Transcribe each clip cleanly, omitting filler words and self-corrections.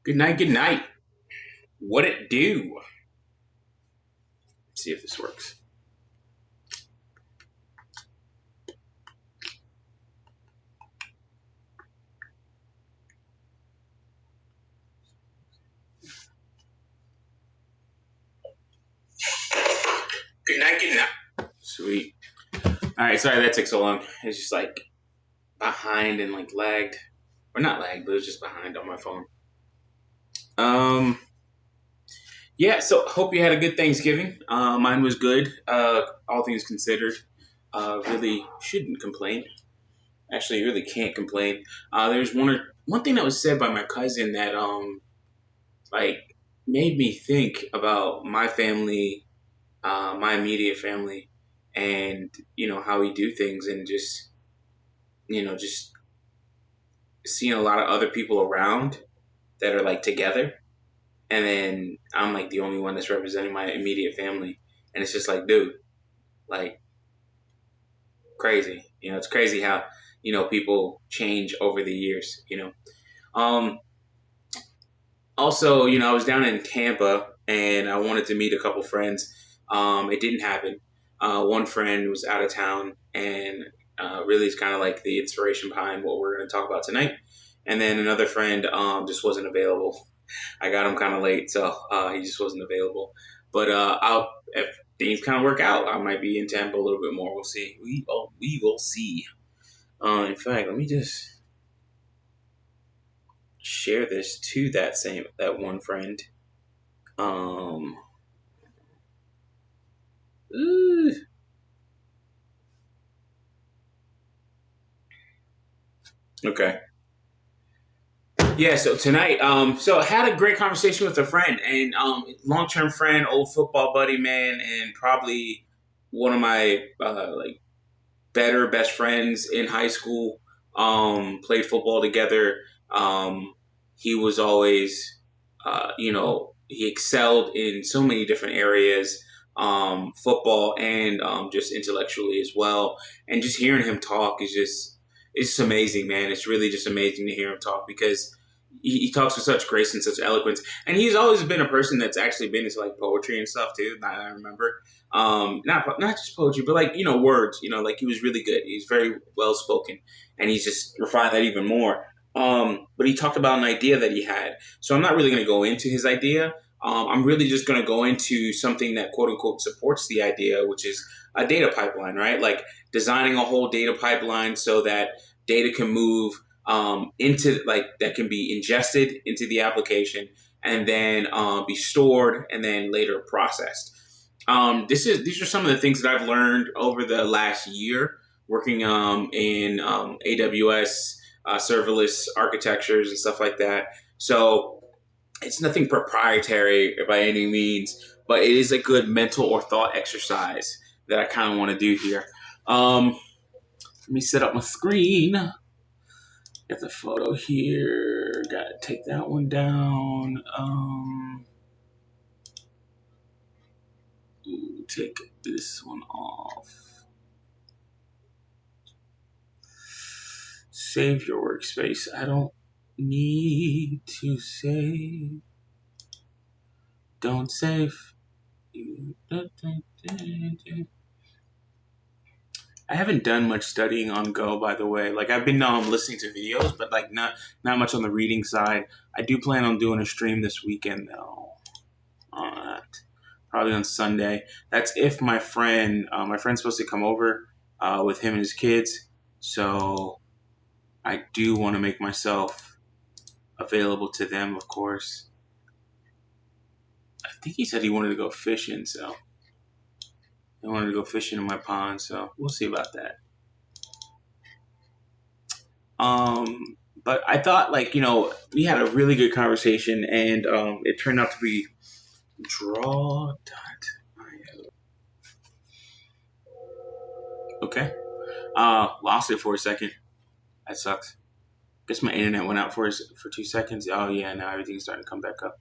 Good night, good night. What it do? Let's see if this works. Good night, good night. Sweet. Alright, sorry that took so long. It's just like behind and like lagged. Or not lagged, but it was just behind on my phone. Yeah, so hope you had a good Thanksgiving. Mine was good. All things considered. Really shouldn't complain. Actually, really can't complain. There's one thing that was said by my cousin that like made me think about my family, my immediate family, and how we do things, and just seeing a lot of other people around that are like together, and then I'm like the only one that's representing my immediate family, and it's just like, dude, like crazy. It's crazy how people change over the years. Um, Also, I was down in Tampa and I wanted to meet a couple friends. It didn't happen. One friend was out of town, and really is kind of like the inspiration behind what we're going to talk about tonight. And then another friend just wasn't available. I got him kind of late, so he just wasn't available. But if things kind of work out, I might be in Tampa a little bit more. We'll see. We will see. In fact, let me just share this to that one friend. Um, ooh. Okay. Yeah. So tonight, so I had a great conversation with a friend, and long term friend, old football buddy, man, and probably one of my like better best friends in high school. Played football together. He was always, he excelled in so many different areas, football and just intellectually as well. And just hearing him talk is it's just amazing, man. It's really just amazing to hear him talk because he talks with such grace and such eloquence. And he's always been a person that's actually been into like poetry and stuff too. I remember not just poetry, but like words. Like he was really good. He's very well spoken, and he's just refined that even more. But he talked about an idea that he had. So I'm not really going to go into his idea. I'm really just going to go into something that quote unquote supports the idea, which is a data pipeline, right? Like designing a whole data pipeline so that data can move into like that can be ingested into the application and then be stored and then later processed. These are some of the things that I've learned over the last year working in AWS serverless architectures and stuff like that. So it's nothing proprietary by any means, but it is a good mental or thought exercise that I kind of want to do here. Let me set up my screen. Got the photo here. Got to take that one down. Take this one off. Save your workspace. I don't need to save. Don't save. I haven't done much studying on Go, by the way. Like I've been listening to videos, but like not much on the reading side. I do plan on doing a stream this weekend though. On that, probably on Sunday. That's if my friend's supposed to come over with him and his kids. So I do want to make myself available to them, of course. I think he said he wanted to go fishing, so I wanted to go fishing in my pond, so we'll see about that. But I thought, like, we had a really good conversation, and it turned out to be draw.io. Okay. Lost it for a second. That sucks. Guess my internet went out for 2 seconds. Oh, yeah, now everything's starting to come back up.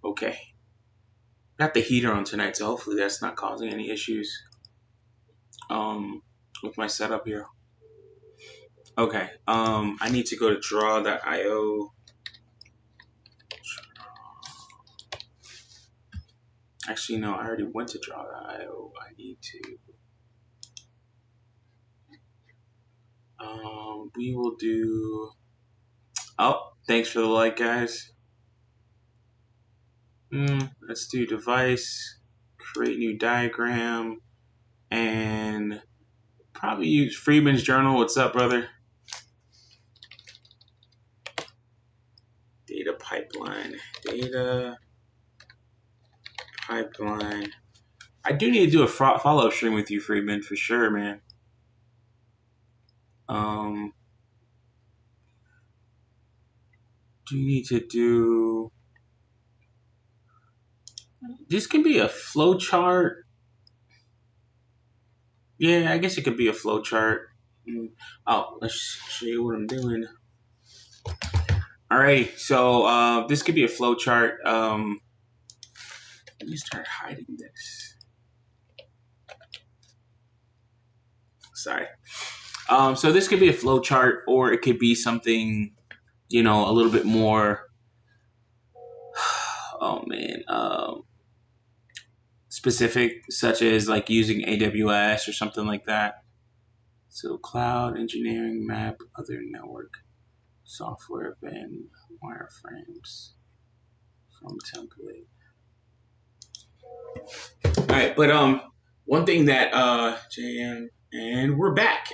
Okay. Got the heater on tonight, so hopefully that's not causing any issues with my setup here. Okay. I need to go to draw.io. Actually, no, I already went to draw that. I need to. We will do. Oh, thanks for the like, guys. Let's do device, create new diagram, and probably use Freeman's journal. What's up, brother? Data pipeline. Data pipeline. I do need to do a follow-up stream with you, Freeman, for sure, man. Do you need to do... This can be a flow chart. Yeah, I guess it could be a flow chart. Oh, let's show you what I'm doing. All right, so this could be a flow chart. Let me start hiding this. Sorry. So this could be a flow chart, or it could be something, a little bit more. Oh man, specific, such as like using AWS or something like that. So cloud engineering, map, other network software, and wireframes from template. All right, but one thing that JM, and we're back.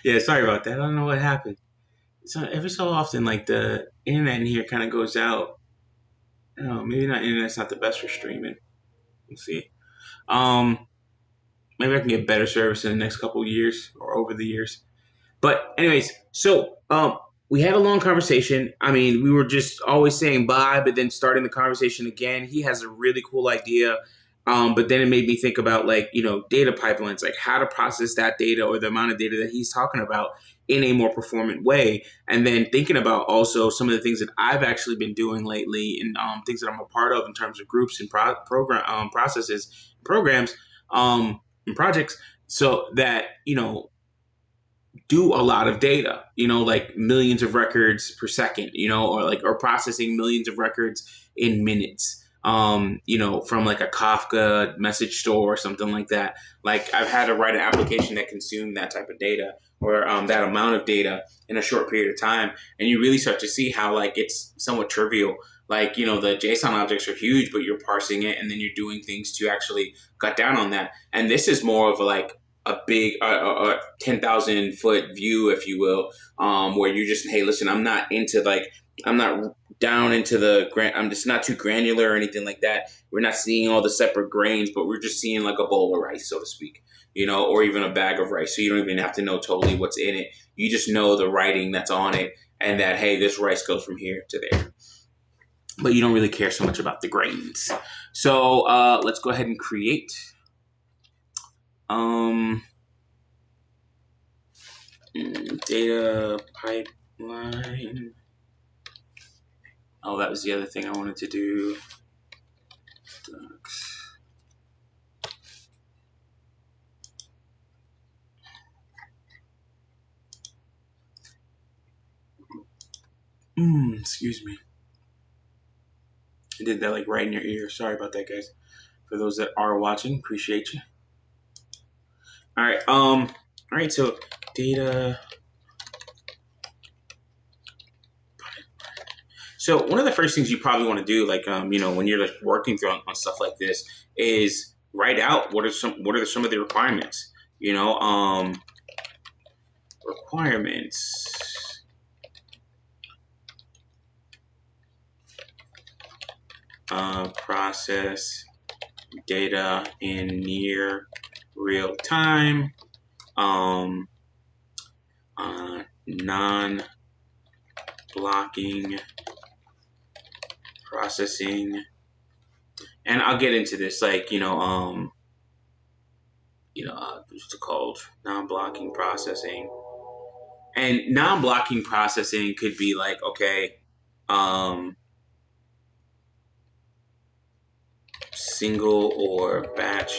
Yeah, sorry about that. I don't know what happened. So every so often, like the internet in here kind of goes out. Maybe not internet's not the best for streaming. We'll see. Maybe I can get better service in the next couple of years or over the years. But anyways, so we had a long conversation. I mean, we were just always saying bye, but then starting the conversation again. He has a really cool idea. But then it made me think about data pipelines, like how to process that data or the amount of data that he's talking about in a more performant way. And then thinking about also some of the things that I've actually been doing lately and things that I'm a part of in terms of groups and program processes, programs, and projects, so that, do a lot of data, like millions of records per second, or processing millions of records in minutes, from like a Kafka message store or something like that. Like I've had to write an application that consumed that type of data or that amount of data in a short period of time. And you really start to see how like it's somewhat trivial. Like, the JSON objects are huge, but you're parsing it and then you're doing things to actually cut down on that. And this is more of a big 10,000 foot view, if you will, where you're just, hey, listen, I'm not down into I'm just not too granular or anything like that. We're not seeing all the separate grains, but we're just seeing like a bowl of rice, so to speak, or even a bag of rice. So you don't even have to know totally what's in it. You just know the writing that's on it and that, hey, this rice goes from here to there. But you don't really care so much about the grains. So let's go ahead and create. Data pipeline. Oh, that was the other thing I wanted to do. Excuse me. I did that like right in your ear. Sorry about that, guys. For those that are watching, appreciate you. All right. All right. So data. So one of the first things you probably want to do, like when you're like working through on stuff like this, is write out what are some of the requirements. Requirements. Process data in near real time. Non-blocking processing, and I'll get into this, like what's it called? Non-blocking processing. And non-blocking processing could be like, okay, single or batch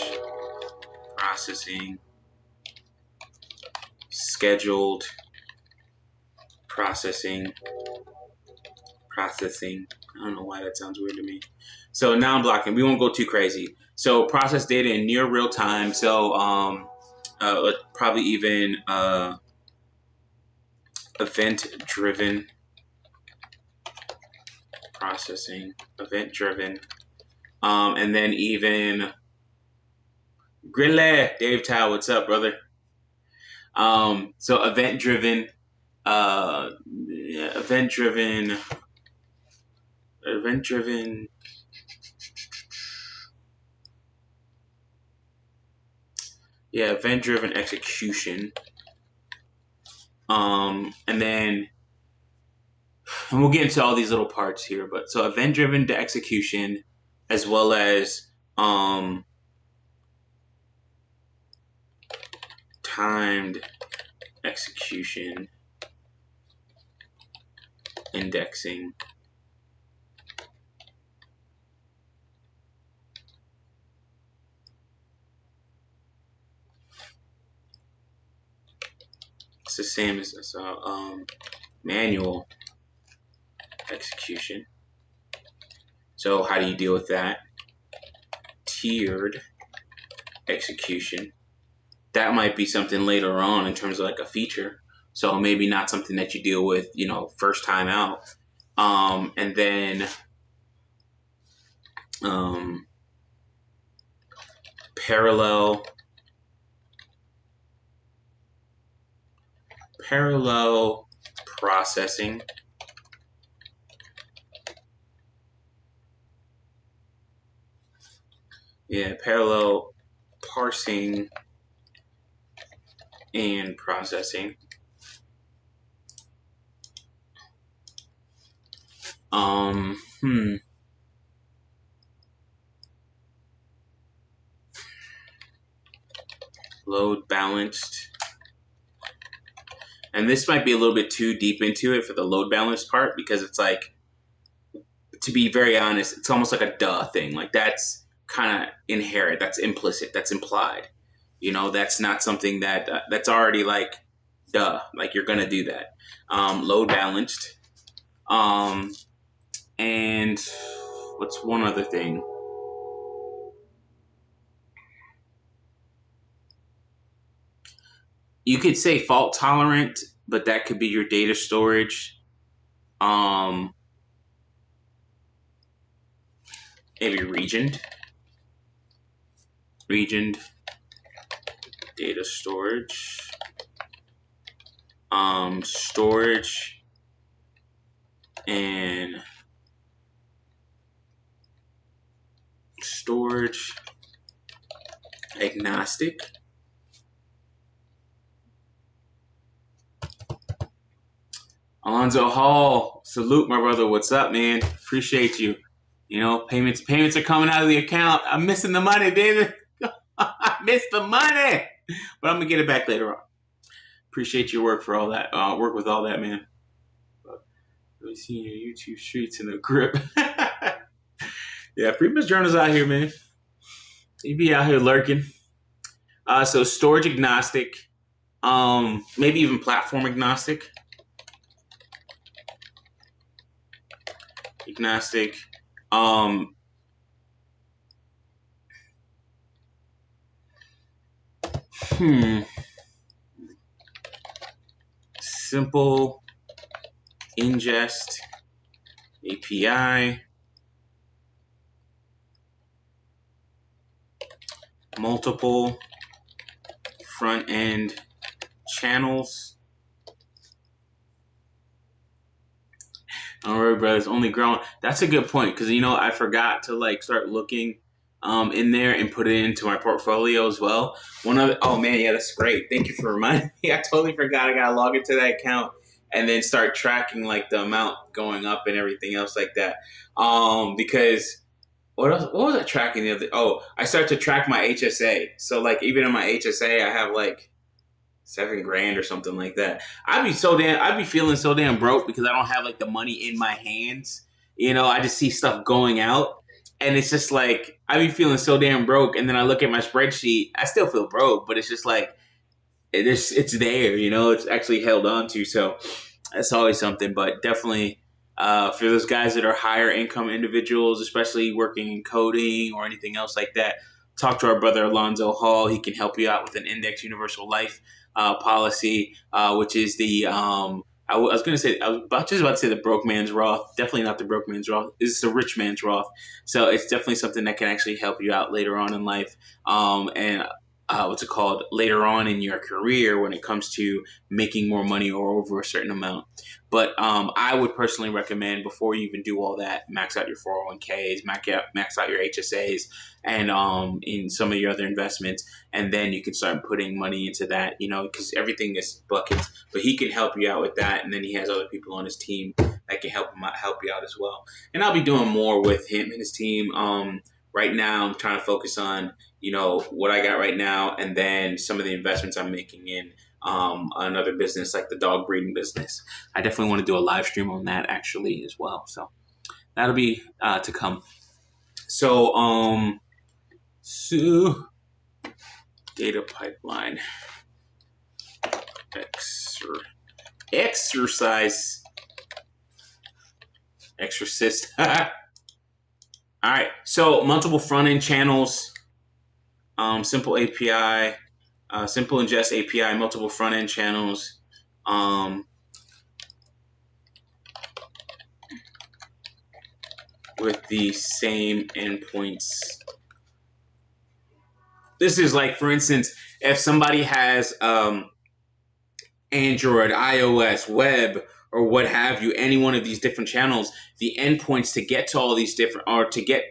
processing, scheduled processing, I don't know why that sounds weird to me. So now I'm blocking. We won't go too crazy. So process data in near real time. So probably even event driven processing, event driven, and then even Grille, Dave Tao, what's up, brother? So event driven, event driven, event driven. Yeah, event driven execution. And then, and we'll get into all these little parts here, but so event driven to execution, as well as timed execution, indexing. It's the same as manual execution. So how do you deal with that? Tiered execution. That might be something later on in terms of like a feature. So maybe not something that you deal with, first time out. And then parallel processing. Yeah, parallel parsing and processing. Load balanced. And this might be a little bit too deep into it for the load balanced part, because it's like, to be very honest, it's almost like a duh thing. Like that's kind of inherent. That's implicit. That's implied. That's not something that that's already like, duh, like you're going to do that. Load balanced. And what's one other thing? You could say fault tolerant, but that could be your data storage. Maybe regioned data storage. Storage and storage agnostic. Alonzo Hall, salute, my brother. What's up, man? Appreciate you. Payments are coming out of the account. I'm missing the money, David. I missed the money, but I'm gonna get it back later on. Appreciate your work for all that. Work with all that, man. Really seeing your YouTube streets in the grip. Yeah, Freeman's Journal's out here, man. He be out here lurking. So storage agnostic, maybe even platform agnostic. Agnostic. Simple ingest API. Multiple front end channels. Don't worry, brothers. Only growing. That's a good point, because I forgot to start looking in there and put it into my portfolio as well. Oh man, yeah, that's great. Thank you for reminding me. I totally forgot. I gotta log into that account and then start tracking the amount going up and everything else like that. Because what was I tracking the other? Oh, I start to track my HSA. So even in my HSA, I have $7,000 or something like that. I'd be feeling so damn broke because I don't have the money in my hands. I just see stuff going out, and it's just I'd be feeling so damn broke. And then I look at my spreadsheet, I still feel broke, but it's just it's there. It's actually held on to. So that's always something. But definitely, For those guys that are higher income individuals, especially working in coding or anything else like that, talk to our brother Alonzo Hall. He can help you out with an index universal life policy, which is the was going to say, just about to say the broke man's Roth. Definitely not the broke man's Roth. It's the rich man's Roth. So it's definitely something that can actually help you out later on in life. And what's it called? Later on in your career when it comes to making more money or over a certain amount. But I would personally recommend, before you even do all that, max out your 401ks, max out your HSAs, and in some of your other investments, and then you can start putting money into that, because everything is buckets. But he can help you out with that, and then he has other people on his team that can help you out as well. And I'll be doing more with him and his team. Right now, I'm trying to focus on what I got right now, and then some of the investments I'm making in another business like the dog breeding business. I definitely want to do a live stream on that actually as well. So that'll be to come. So data pipeline exercise exorcist. All right. So multiple front end channels, simple API. Simple ingest API, multiple front end channels. With the same endpoints. This is like, for instance, if somebody has Android, iOS, web, or what have you, any one of these different channels, the endpoints to get to all these different, or to get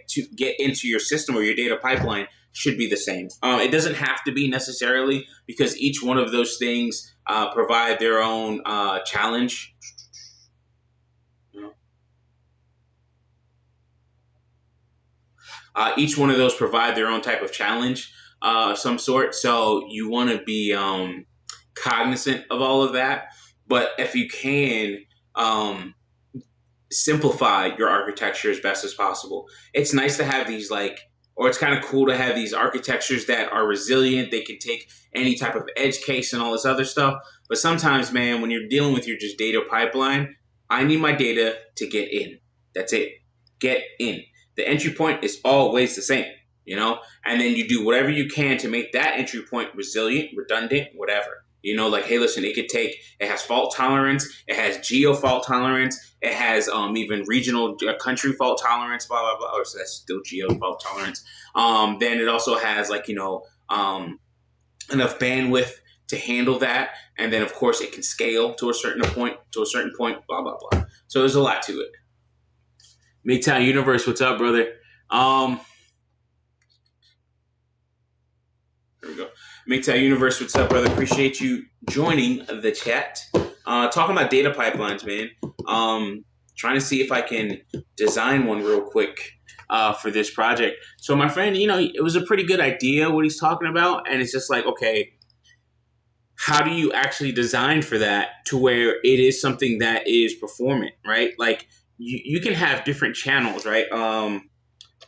into your system or your data pipeline should be the same. It doesn't have to be necessarily, because each one of those things provide their own challenge. Each one of those provide their own type of challenge of some sort. So you want to be cognizant of all of that. But if you can simplify your architecture as best as possible, it's nice to have these or it's kind of cool to have these architectures that are resilient. They can take any type of edge case and all this other stuff. But sometimes, man, when you're dealing with your just data pipeline, I need my data to get in. That's it. Get in. The entry point is always the same, and then you do whatever you can to make that entry point resilient, redundant, whatever. Hey, listen, it has fault tolerance, it has geo fault tolerance, it has even regional country fault tolerance, blah, blah, blah. Oh, so that's still geo fault tolerance. Then it also has enough bandwidth to handle that. And then, of course, it can scale to a certain point, blah, blah, blah. So there's a lot to it. Midtown Universe, what's up, brother? There we go. Midtown Universe, what's up, brother? Appreciate you joining the chat. Talking about data pipelines, man. Trying to see if I can design one real quick for this project. So my friend, it was a pretty good idea what he's talking about. And it's just like, okay, how do you actually design for that to where it is something that is performant, right? Like, you can have different channels, right?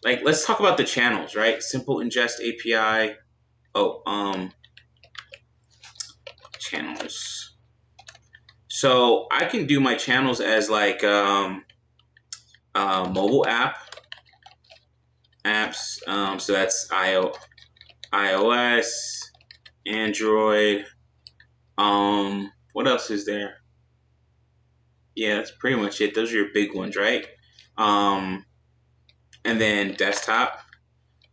Let's talk about the channels, right? Simple ingest API. Channels. So I can do my channels as mobile apps. So that's iOS, Android. What else is there? Yeah, that's pretty much it. Those are your big ones, right? And then desktop.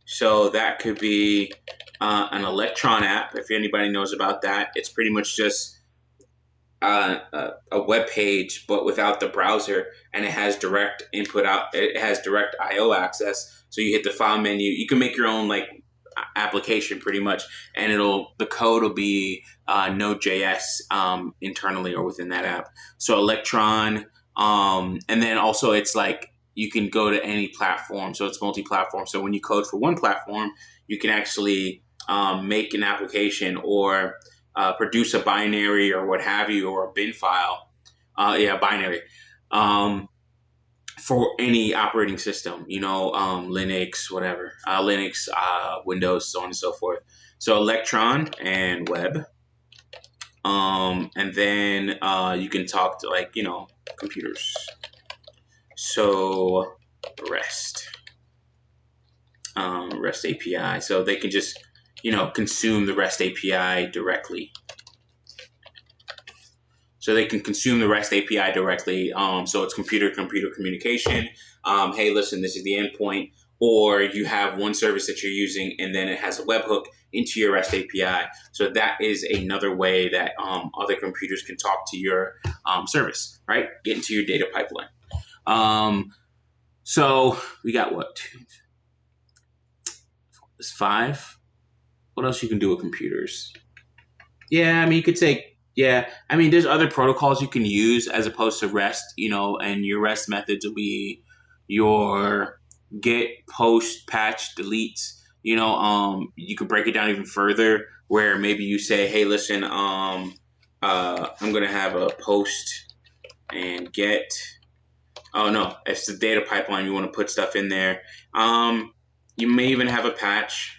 So that could be an Electron app, if anybody knows about that. It's pretty much just a web page, but without the browser, and it has direct input out. It has direct I/O access. So you hit the file menu. You can make your own application pretty much, and the code will be Node.js internally or within that app. So Electron, and then also it's you can go to any platform, so it's multi-platform. So when you code for one platform, you can actually make an application or produce a binary or what have you, or a bin file, binary, for any operating system, Linux, whatever, Linux, Windows, so on and so forth. So Electron and web. And then you can talk to computers. So REST, REST API. So they can just, consume the REST API directly. So they can consume the REST API directly. So it's computer-computer communication. Hey, listen, this is the endpoint. Or you have one service that you're using, and then it has a webhook into your REST API. So that is another way that other computers can talk to your service, right? Get into your data pipeline. So we got what? It's 5. What else you can do with computers? Yeah, I mean, you could say, there's other protocols you can use as opposed to REST, and your REST methods will be your get, post, patch, deletes. You could break it down even further where maybe you say, hey, listen, I'm going to have a post and get. Oh, no, it's the data pipeline. You want to put stuff in there. You may even have a patch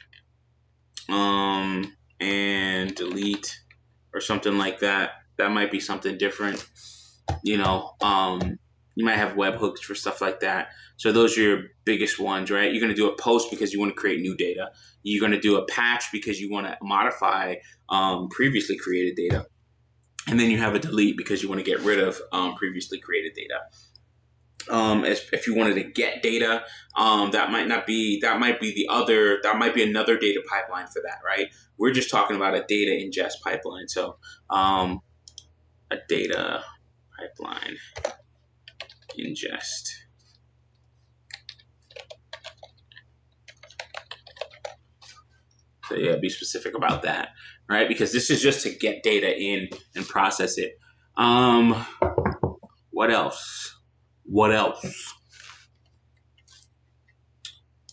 and delete or something like that. That might be something different. You might have webhooks for stuff like that. So those are your biggest ones, right? You're going to do a post because you want to create new data. You're going to do a patch because you want to modify previously created data. And then you have a delete because you want to get rid of previously created data. If you wanted to get data, that might be another data pipeline for that, right? We're just talking about a data ingest pipeline. So, a data pipeline ingest. So yeah, be specific about that, right? Because this is just to get data in and process it. What else?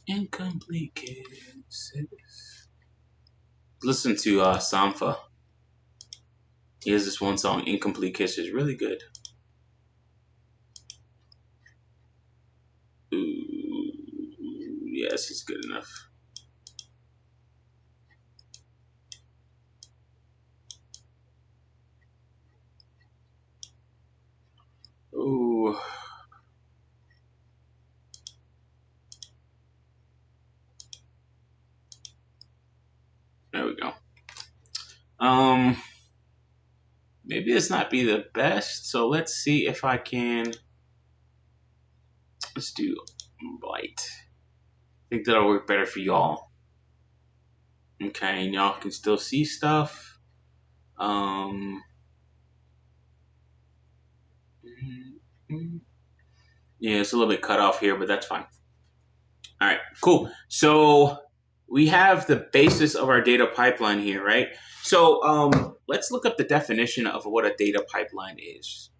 Incomplete cases. Listen to Sampha. He has this one song, Incomplete Kisses, really good. Ooh, yes, he's good enough. Ooh. There we go. Maybe this not be the best, so let's see if I can. Let's do Blight. I think that'll work better for y'all. Okay, and y'all can still see stuff. Yeah, it's a little bit cut off here, but that's fine. All right, cool. So we have the basis of our data pipeline here, right? So let's look up the definition of what a data pipeline is.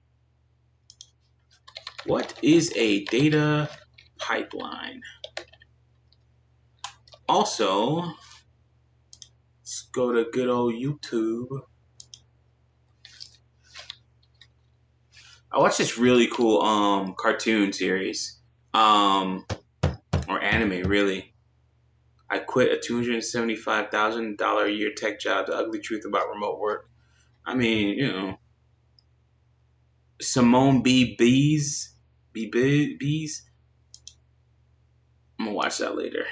What is a data pipeline? Also, let's go to good old YouTube. I watched this really cool cartoon series, or anime, really. I quit a $275,000 a year tech job. The ugly truth about remote work. I mean, Simone Bees. I'm gonna watch that later.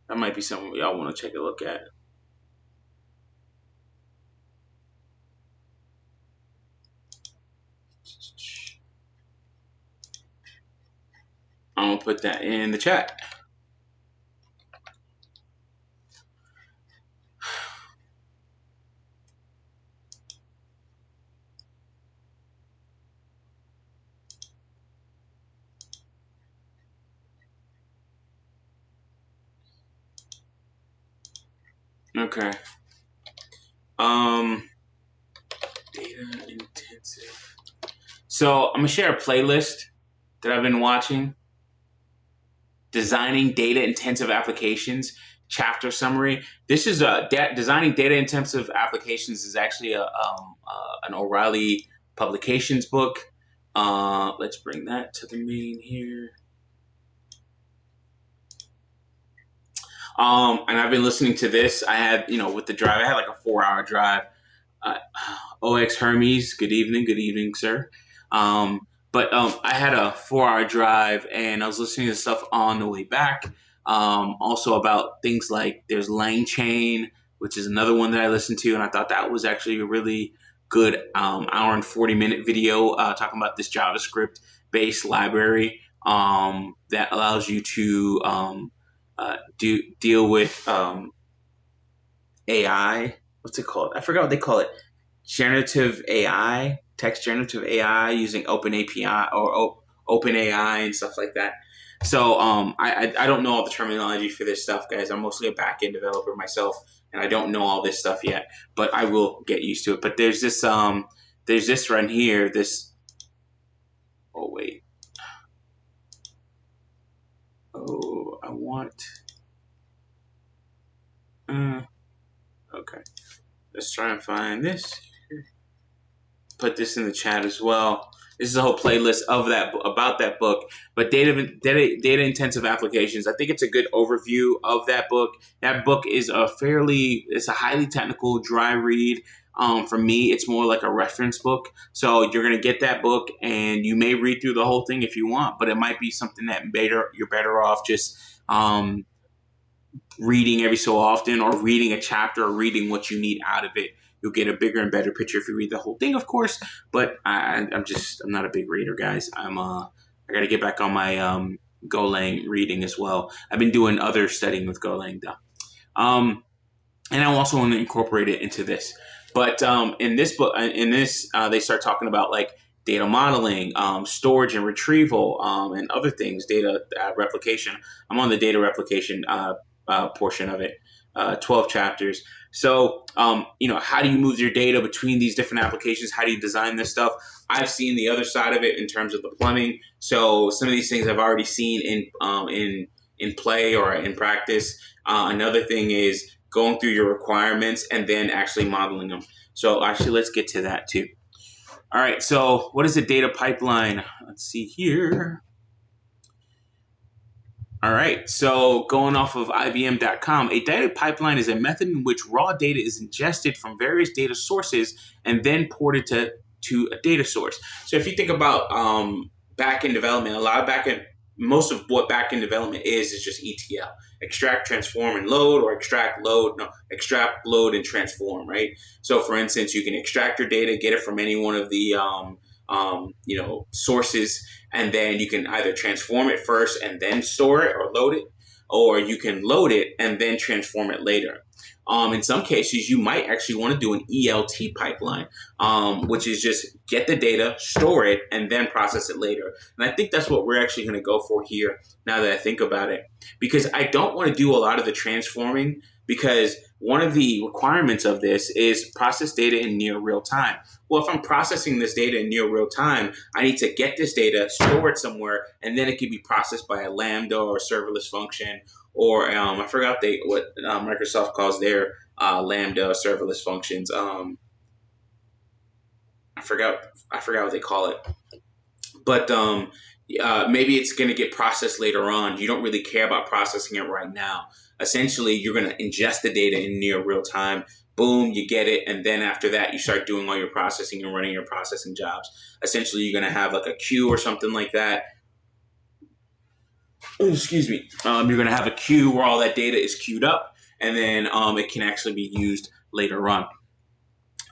That might be something y'all want to take a look at. I'm gonna put that in the chat. Okay. Data intensive. So I'm gonna share a playlist that I've been watching. Designing data intensive applications chapter summary. This is designing data intensive applications is actually an O'Reilly publications book. Let's bring that to the main here. And I've been listening to this. I had, with the drive, I had like a 4-hour drive. OX Hermes, good evening, sir. But I had a 4 hour drive, and I was listening to stuff on the way back. Also about things like there's Lang Chain, which is another one that I listened to, and I thought that was actually a really good hour and 40-minute video talking about this JavaScript based library that allows you to deal with AI. What's it called? I forgot what they call it. Generative AI, text generative AI using Open API or Open AI and stuff like that. So I don't know all the terminology for this stuff, guys. I'm mostly a back end developer myself, and I don't know all this stuff yet, but I will get used to it. But there's this right here. This. Oh wait. Oh, I want. Okay. Let's try and find this. Put this in the chat as well. This is a whole playlist of that about that book. But data intensive applications. I think it's a good overview of that book. That book is it's a highly technical, dry read. For me, it's more like a reference book. So you're gonna get that book, and you may read through the whole thing if you want, but it might be something that you're better off just reading every so often, or reading a chapter, or reading what you need out of it. You'll get a bigger and better picture if you read the whole thing, of course. But I'm not a big reader, guys. I got to get back on my Golang reading as well. I've been doing other studying with Golang though, and I also want to incorporate it into this. But in this book, they start talking about like data modeling, storage and retrieval, and other things, data replication. I'm on the data replication portion of it, 12 chapters. So, how do you move your data between these different applications? How do you design this stuff? I've seen the other side of it in terms of the plumbing. So some of these things I've already seen in play or in practice. Another thing is going through your requirements and then actually modeling them. So actually, let's get to that too. All right. So what is a data pipeline? Let's see here. All right, so going off of IBM.com, a data pipeline is a method in which raw data is ingested from various data sources and then ported to a data source. So if you think about back-end development, most of what back-end development is just ETL. Extract, transform, and load, or extract, load, and transform, right? So for instance, you can extract your data, get it from any one of the sources, and then you can either transform it first and then store it or load it, or you can load it and then transform it later. In some cases, you might actually want to do an ELT pipeline, which is just get the data, store it, and then process it later. And I think that's what we're actually going to go for here now that I think about it, because I don't want to do a lot of the transforming, because one of the requirements of this is process data in near real time. Well, if I'm processing this data in near real time, I need to get this data, store it somewhere, and then it can be processed by a Lambda or serverless function, or I forgot what Microsoft calls their Lambda serverless functions. I forgot what they call it, but maybe it's going to get processed later on. You don't really care about processing it right now. Essentially, you're going to ingest the data in near real time. Boom, you get it. And then after that, you start doing all your processing and running your processing jobs. Essentially, you're going to have like a queue or something like that. Excuse me. You're going to have a queue where all that data is queued up, and then it can actually be used later on.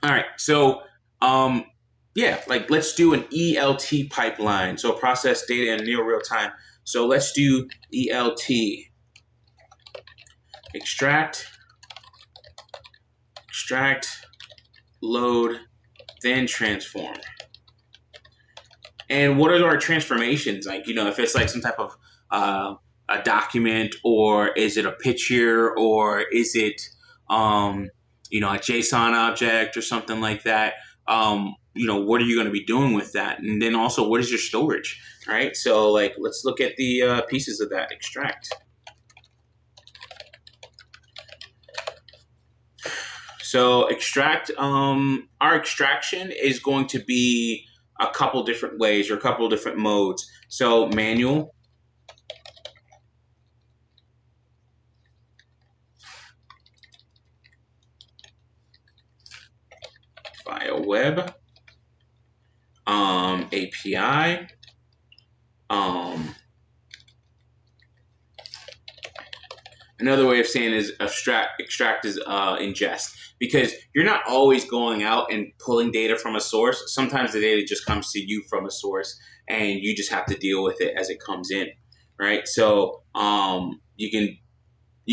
All right. So, let's do an ELT pipeline. So process data in near real time. So let's do ELT. Extract, load, then transform. And what are our transformations? Like, if it's like some type of a document, or is it a picture, or is it a JSON object or something like that? What are you going to be doing with that? And then also, what is your storage? All right. So let's look at the pieces of that. Extract. So our extraction is going to be a couple different ways, or a couple different modes. So manual, via web, API. Another way of saying is extract is ingest, because you're not always going out and pulling data from a source. Sometimes the data just comes to you from a source, and you just have to deal with it as it comes in, right? So you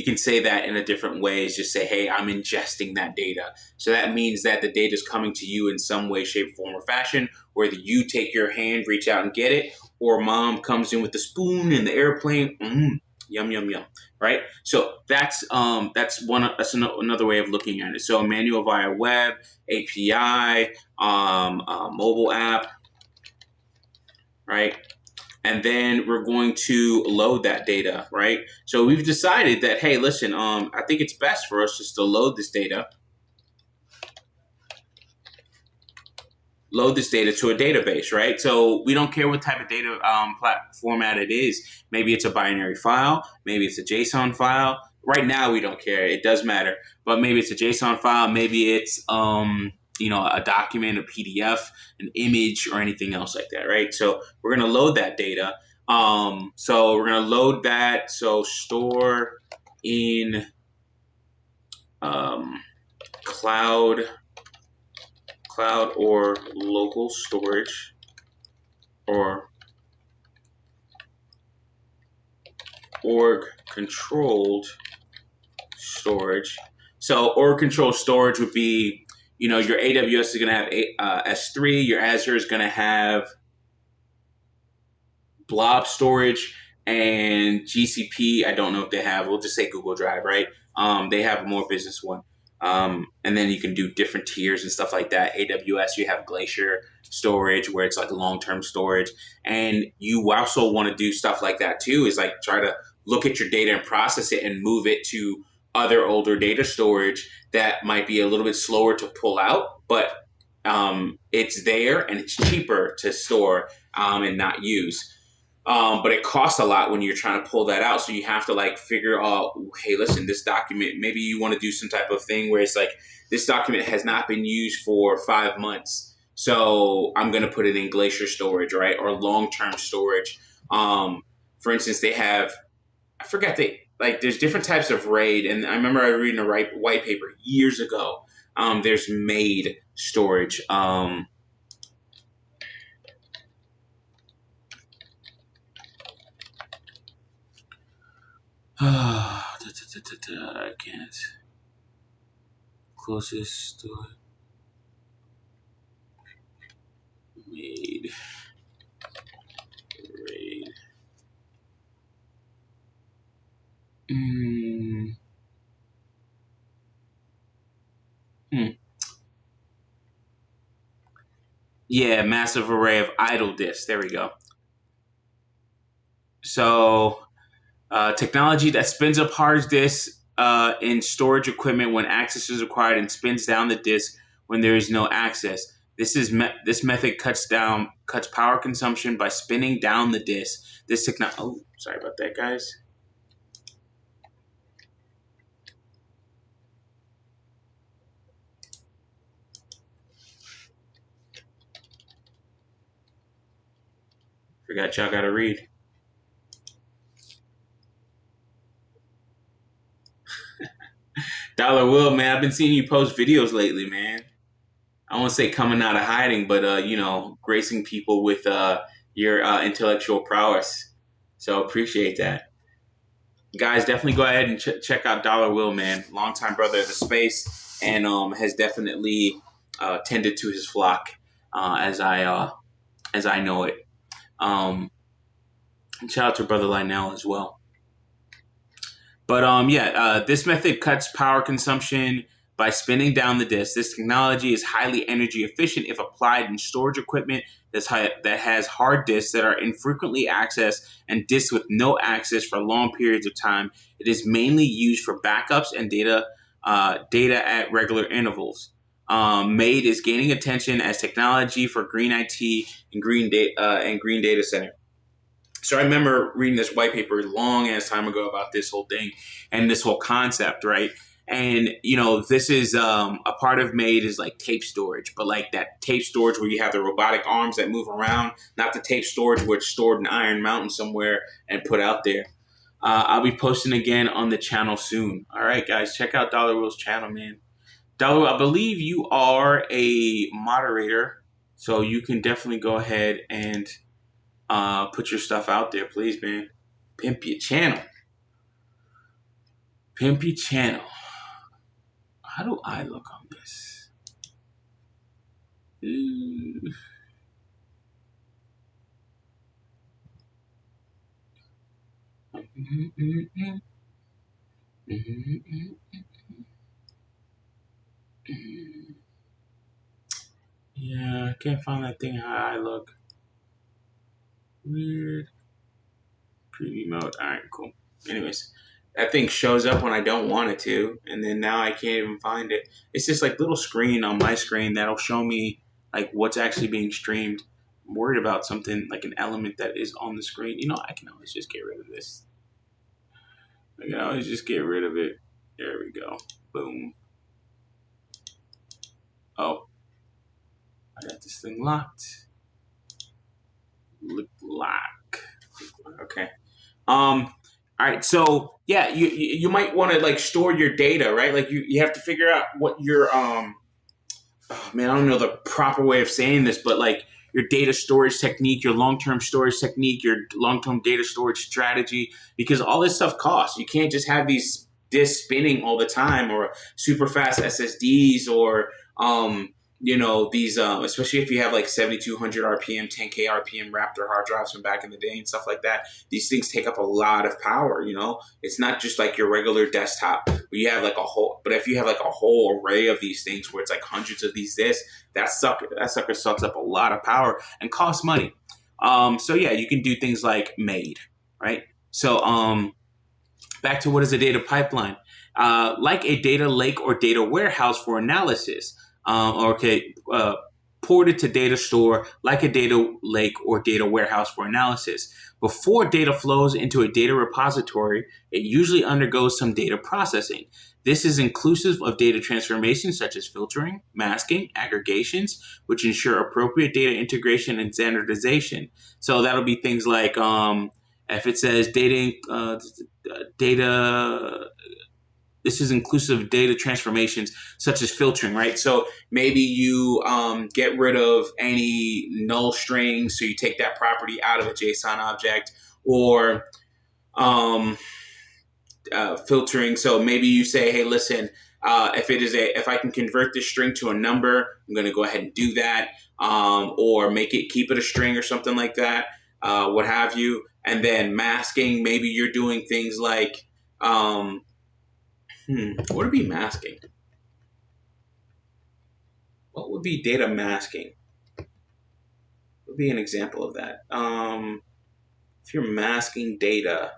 can say that in a different ways. Just say, hey, I'm ingesting that data. So that means that the data is coming to you in some way, shape, form, or fashion, whether you take your hand, reach out and get it, or mom comes in with the spoon in the airplane. Yum, yum, yum. Right. So that's another way of looking at it. So manual via web, API, mobile app, right? And then we're going to load that data, right? So we've decided that, hey, listen, I think it's best for us just to load this data to a database, right? So we don't care what type of data format it is. Maybe it's a binary file, maybe it's a JSON file. Right now, we don't care. It does matter, but maybe it's a JSON file, maybe it's a document, a PDF, an image, or anything else like that, right? So we're gonna load that data. So we're gonna load that. So store in cloud or local storage, or org controlled storage. So org controlled storage would be, your AWS is going to have S3, your Azure is going to have blob storage, and GCP, I don't know if they have, we'll just say Google Drive, right? They have a more business one. And then you can do different tiers and stuff like that. AWS, you have Glacier storage, where it's like long-term storage. And you also want to do stuff like that too, is like try to look at your data and process it and move it to other older data storage that might be a little bit slower to pull out, but it's there and it's cheaper to store and not use. But it costs a lot when you're trying to pull that out. So you have to figure out, hey, listen, this document, maybe you want to do some type of thing where it's like, this document has not been used for 5 months. So I'm going to put it in Glacier storage, right? Or long-term storage. For instance, they have, there's different types of RAID. And I remember I reading a white paper years ago. There's MAID storage. I can't. Closest to MAID. RAID. Yeah, massive array of idle disks. There we go. So, technology that spins up hard disks in storage equipment when access is required and spins down the disk when there is no access. This method cuts power consumption by spinning down the disk. Oh, sorry about that, guys. Forgot y'all gotta read. Dollar Will, man, I've been seeing you post videos lately, man. I won't say coming out of hiding, but gracing people with your intellectual prowess. So appreciate that. Guys, definitely go ahead and check out Dollar Will, man. Longtime brother of the space, and has definitely tended to his flock as I know it. And shout out to Brother Lionel as well. But this method cuts power consumption by spinning down the disk. This technology is highly energy efficient if applied in storage equipment that has hard disks that are infrequently accessed and disks with no access for long periods of time. It is mainly used for backups and data at regular intervals. MAID is gaining attention as technology for green IT and green data center. So I remember reading this white paper long ass time ago about this whole thing and this whole concept, right? And this is a part of Made is like tape storage, but like that tape storage where you have the robotic arms that move around, not the tape storage where it's stored in Iron Mountain somewhere and put out there. I'll be posting again on the channel soon. All right, guys, check out Dollar Will's channel, man. Dollar Will, I believe you are a moderator, so you can definitely go ahead and put your stuff out there, please, man. Pimp your channel. Pimp your channel. How do I look on this? Yeah, I can't find that thing how I look. Weird. Preview mode. Alright, cool. Anyways, that thing shows up when I don't want it to, and then now I can't even find it. It's just like little screen on my screen that'll show me like what's actually being streamed. I'm worried about something like an element that is on the screen. I can always just get rid of this. I can always just get rid of it. There we go. Boom. Oh. I got this thing locked. Lock. Okay. All right. So yeah, you might want to like store your data, right? Like you have to figure out what your oh man, I don't know the proper way of saying this, but like your data storage technique, your long-term storage technique, your long-term data storage strategy, because all this stuff costs. You can't just have these disks spinning all the time, or super fast SSDs, or these especially if you have like 7200 RPM, 10K RPM Raptor hard drives from back in the day and stuff like that. These things take up a lot of power. It's not just like your regular desktop where you have like a whole, but if you have like a whole array of these things where it's like hundreds of these disks, that sucker sucks up a lot of power and costs money. So yeah, you can do things like Made, right? So back to what is a data pipeline? Like a data lake or data warehouse for analysis. Ported to data store like a data lake or data warehouse for analysis. Before data flows into a data repository, it usually undergoes some data processing. This is inclusive of data transformations such as filtering, masking, aggregations, which ensure appropriate data integration and standardization. So that'll be things like if it says data. This is inclusive of data transformations such as filtering, right? So maybe you get rid of any null strings, so you take that property out of a JSON object, or filtering. So maybe you say, hey, listen, if I can convert this string to a number, I'm going to go ahead and do that, or keep it a string or something like that, what have you. And then masking, maybe you're doing things like what would be masking? What would be data masking? What would be an example of that? If you're masking data.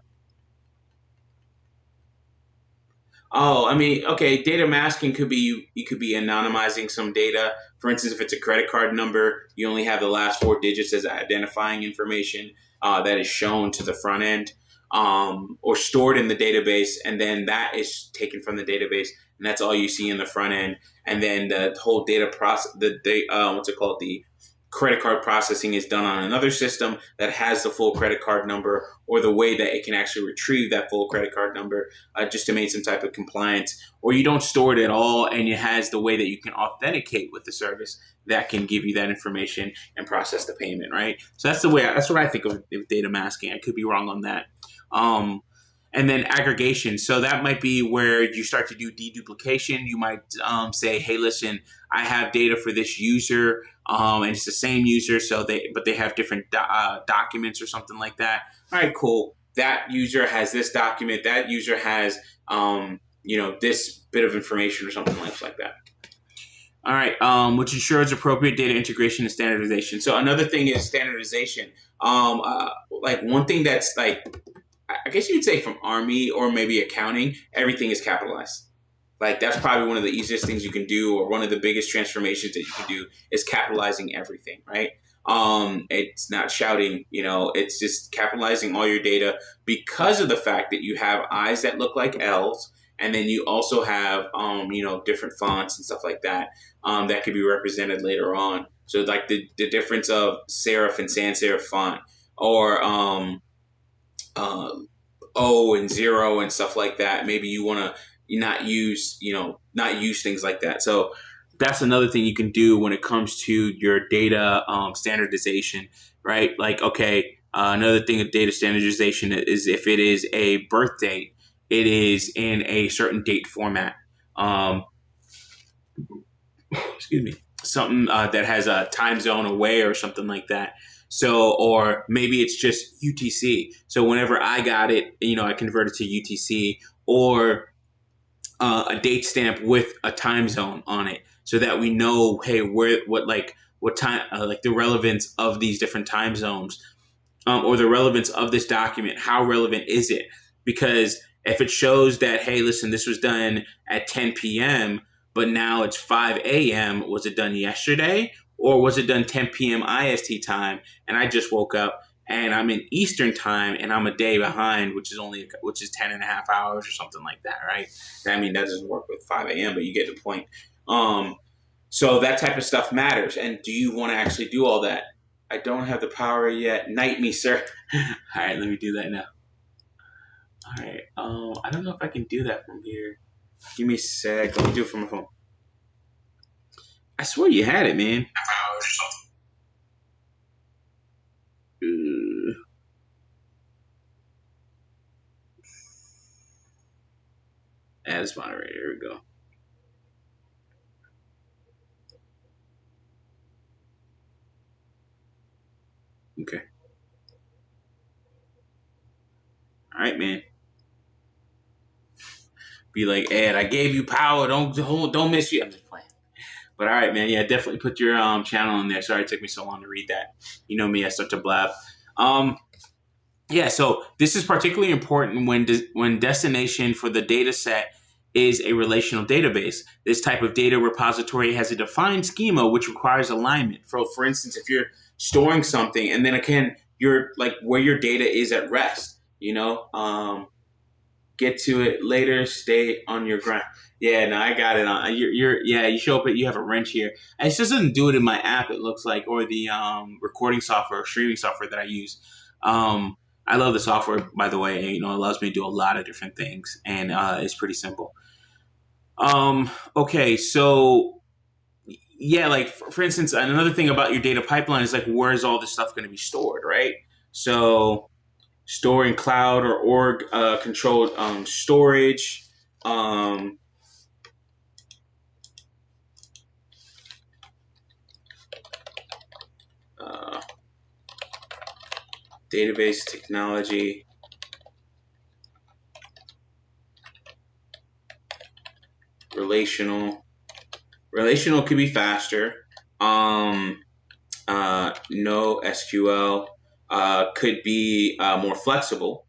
Data masking could be you could be anonymizing some data. For instance, if it's a credit card number, you only have the last 4 digits as identifying information that is shown to the front end. Or stored in the database, and then that is taken from the database, and that's all you see in the front end. And then the whole data process, the credit card processing is done on another system that has the full credit card number, or the way that it can actually retrieve that full credit card number, just to make some type of compliance. Or you don't store it at all, and it has the way that you can authenticate with the service that can give you that information and process the payment, right? So that's what I think of data masking. I could be wrong on that. And then aggregation. So that might be where you start to do deduplication. You might say, hey, listen, I have data for this user, and it's the same user, but they have different documents or something like that. All right, cool. That user has this document. That user has, this bit of information or something like that. All right, which ensures appropriate data integration and standardization. So another thing is standardization. Like one thing that's like, I guess you would say from Army or maybe accounting, everything is capitalized. Like that's probably one of the easiest things you can do, or one of the biggest transformations that you can do is capitalizing everything, right? It's not shouting, it's just capitalizing all your data, because of the fact that you have I's that look like L's and then you also have different fonts and stuff like that that could be represented later on. So like the difference of serif and sans serif font, or um, O and zero and stuff like that. Maybe you want to not use things like that. So that's another thing you can do when it comes to your data standardization, right? Like, okay, another thing of data standardization is if it is a birth date, it is in a certain date format. Um, excuse me, something that has a time zone away or something like that. So, or maybe it's just UTC. So whenever I got it, I converted to UTC, or a date stamp with a time zone on it, so that we know, hey, what time, like the relevance of these different time zones, or the relevance of this document. How relevant is it? Because if it shows that, hey, listen, this was done at 10 p.m., but now it's 5 a.m., was it done yesterday? Or was it done 10 p.m. IST time, and I just woke up and I'm in Eastern time and I'm a day behind, which is 10 and a half hours or something like that, right? I mean, that doesn't work with 5 a.m., but you get the point. So that type of stuff matters. And do you want to actually do all that? I don't have the power yet. Knight me, sir. All right, let me do that now. All right. I don't know if I can do that from here. Give me a sec. Let me do it from my phone. I swear you had it, man. Hours or something. Add as moderator. Here we go. Okay. All right, man. Be like, Ed, I gave you power. Don't miss you. I'm just playing. But all right, man. Yeah, definitely put your channel in there. Sorry it took me so long to read that. You know me, I start to blab. Yeah, so this is particularly important when destination for the data set is a relational database. This type of data repository has a defined schema which requires alignment. For instance, if you're storing something, and then again, you're like where your data is at rest, get to it later, stay on your grind. Yeah, no, I got it on. You show up, you have a wrench here. It just doesn't do it in my app, it looks like, or the recording software or streaming software that I use. I love the software, by the way. It allows me to do a lot of different things, and it's pretty simple. Okay, so yeah, like for instance, another thing about your data pipeline is like, where is all this stuff going to be stored, right? So storing cloud or org controlled storage. Database technology. Relational could be faster. No SQL could be more flexible.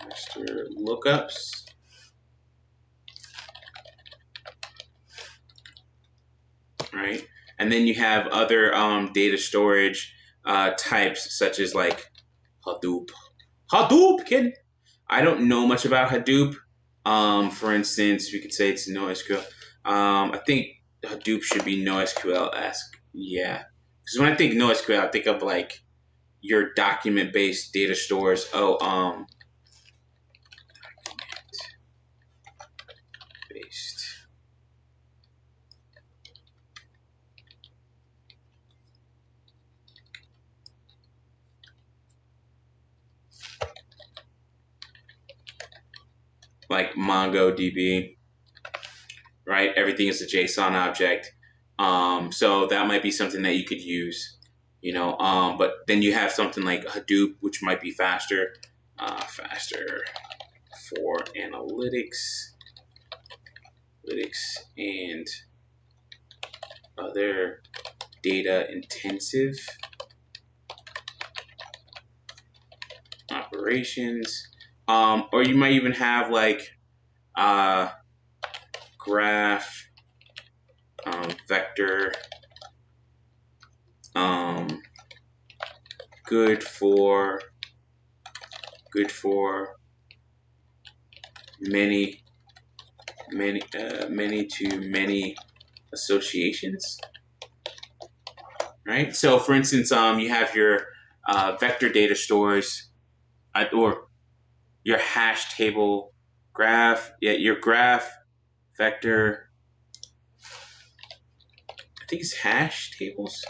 Faster lookups. Right, and then you have other data storage types, such as like Hadoop. Kid. I don't know much about Hadoop. For instance, we could say it's NoSQL. I think Hadoop should be NoSQL-esque. Yeah, because when I think NoSQL, I think of like your document-based data stores. Document-based. Like MongoDB, right? Everything is a JSON object. So that might be something that you could use, but then you have something like Hadoop, which might be faster for analytics and other data intensive operations. Or you might even have like graph, vector, good for good for many to many associations, right? So, for instance, you have your vector data stores, or your hash table graph. Yeah, your graph vector. I think it's hash tables.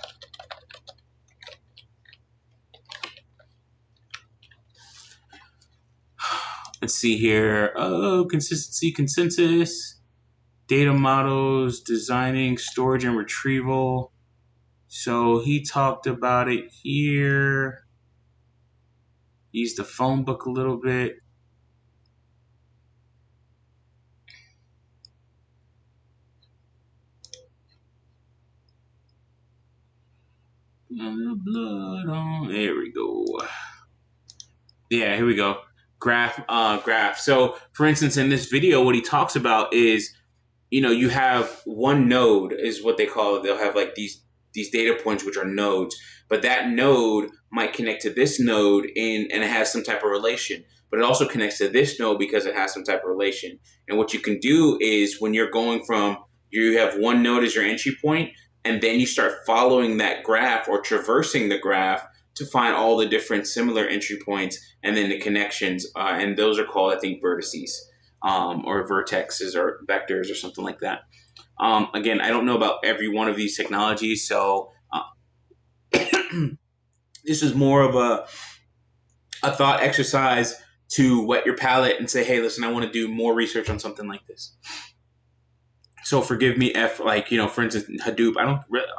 Let's see here. Oh, consistency, consensus, data models, designing, storage, and retrieval. So he talked about it here. Used the phone book a little bit. Blood on. There we go. Yeah, here we go. Graph. So, for instance, in this video, what he talks about is, you have one node is what they call it. They'll have like these data points, which are nodes, but that node might connect to this node and it has some type of relation, but it also connects to this node because it has some type of relation. And what you can do is when you're going from, you have one node as your entry point, and then you start following that graph or traversing the graph to find all the different similar entry points and then the connections. And those are called, I think, vertices. Or vertexes or vectors or something like that. Again, I don't know about every one of these technologies, so this is more of a thought exercise to whet your palate and say, hey, listen, I want to do more research on something like this. So forgive me if, for instance, Hadoop.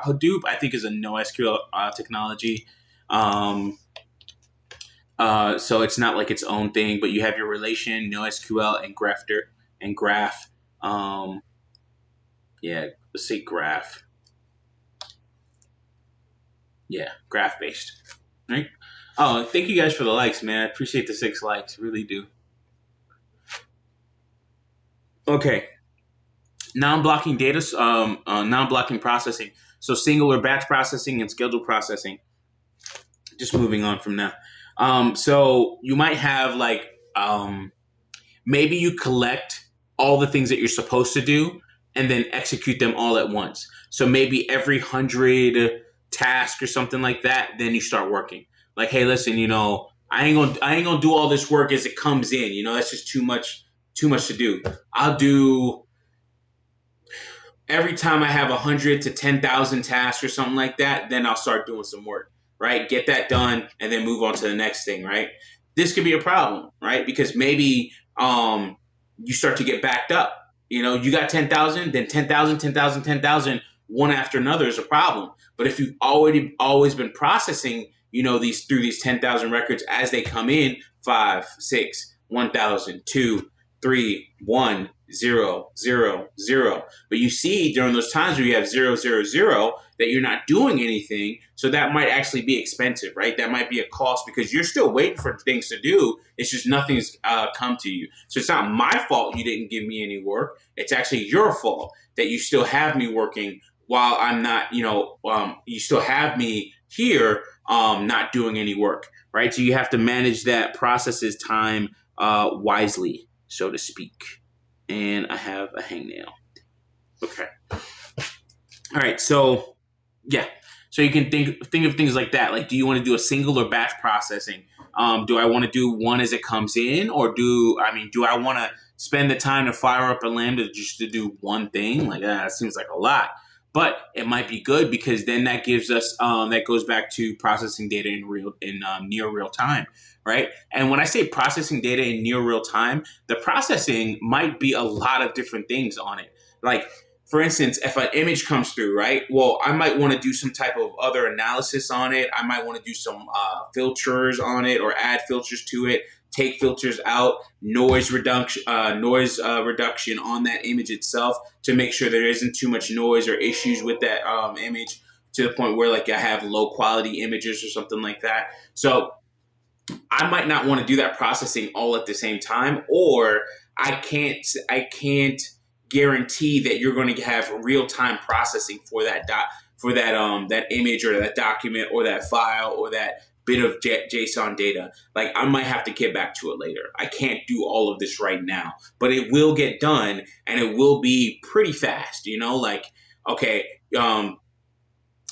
Hadoop, I think, is a NoSQL technology. So it's not like its own thing, but you have your relation, NoSQL, and graph. Let's say graph. Yeah, graph based. Right? Oh, thank you guys for the likes, man. I appreciate the 6 likes. Really do. Okay. Non-blocking data, non-blocking processing. So singular batch processing and scheduled processing. Just moving on from that. So you might have maybe you collect all the things that you're supposed to do and then execute them all at once. So maybe every 100 tasks or something like that, then you start working. Like, hey, listen, I ain't gonna do all this work as it comes in. That's just too much to do. I'll do every time I have 100 to 10,000 tasks or something like that, then I'll start doing some work. Right? Get that done and then move on to the next thing, right? This could be a problem, right? Because maybe you start to get backed up. You got 10,000, then 10,000, 10,000, 10,000, one after another is a problem. But if you've always been processing, these 10,000 records as they come in, 5, 6, 1,000, 2, 3, 1, 0, 0, 0. But you see during those times where you have 0, 0, 0, that you're not doing anything. So that might actually be expensive, right? That might be a cost because you're still waiting for things to do. It's just nothing's come to you. So it's not my fault you didn't give me any work. It's actually your fault that you still have me working while I'm not, you still have me here not doing any work, right? So you have to manage that process's time wisely, so to speak. And I have a hangnail. Okay. All right. So, yeah. So you can think of things like that. Like, do you want to do a single or batch processing? Do I want to do one as it comes in, or do I want to spend the time to fire up a Lambda just to do one thing? Like, that seems like a lot. But it might be good because then that gives us that goes back to processing data in near real time, right? And when I say processing data in near real time, the processing might be a lot of different things on it. Like, for instance, if an image comes through, right? Well, I might want to do some type of other analysis on it. I might want to do some filters on it or add filters to it. Take filters out, noise reduction on that image itself to make sure there isn't too much noise or issues with that image to the point where I have low quality images or something like that. So I might not want to do that processing all at the same time, or I can't guarantee that you're going to have real time processing for that image or that document or that file or that bit of JSON data. Like I might have to get back to it later. I can't do all of this right now, but it will get done and it will be pretty fast, like, okay.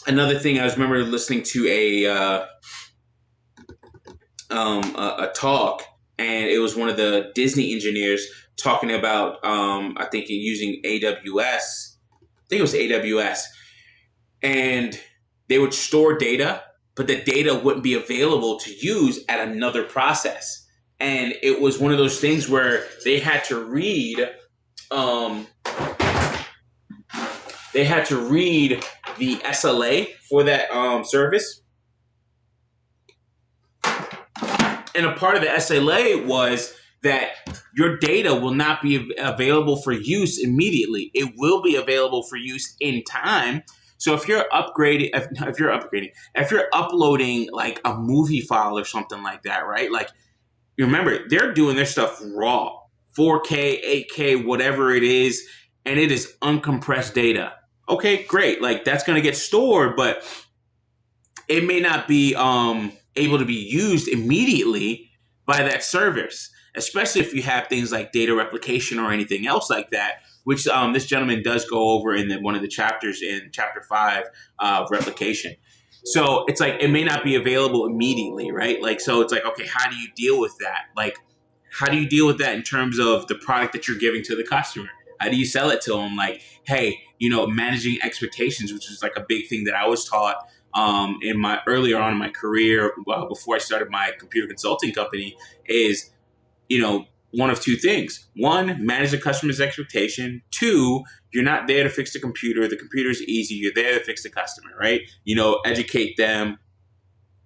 Another thing I was remember listening to a talk, and it was one of the Disney engineers talking about, I think using AWS. I think it was AWS, and they would store data, but the data wouldn't be available to use at another process. And it was one of those things where they had to read, the SLA for that service. And a part of the SLA was that your data will not be available for use immediately. It will be available for use in time. So if you're uploading like a movie file or something like that, right? Like, you remember, they're doing their stuff raw, 4K, 8K, whatever it is, and it is uncompressed data. Okay, great. Like, that's going to get stored, but it may not be able to be used immediately by that service, especially if you have things like data replication or anything else like that, which this gentleman does go over in one of the chapters in chapter 5, replication. So it's like, it may not be available immediately, right? Like, so it's like, okay, how do you deal with that? Like, how do you deal with that in terms of the product that you're giving to the customer? How do you sell it to them? Like, hey, managing expectations, which is like a big thing that I was taught earlier on in my career, before I started my computer consulting company, is, one of two things. One, manage the customer's expectation. Two, you're not there to fix the computer. The computer's easy. You're there to fix the customer, right? Educate them,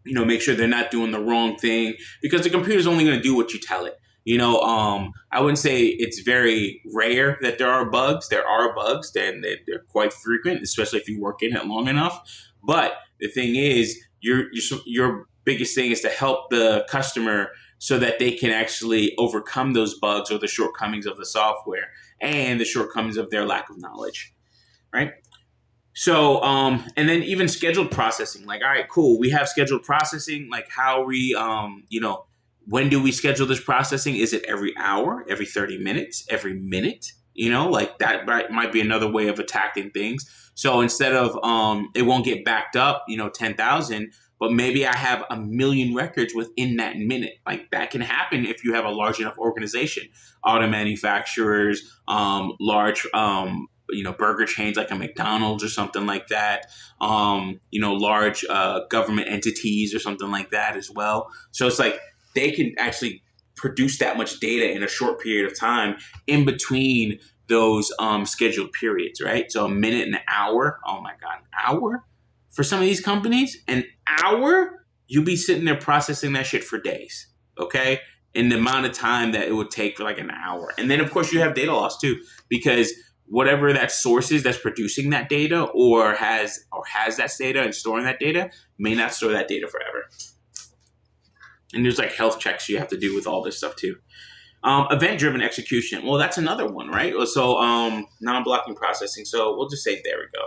make sure they're not doing the wrong thing, because the computer's only going to do what you tell it. I wouldn't say it's very rare that there are bugs. There are bugs, and they're quite frequent, especially if you work in it long enough. But the thing is, your biggest thing is to help the customer so that they can actually overcome those bugs or the shortcomings of the software and the shortcomings of their lack of knowledge, right? So, and then even scheduled processing, like, all right, cool. We have scheduled processing. Like, how we, when do we schedule this processing? Is it every hour, every 30 minutes, every minute? Like that might be another way of attacking things. So instead of, it won't get backed up, 10,000, but maybe I have 1 million records within that minute. Like, that can happen if you have a large enough organization. Auto manufacturers, large, burger chains like a McDonald's or something like that, large government entities or something like that as well. So it's like they can actually produce that much data in a short period of time in between those scheduled periods, right? So a minute, an hour. Oh my God, an hour? For some of these companies, an hour? You'll be sitting there processing that shit for days, okay? In the amount of time that it would take for like an hour. And then, of course, you have data loss too, because whatever that source is that's producing that data or has that data and storing that data may not store that data forever. And there's like health checks you have to do with all this stuff too. Event-driven execution. Well, that's another one, right? So non-blocking processing. So we'll just say, there we go.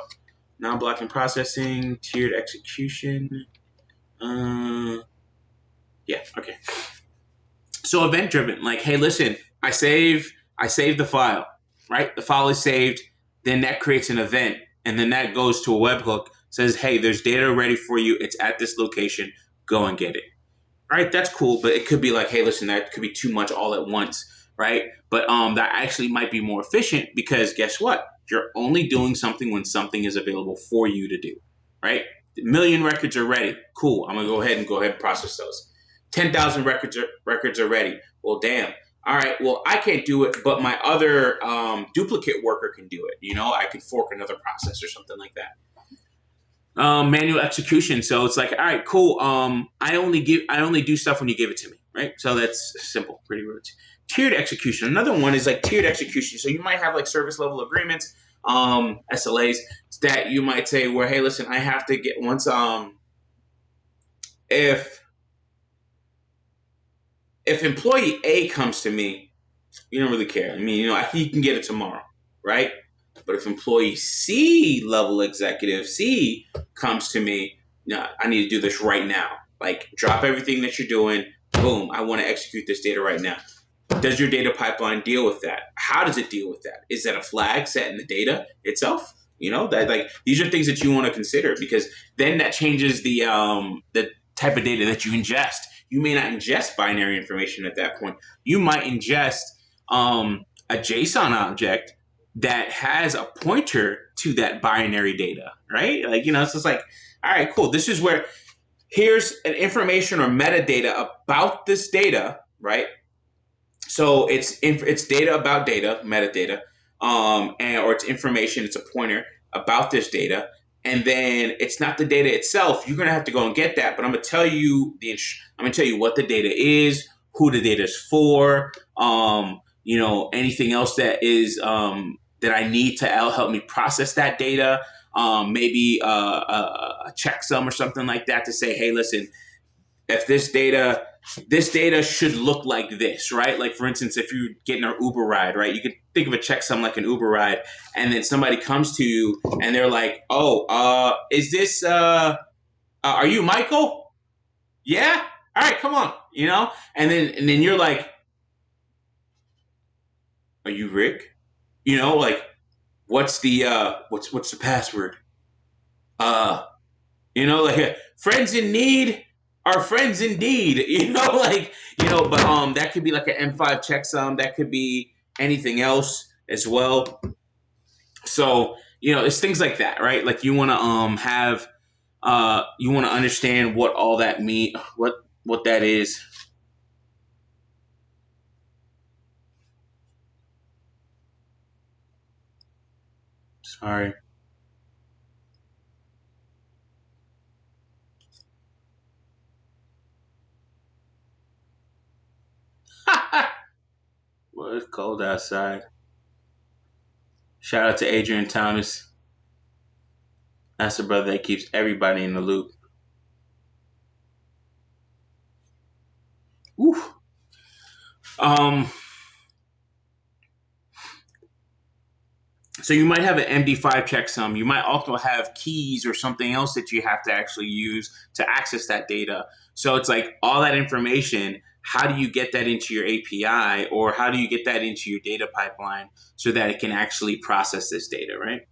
Non-blocking processing, tiered execution. Yeah, okay. So event-driven, like, hey, listen, I save the file, right? The file is saved. Then that creates an event. And then that goes to a webhook, says, hey, there's data ready for you. It's at this location. Go and get it. All right, that's cool. But it could be like, hey, listen, that could be too much all at once, right? But that actually might be more efficient, because guess what? You're only doing something when something is available for you to do, right? 1 million records are ready. Cool. I'm going to go ahead and process those. 10,000 records are ready. Well, damn. All right. Well, I can't do it, but my other duplicate worker can do it. I could fork another process or something like that. Manual execution. So it's like, all right, cool. I only do stuff when you give it to me, right? So that's simple, pretty roots. Tiered execution. Another one is like tiered execution. So you might have like service level agreements, SLAs, that you might say where, hey, listen, I have to get once, if employee A comes to me, you don't really care. I mean, he can get it tomorrow, right? But if employee C level executive C comes to me, I need to do this right now. Like, drop everything that you're doing. Boom, I want to execute this data right now. Does your data pipeline deal with that? How does it deal with that? Is that a flag set in the data itself? That, like, these are things that you want to consider, because then that changes the type of data that you ingest. You may not ingest binary information at that point. You might ingest a JSON object that has a pointer to that binary data, right? Like, it's just like, all right, cool. This is where, here's an information or metadata about this data, right? So it's data about data, metadata, or it's information, it's a pointer about this data. And then it's not the data itself. You're gonna have to go and get that. But I'm gonna tell you what the data is, who the data is for, anything else that is that I need to help me process that data. Maybe a checksum or something like that to say, hey, listen, if this data should look like this, right? Like, for instance, if you're getting an Uber ride, right? You could think of a checksum like an Uber ride, and then somebody comes to you and they're like, oh, is this, are you Michael? Yeah? All right, come on, And then you're like, are you Rick? Like, what's the password? Like, friends in need are friends indeed. But that could be like an M5 checksum. That could be anything else as well. So, it's things like that, right? Like, you want to have you want to understand what all that mean, what that is. Sorry. Well, it's cold outside. Shout out to Adrian Thomas. That's the brother that keeps everybody in the loop. Woo. So you might have an MD5 checksum. You might also have keys or something else that you have to actually use to access that data. So it's like all that information, how do you get that into your API, or how do you get that into your data pipeline so that it can actually process this data, right?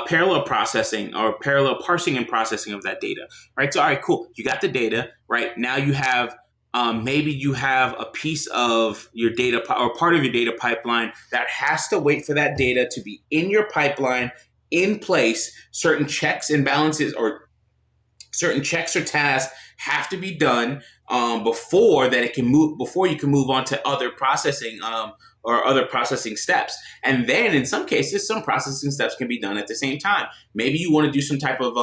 Parallel processing or parallel parsing and processing of that data, right? So, all right, cool. You got the data, right? Now you have maybe you have a piece of your data or part of your data pipeline that has to wait for that data to be in your pipeline in place. Certain checks and balances or certain checks or tasks have to be done before you can move on to other processing or other processing steps. And then in some cases, some processing steps can be done at the same time. Maybe you want to do some type of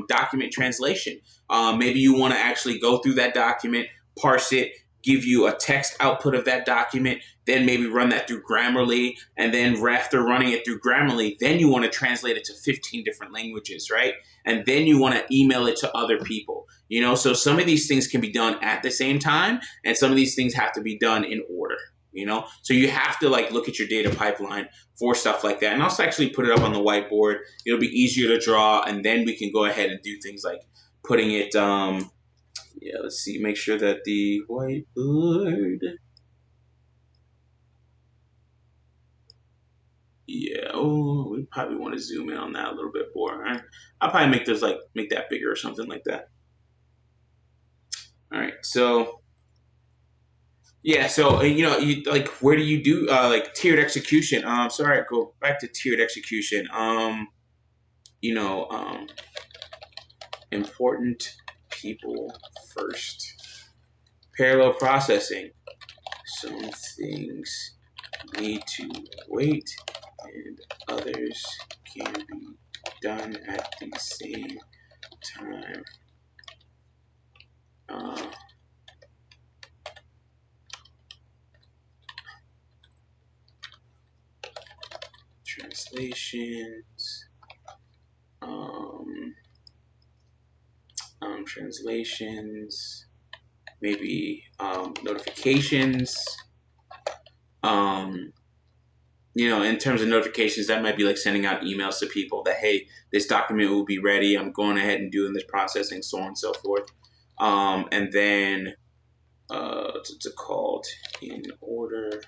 document translation. Maybe you want to actually go through that document, parse it, give you a text output of that document, then maybe run that through Grammarly, and then after running it through Grammarly, then you want to translate it to 15 different languages, right? And then you want to email it to other people. So some of these things can be done at the same time, and some of these things have to be done in order. So you have to look at your data pipeline for stuff like that. And I'll actually put it up on the whiteboard. It'll be easier to draw, and then we can go ahead and do things like putting it, let's see, make sure that the whiteboard, we probably want to zoom in on that a little bit more. Right? I'll probably make that bigger or something like that. All right, so where do you do tiered execution? Sorry, go back to tiered execution. Important people first. Parallel processing. Some things need to wait and others can be done at the same time. Translations. Translations. Maybe notifications. In terms of notifications, that might be like sending out emails to people that, hey, this document will be ready. I'm going ahead and doing this processing, so on and so forth. And then what's it called? In order,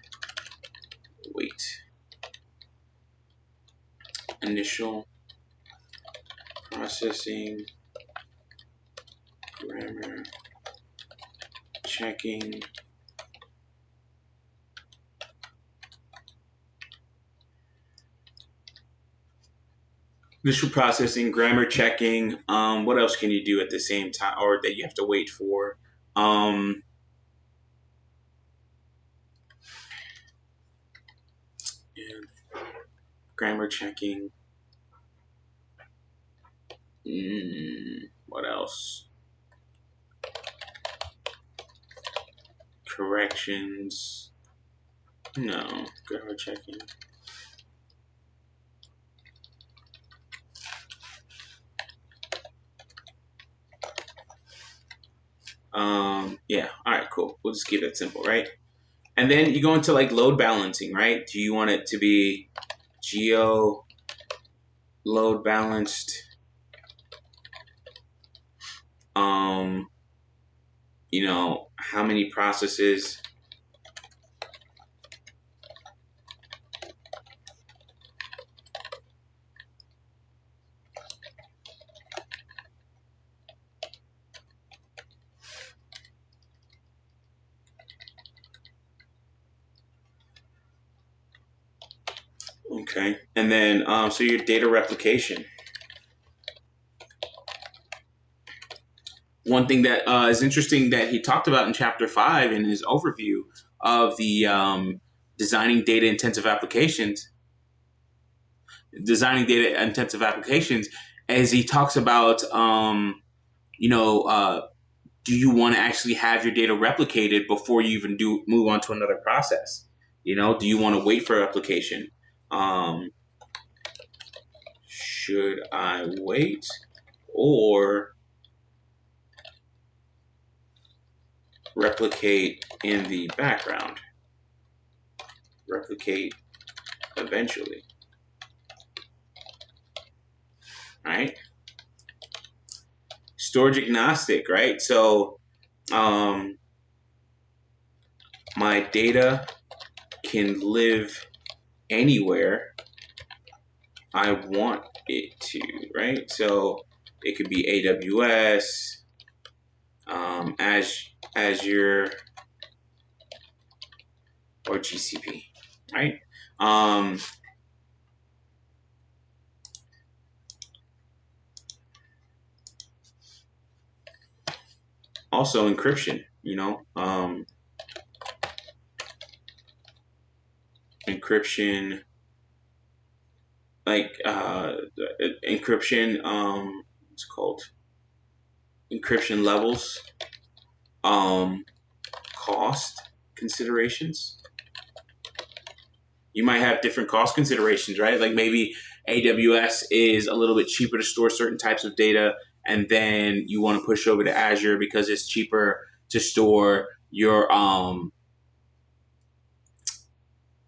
wait, initial processing, grammar checking, initial processing, grammar checking. What else can you do at the same time, or that you have to wait for? Um, Grammar checking. What else? Corrections. No, grammar checking. Yeah. All right. Cool. We'll just keep it simple, right? And then you go into like load balancing, right? Do you want it to be geo load balanced? Um, how many processes? Okay. And then, so your data replication. One thing that is interesting that he talked about in chapter 5 in his overview of the designing data intensive applications, designing data intensive applications, as he talks about, do you want to actually have your data replicated before you even do move on to another process? Do you want to wait for application? Should I wait or replicate in the background? Replicate eventually. Right? Storage agnostic, right? So my data can live anywhere I want it to, right? So it could be AWS, Azure, or GCP, right? Also encryption, encryption, like encryption, what's it called? Encryption levels, cost considerations. You might have different cost considerations, right? Like maybe AWS is a little bit cheaper to store certain types of data, and then you want to push over to Azure because it's cheaper to store your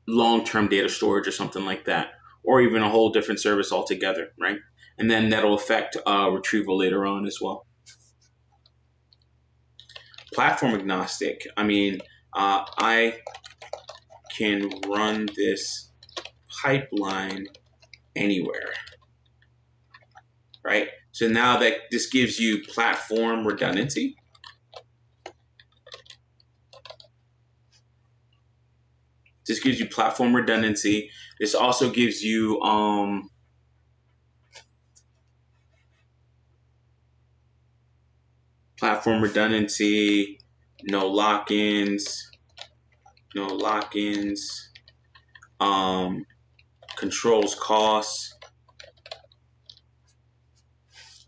long-term data storage or something like that, or even a whole different service altogether, right? And then that'll affect retrieval later on as well. Platform agnostic. I mean, I can run this pipeline anywhere, right? So now that this gives you platform redundancy. This gives you platform redundancy. This also gives you platform redundancy, no lock-ins, controls costs.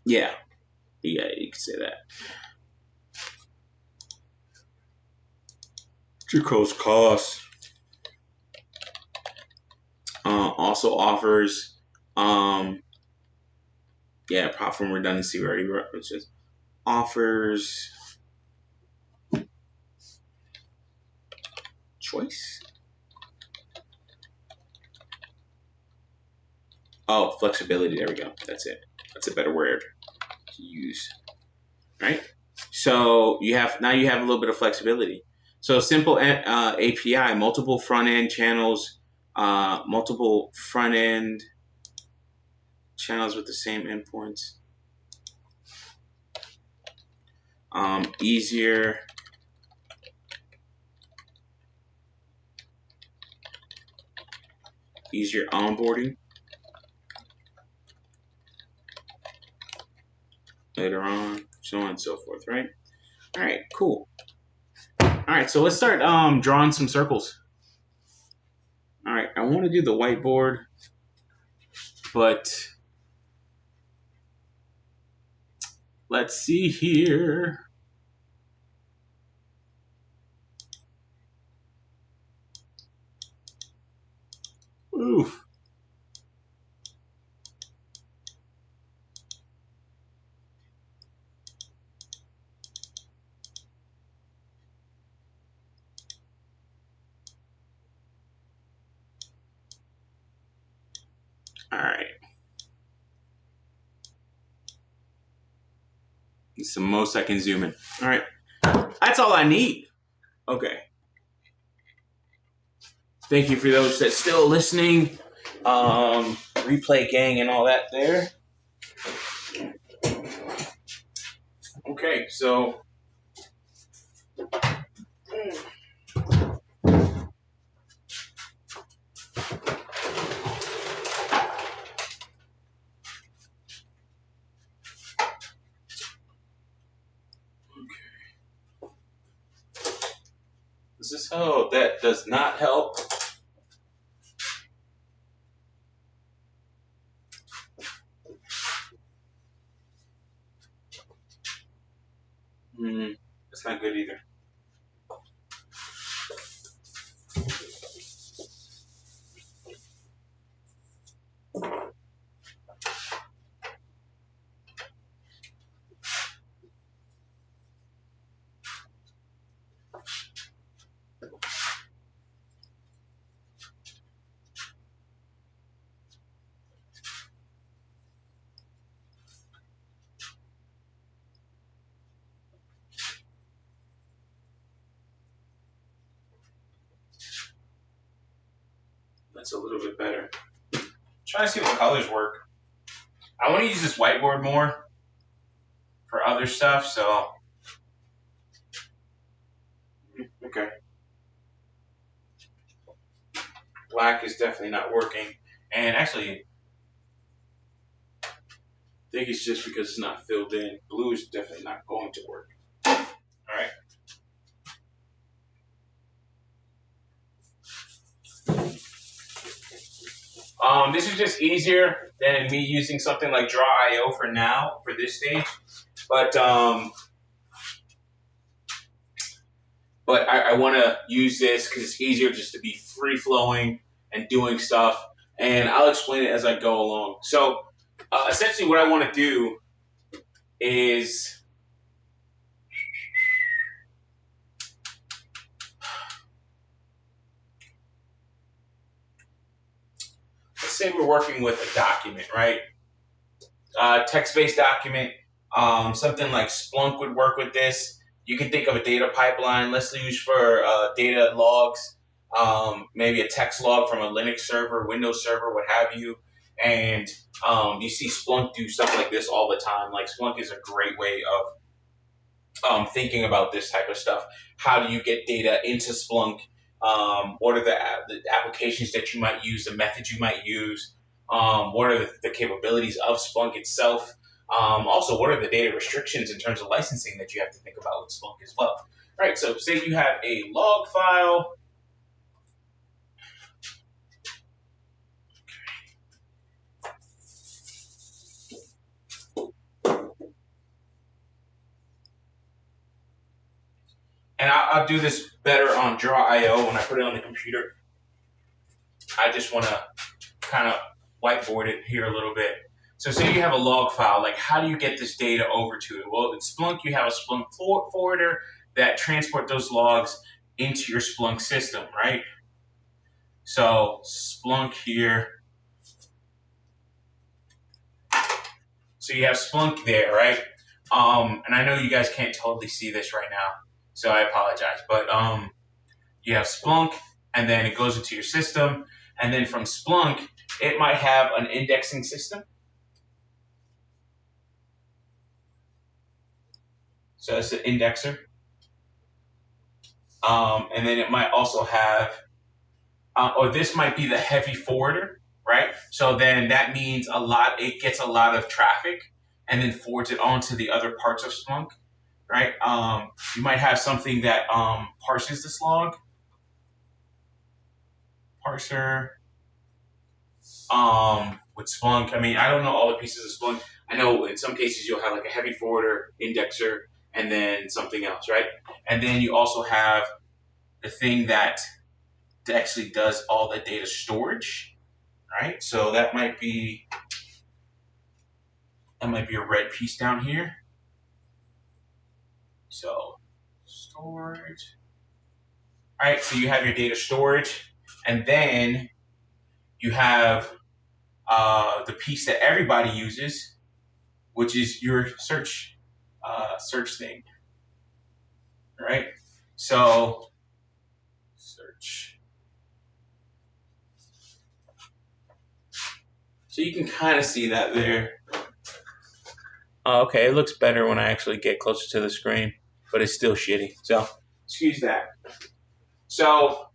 Yeah, you can say that. Controls costs. Also offers, platform redundancy. We already wrote, which is offers choice. Oh, flexibility. There we go. That's it. That's a better word to use. Right? So you have a little bit of flexibility. So simple API, multiple front end channels, multiple front end channels with the same endpoints. Easier onboarding later on, so on and so forth, right? All right, cool. All right, so let's start drawing some circles. All right, I want to do the whiteboard, but let's see here. Oof. All right. It's the most I can zoom in. All right. That's all I need. Okay. Thank you for those that still listening. Replay gang and all that there. Okay, so is this how that does not help? That's not good either. That's a little bit better. Try to see what colors work. I want to use this whiteboard more for other stuff, so okay. Black is definitely not working. And actually, I think it's just because it's not filled in. Blue is definitely not going to work. All right. This is just easier than me using something like Draw.io for now, for this stage. But I want to use this because it's easier just to be free-flowing and doing stuff. And I'll explain it as I go along. So essentially what I want to do is let's say we're working with a document, right? Text-based document. Something like Splunk would work with this. You can think of a data pipeline. Let's use for data logs, maybe a text log from a Linux server, Windows server, what have you. And you see Splunk do stuff like this all the time. Like Splunk is a great way of thinking about this type of stuff. How do you get data into Splunk? What are the applications that you might use, the methods you might use? What are the capabilities of Splunk itself? Also, what are the data restrictions in terms of licensing that you have to think about with Splunk as well? All right, so say you have a log file. And I'll do this better on Draw.io when I put it on the computer. I just want to kind of whiteboard it here a little bit. So say you have a log file, like how do you get this data over to it? Well, in Splunk, you have a Splunk forwarder that transport those logs into your Splunk system, right? So Splunk here. So you have Splunk there, right? And I know you guys can't totally see this right now, so I apologize. But you have Splunk, and then it goes into your system, and then from Splunk, it might have an indexing system. So it's an indexer. And then it might also have, or this might be the heavy forwarder, right? So then that means it gets a lot of traffic and then forwards it on to the other parts of Splunk, right? You might have something that parses this log, parser, with Splunk. I mean, I don't know all the pieces of Splunk. I know in some cases you'll have like a heavy forwarder, indexer, and then something else, right? And then you also have the thing that actually does all the data storage, right? So that might be a red piece down here. So storage. All right, so you have your data storage, and then you have the piece that everybody uses, which is your search thing, right? So search. So you can kind of see that there. Okay, it looks better when I actually get closer to the screen, but it's still shitty. So excuse that. So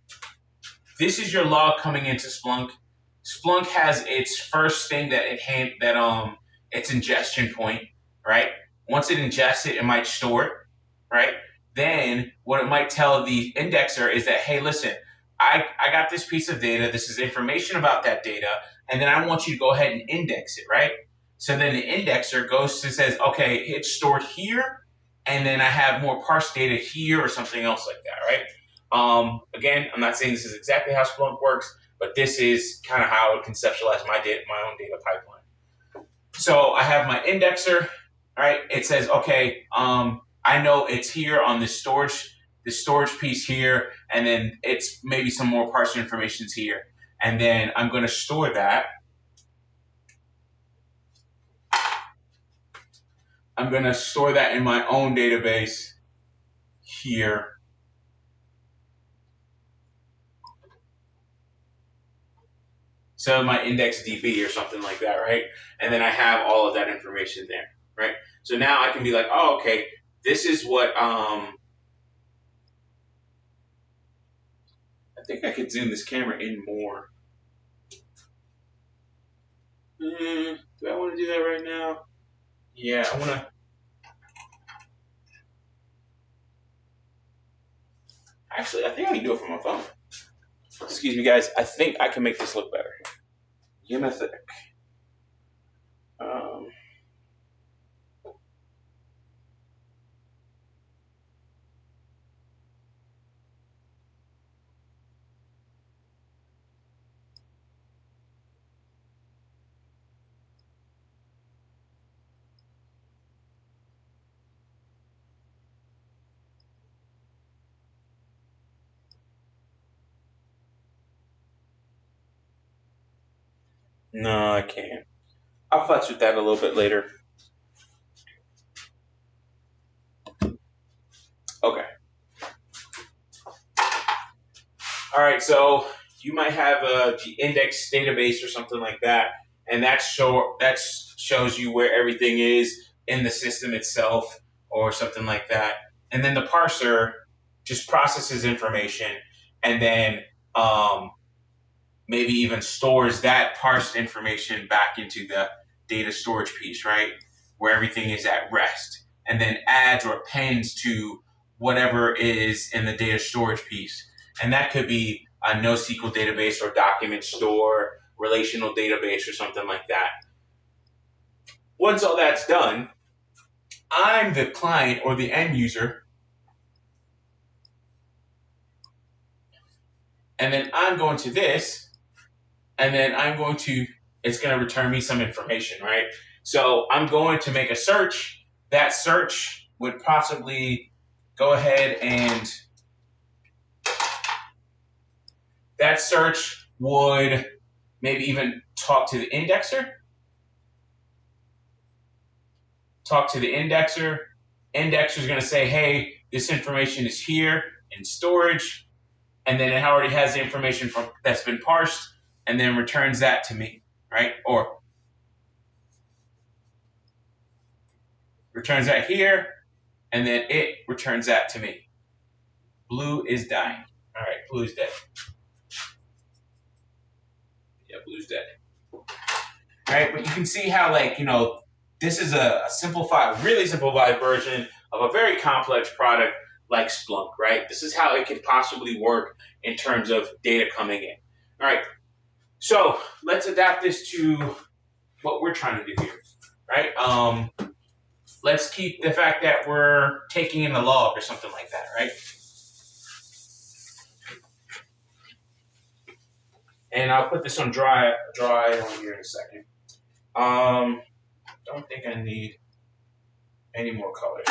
this is your log coming into Splunk. Splunk has its first thing that its ingestion point, right? Once it ingests it, it might store it, right? Then what it might tell the indexer is that, hey, listen, I got this piece of data. This is information about that data, and then I want you to go ahead and index it, right? So then the indexer goes to says, okay, it's stored here, and then I have more parsed data here or something else like that, right? Again, I'm not saying this is exactly how Splunk works, but this is kind of how I would conceptualize my own data pipeline. So I have my indexer, right? It says, okay, I know it's here on this storage piece here, and then it's maybe some more parser information's here. And then I'm going to store that. I'm going to store that in my own database here. So my index DB or something like that, right? And then I have all of that information there, right? So now I can be like, oh, okay, this is what, I think I could zoom this camera in more. Do I want to do that right now? Yeah, I want to. Actually, I think I can do it from my phone. Excuse me, guys. I think I can make this look better. Give me a sec. No, I can't. I'll futz with that a little bit later. Okay. All right, so you might have the index database or something like that, and that shows you where everything is in the system itself or something like that. And then the parser just processes information and then maybe even stores that parsed information back into the data storage piece, right? Where everything is at rest, and then adds or appends to whatever is in the data storage piece. And that could be a NoSQL database or document store, relational database or something like that. Once all that's done, I'm the client or the end user, and then I'm going to this, and then it's going to return me some information, right? So I'm going to make a search. That search would possibly go ahead and that search would maybe even talk to the indexer talk to the indexer. Indexer is going to say, hey, this information is here in storage. And then it already has the information that's been parsed and then returns that to me, right? Or returns that here, and then it returns that to me. Blue is dying. All right, blue is dead. Yeah, blue's dead. All right, but you can see how, like, this is a simplified, really simplified version of a very complex product like Splunk, right? This is how it could possibly work in terms of data coming in. All right, so let's adapt this to what we're trying to do here, right? Let's keep the fact that we're taking in the log or something like that, right? And I'll put this on dry on here in a second. Don't think I need any more colors.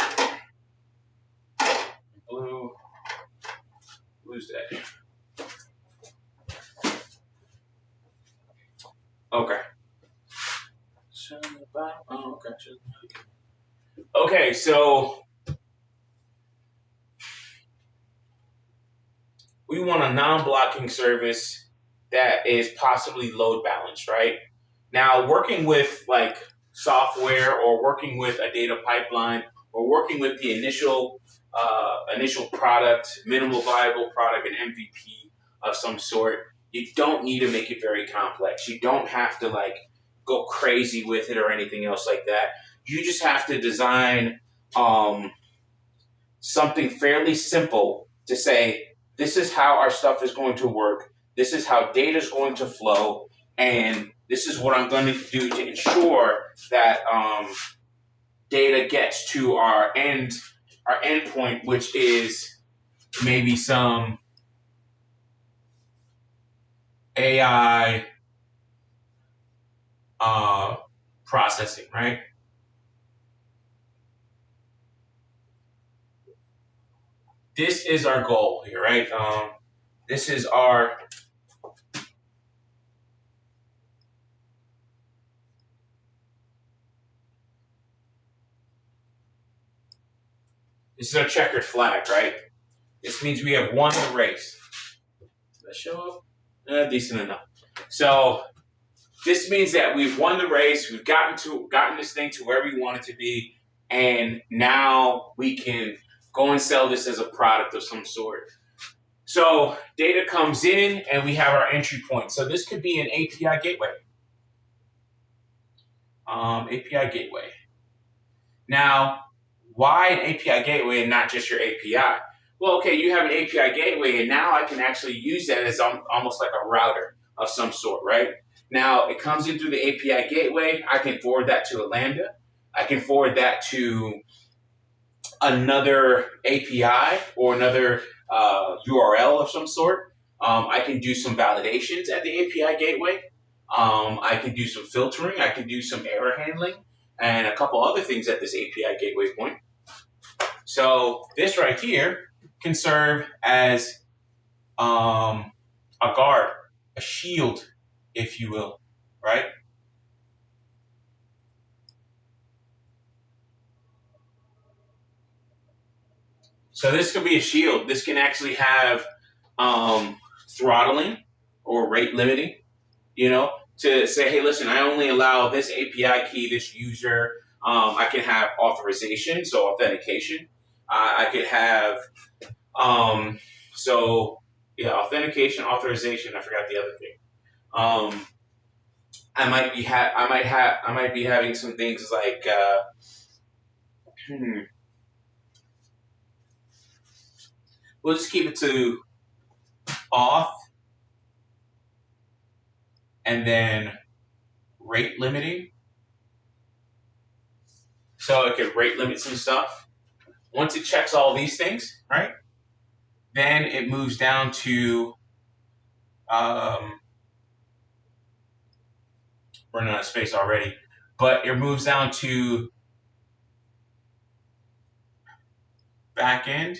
Blue's dead. Okay. Okay, so we want a non-blocking service that is possibly load balanced, right? Now, working with like software or working with a data pipeline or working with the initial product, minimal viable product, an MVP of some sort, you don't need to make it very complex. You don't have to like go crazy with it or anything else like that. You just have to design something fairly simple to say, this is how our stuff is going to work. This is how data is going to flow. And this is what I'm going to do to ensure that data gets to our endpoint, which is maybe some AI processing, right? This is our goal here, right? This is our checkered flag, right? This means we have won the race. Does that show up? Decent enough. So this means that we've won the race. We've gotten this thing to where we want it to be, and now we can go and sell this as a product of some sort. So data comes in, and we have our entry point. So this could be an API gateway. API gateway. Now, why an API gateway and not just your API? Well, okay, you have an API gateway, and now I can actually use that as almost like a router of some sort, right? Now, it comes in through the API gateway. I can forward that to a Lambda. I can forward that to another API or another URL of some sort. I can do some validations at the API gateway. I can do some filtering. I can do some error handling and a couple other things at this API gateway point. So this right here can serve as a guard, a shield, if you will, right? So this could be a shield. This can actually have throttling or rate limiting, to say, hey, listen, I only allow this API key, this user. I can have authorization, so authentication. I could have, authentication, authorization. I forgot the other thing. I might be having some things like, we'll just keep it to auth and then rate limiting. So it could rate limit some stuff. Once it checks all these things, right, then it moves down to running out of space already, but it moves down to backend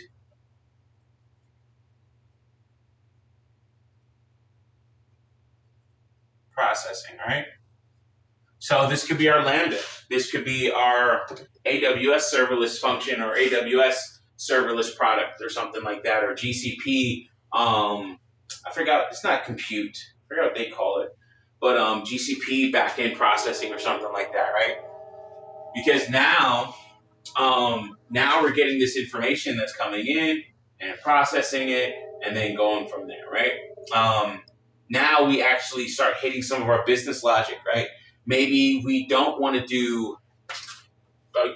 processing, right? So this could be our Lambda. This could be our AWS serverless function or AWS serverless product or something like that, or GCP. I forgot, it's not compute. I forgot what they call it, but GCP backend processing or something like that, right? Because now we're getting this information that's coming in and processing it and then going from there, right? Now we actually start hitting some of our business logic, right? Maybe we don't want to do,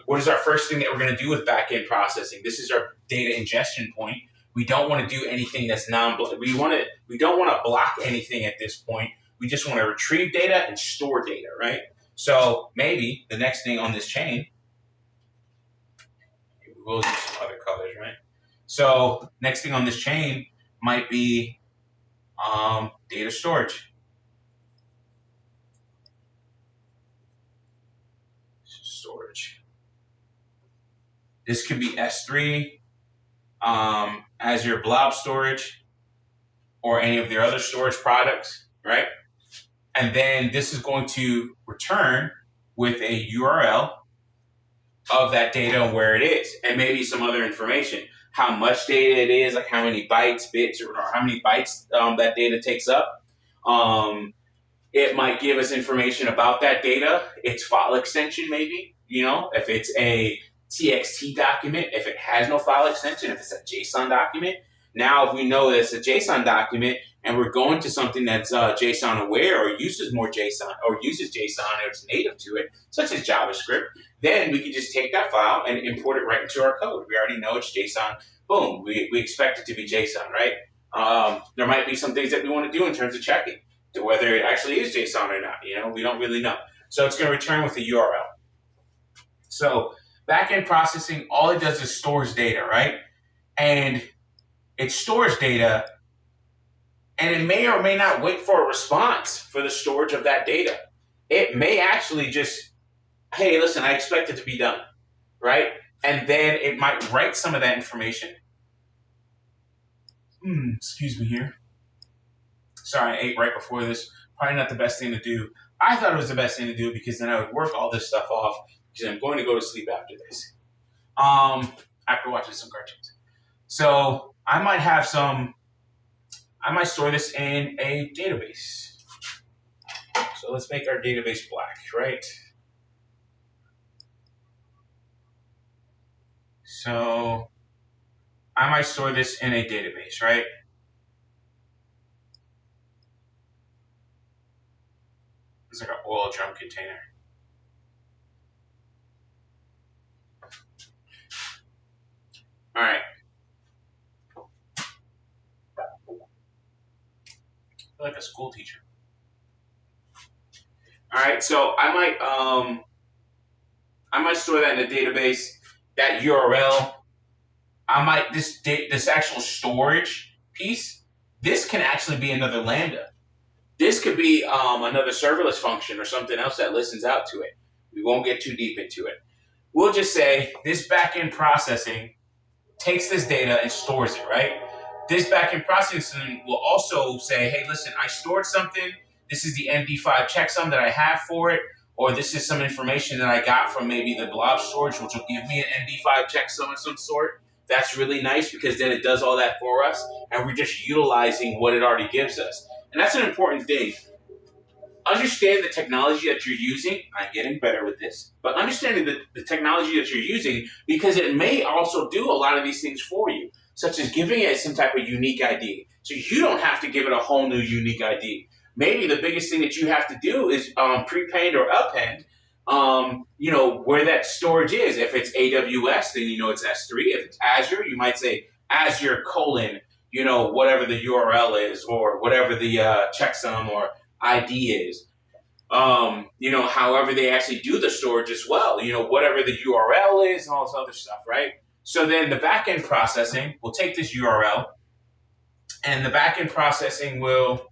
what is our first thing that we're going to do with backend processing? This is our data ingestion point. We don't want to do anything that's non-block. We don't want to block anything at this point. We just want to retrieve data and store data, right? So maybe the next thing on this chain, we'll do some other colors, right? So next thing on this chain might be data storage. Storage. This could be S3, Azure Blob Storage, or any of their other storage products, right? And then this is going to return with a URL of that data and where it is, and maybe some other information. How much data it is, like how many bytes, bits, or how many bytes that data takes up. It might give us information about that data, its file extension maybe, if it's a TXT document, if it has no file extension, if it's a JSON document. Now, if we know that it's a JSON document and we're going to something that's JSON aware or uses more JSON or uses JSON or it's native to it, such as JavaScript, then we can just take that file and import it right into our code. We already know it's JSON. Boom, we expect it to be JSON, right? There might be some things that we want to do in terms of checking to whether it actually is JSON or not. We don't really know. So it's going to return with a URL. So backend processing, all it does is stores data, right? And it stores data, and it may or may not wait for a response for the storage of that data. It may actually just, hey, listen, I expect it to be done, right? And then it might write some of that information. Excuse me here. Sorry, I ate right before this. Probably not the best thing to do. I thought it was the best thing to do because then I would work all this stuff off because I'm going to go to sleep after this. After watching some cartoons. So I might store this in a database. So let's make our database black, right? So I might store this in a database, right? It's like an oil drum container. All right. I feel like a school teacher. All right, so I might store that in a database. That URL, this actual storage piece. This can actually be another Lambda. This could be another serverless function or something else that listens out to it. We won't get too deep into it. We'll just say this backend processing takes this data and stores it, right? This backend processing will also say, hey, listen, I stored something. This is the MD5 checksum that I have for it, or this is some information that I got from maybe the blob storage, which will give me an MD5 checksum of some sort. That's really nice because then it does all that for us, and we're just utilizing what it already gives us. And that's an important thing. Understand the technology that you're using. I'm getting better with this, but understanding the technology that you're using, because it may also do a lot of these things for you, such as giving it some type of unique ID. So you don't have to give it a whole new unique ID. Maybe the biggest thing that you have to do is prepend or append, where that storage is. If it's AWS, then it's S3. If it's Azure, you might say Azure : whatever the URL is, or whatever the checksum or ID is. However they actually do the storage as well. Whatever the URL is and all this other stuff, right? So then the backend processing will take this URL, and the backend processing will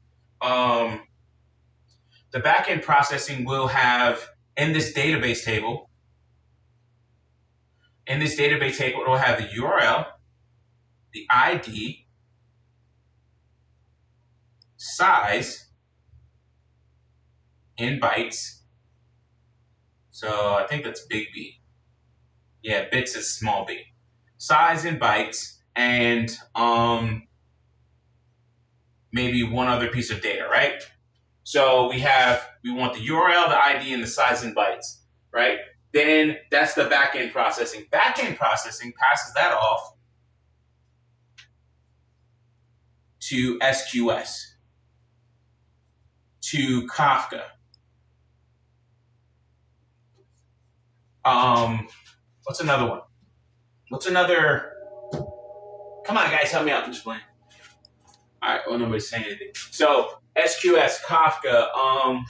have in this database table. In this database table, it will have the URL, the ID, size in bytes, So I think that's big B. Yeah, bits is small b. Size in bytes, and maybe one other piece of data, right? So we want the URL, the ID, and the size in bytes, right? Then that's the backend processing. Backend processing passes that off to SQS, to Kafka. What's another one? What's another? Come on, guys, help me out. I'm just playing. All right. Well, nobody's saying anything. So SQS, Kafka.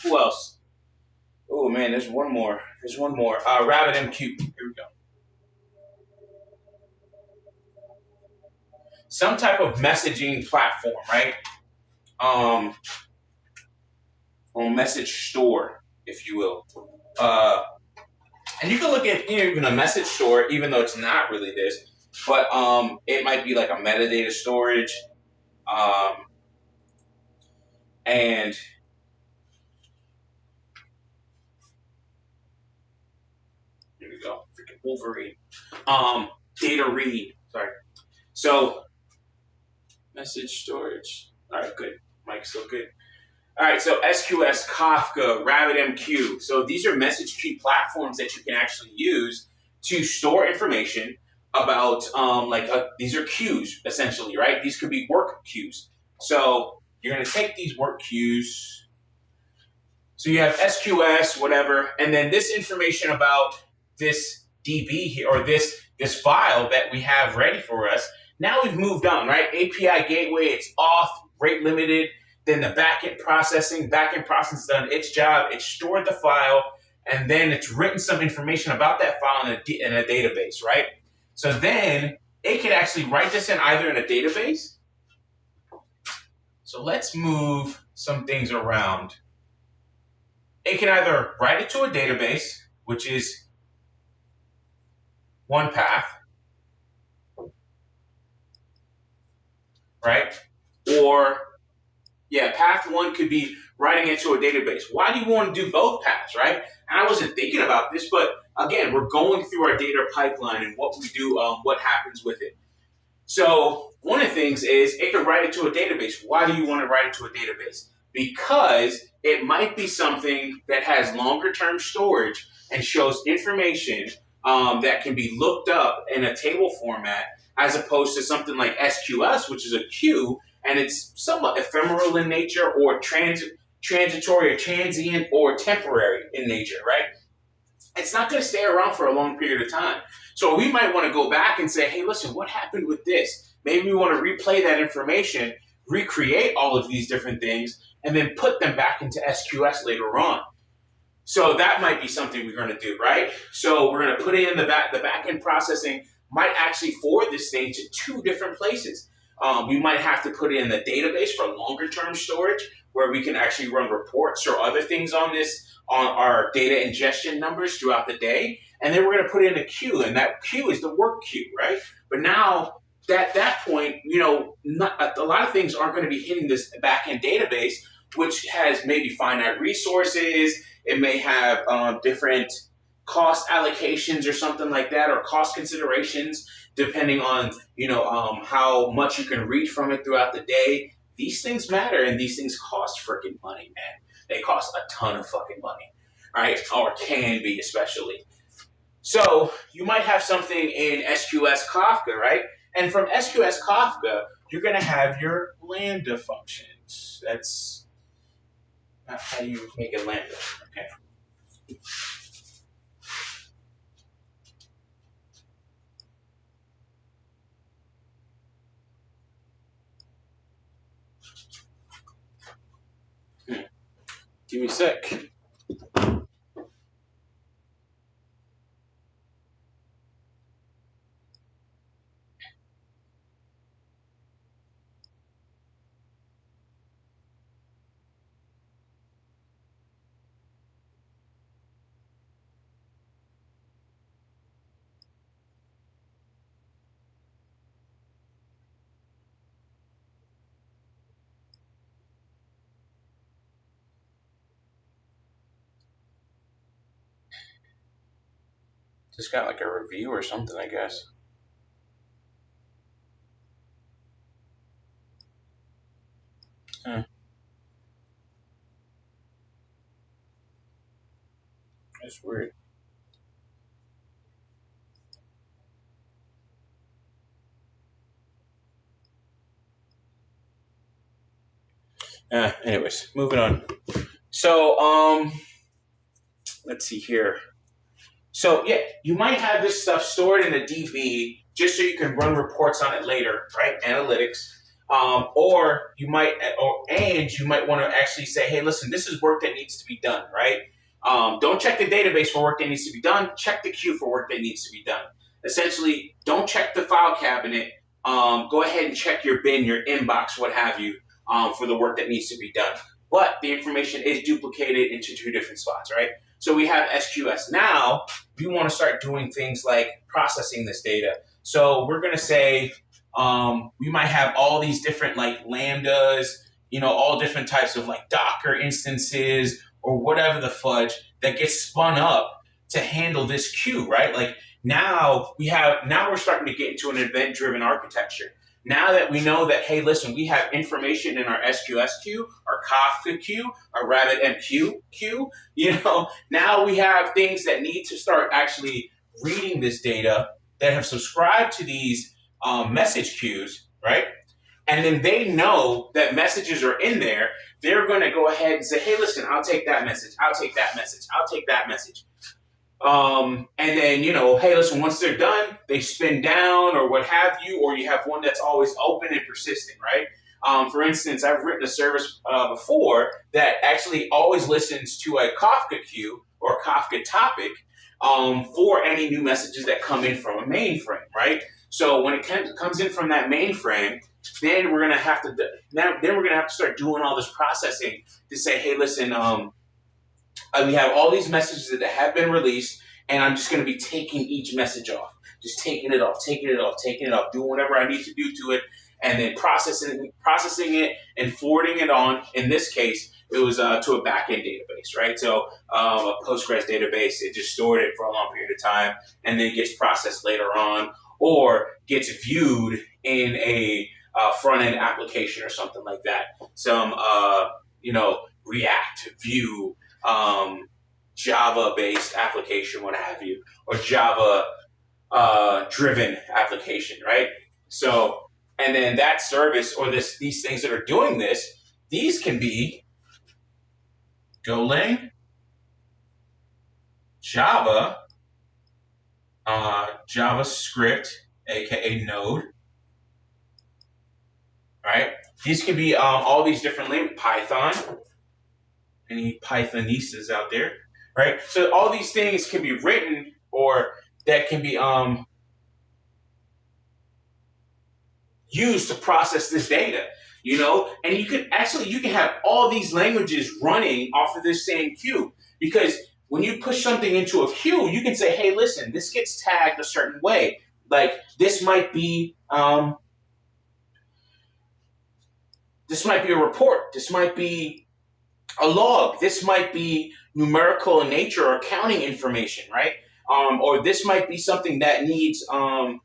Who else? Oh man, there's one more. There's one more. RabbitMQ. Here we go. Some type of messaging platform, right? Or message store, if you will. And you can look at even a message store, even though it's not really this, but it might be like a metadata storage, and here we go, freaking Wolverine. Data read. Sorry. So message storage. All right, good. Mike's still good. All right, so SQS, Kafka, RabbitMQ. So these are message tree platforms that you can actually use to store information about, these are queues, essentially, right? These could be work queues. So you're going to take these work queues. So you have SQS, whatever, and then this information about this DB here, or this file that we have ready for us. Now we've moved on, right? API gateway, it's off, rate limited. Then the backend processing has done its job. It's stored the file, and then it's written some information about that file in a database, right? So then it can actually write this in either in a database. So let's move some things around. It can either write it to a database, which is one path, right? Or path one could be writing it to a database. Why do you want to do both paths, right? And I wasn't thinking about this, but again, we're going through our data pipeline and what we do, what happens with it. So one of the things is it can write it to a database. Why do you want to write it to a database? Because it might be something that has longer term storage and shows information that can be looked up in a table format, as opposed to something like SQS, which is a queue, and it's somewhat ephemeral in nature, or transitory or transient or temporary in nature, right? It's not going to stay around for a long period of time. So we might want to go back and say, hey, listen, what happened with this? Maybe we want to replay that information, recreate all of these different things, and then put them back into SQS later on. So that might be something we're going to do, right? So we're going to put in the back-end processing might actually forward this thing to two different places. We might have to put it in the database for longer-term storage, where we can actually run reports or other things on our data ingestion numbers throughout the day. And then we're going to put it in a queue, and that queue is the work queue, right? But now, at that point, a lot of things aren't going to be hitting this back-end database, which has maybe finite resources. It may have different cost allocations or something like that, or cost considerations, depending on how much you can read from it throughout the day. These things matter, and these things cost freaking money, man. They cost a ton of fucking money, right? Or can be, especially. So you might have something in SQS Kafka, right? And from SQS Kafka, you're going to have your Lambda functions. That's not how you make a Lambda, okay? Give me a sec. Just got like a review or something, I guess. That's weird. Anyways, moving on. So, let's see here. So yeah, you might have this stuff stored in a DB just so you can run reports on it later, right? Analytics. Or you might, and you might want to actually say, hey, listen, this is work that needs to be done, right? Don't check the database for work that needs to be done. Check the queue for work that needs to be done. Essentially, don't check the file cabinet. Go ahead and check your bin, your inbox, what have you, for the work that needs to be done. But the information is duplicated into two different spots, right? So we have SQS. Now, we want to start doing things like processing this data. So we're going to say we might have all these different like lambdas, all different types of like Docker instances or whatever the fudge that gets spun up to handle this queue, right? Like now we're starting to get into an event-driven architecture. Now that we know that, hey, listen, we have information in our SQS queue, our Kafka queue, our RabbitMQ queue, now we have things that need to start actually reading this data that have subscribed to these message queues, right? And then they know that messages are in there. They're going to go ahead and say, hey, listen, I'll take that message. I'll take that message. I'll take that message. And then, hey, listen, once they're done, they spin down or what have you, or you have one that's always open and persistent, right? For instance, I've written a service before that actually always listens to a Kafka queue or Kafka topic for any new messages that come in from a mainframe, right? So when it comes in from that mainframe, then we're gonna have to start doing all this processing to say, hey, listen, we have all these messages that have been released, and I'm just going to be taking each message off. Just taking it off, doing whatever I need to do to it, and then processing it and forwarding it on. In this case, it was to a backend database, right? So a Postgres database, it just stored it for a long period of time, and then it gets processed later on, or gets viewed in a front-end application or something like that. Some, React, Vue, Java-based application, what have you, or Java-driven application, right? So, and then that service or these things that are doing this, these can be Golang, Java, JavaScript, aka Node, right? These can be all these different languages, Python. Any Pythonistas out there, right? So all these things can be written or that can be used to process this data, and you can have all these languages running off of this same queue, because when you push something into a queue, you can say, hey, listen, this gets tagged a certain way. Like this might be a report. This might be a log. This might be numerical in nature or accounting information, right? Or this might be something that needs an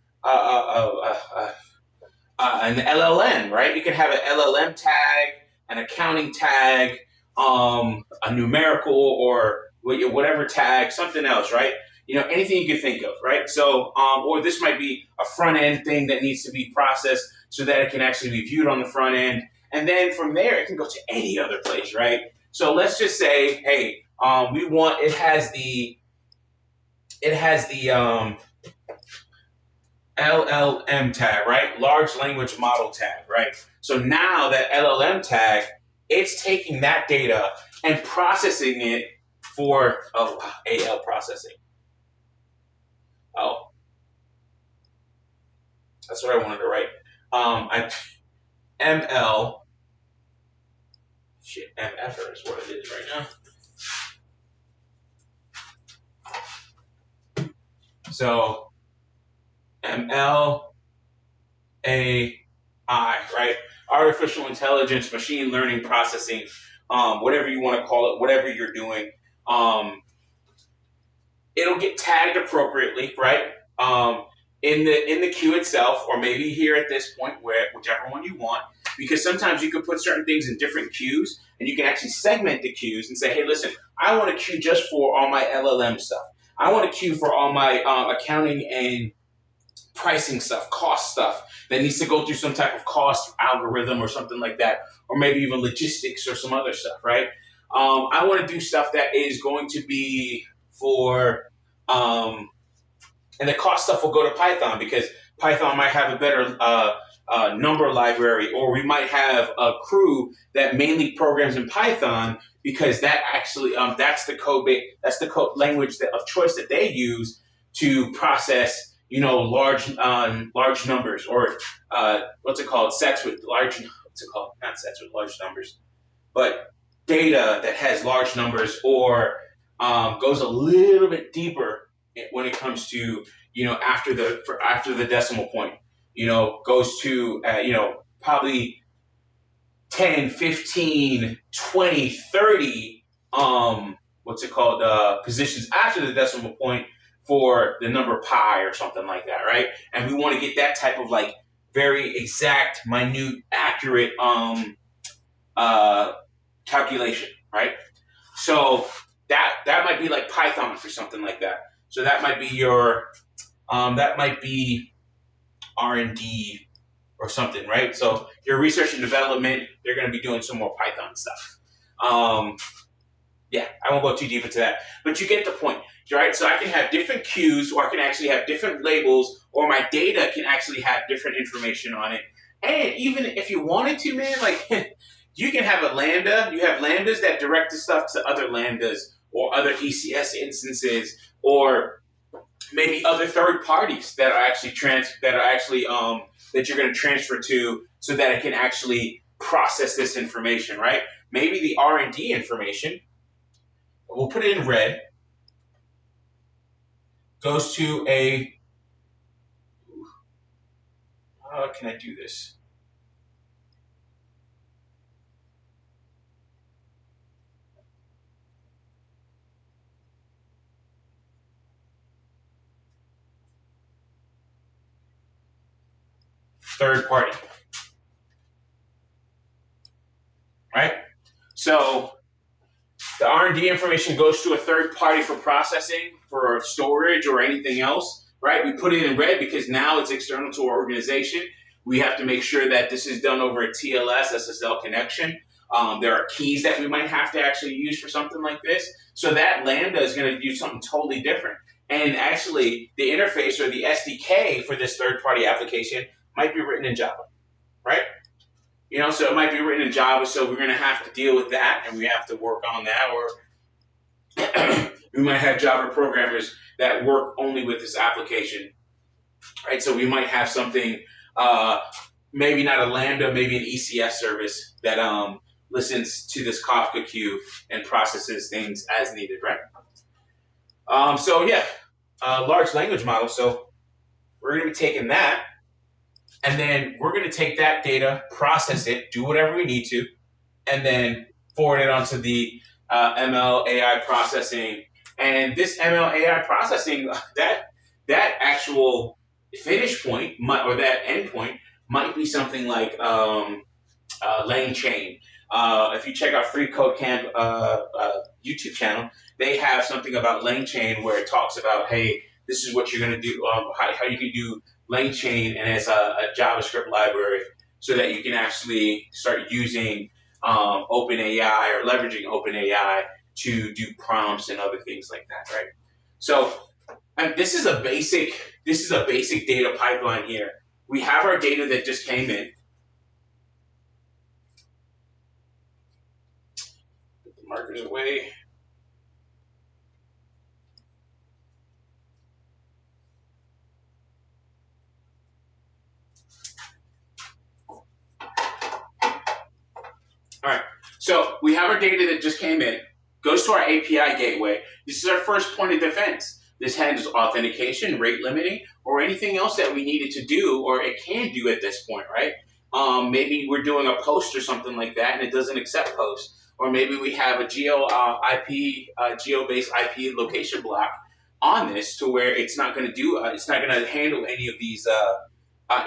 LLM, right? You can have an LLM tag, an accounting tag, a numerical or whatever tag, something else, right? Anything you can think of, right? So, or this might be a front end thing that needs to be processed so that it can actually be viewed on the front end. And then from there, it can go to any other place, right? So let's just say, hey, it has the LLM tag, right? Large language model tag, right? So now that LLM tag, it's taking that data and processing it for AL processing. Oh, that's what I wanted to write. ML. Shit, MFer is what it is right now. So ML AI, right? Artificial intelligence, machine learning processing, whatever you want to call it, whatever you're doing. it'll get tagged appropriately, right? In the queue itself, or maybe here at this point, where whichever one you want, because sometimes you can put certain things in different queues, and you can actually segment the queues and say, hey, listen, I want a queue just for all my LLM stuff. I want a queue for all my accounting and pricing stuff, cost stuff that needs to go through some type of cost algorithm or something like that, or maybe even logistics or some other stuff, right? I want to do stuff that is going to be for, and the cost stuff will go to Python because Python might have a better number library, or we might have a crew that mainly programs in Python because that actually that's the that's the code language of choice that they use to process large numbers, or what's it called, sets with large, what's it called, not sets with large numbers, but data that has large numbers, or goes a little bit deeper when it comes to after the decimal point, goes to probably 10, 15, 20, 30 what's it called, positions after the decimal point for the number pi or something like that, right? And we want to get that type of like very exact, minute, accurate calculation, right? So that might be like Python for something like that. So that might be your R&D or something, right? So your research and development, they're going to be doing some more Python stuff. Yeah, I won't go too deep into that, but you get the point, right? So I can have different queues, or I can actually have different labels, or my data can actually have different information on it. And even if you wanted to, man, like you can have a Lambda. You have Lambdas that direct the stuff to other Lambdas or other ECS instances, or maybe other third parties that are actually that you're going to transfer to, so that it can actually process this information, right? Maybe the R&D information, we'll put it in red, goes to a, how can I do this? Third party, right? So the R&D information goes to a third party for processing, for storage, or anything else, right? We put it in red because now it's external to our organization. We have to make sure that this is done over a TLS SSL connection. There are keys that we might have to actually use for something like this. So that Lambda is going to do something totally different. And actually, the interface or the SDK for this third-party application might be written in Java, right? So it might be written in Java, so we're going to have to deal with that, and we have to work on that. Or we might have Java programmers that work only with this application, right? So we might have something, maybe not a Lambda, maybe an ECS service that listens to this Kafka queue and processes things as needed, right? So yeah, large language model. So we're going to be taking that, and then we're going to take that data, process it, do whatever we need to, and then forward it onto the ML AI processing. And this ML AI processing, that actual finish point or that end point might be something like LangChain. If you check out Free Code Camp YouTube channel, they have something about LangChain where it talks about, hey, this is what you're going to do, how you can do LangChain and as a JavaScript library, so that you can actually start using OpenAI or leveraging OpenAI to do prompts and other things like that, right? So this is a basic data pipeline here. We have our data that just came in. Put the markers away. All right, so we have our data that just came in, goes to our API gateway. This is our first point of defense. This handles authentication, rate limiting, or anything else that we needed to do, or it can do at this point, right? Maybe we're doing a post or something like that, and it doesn't accept posts. Or maybe we have a geo-based IP location block on this to where it's not going to it's not going to handle any of these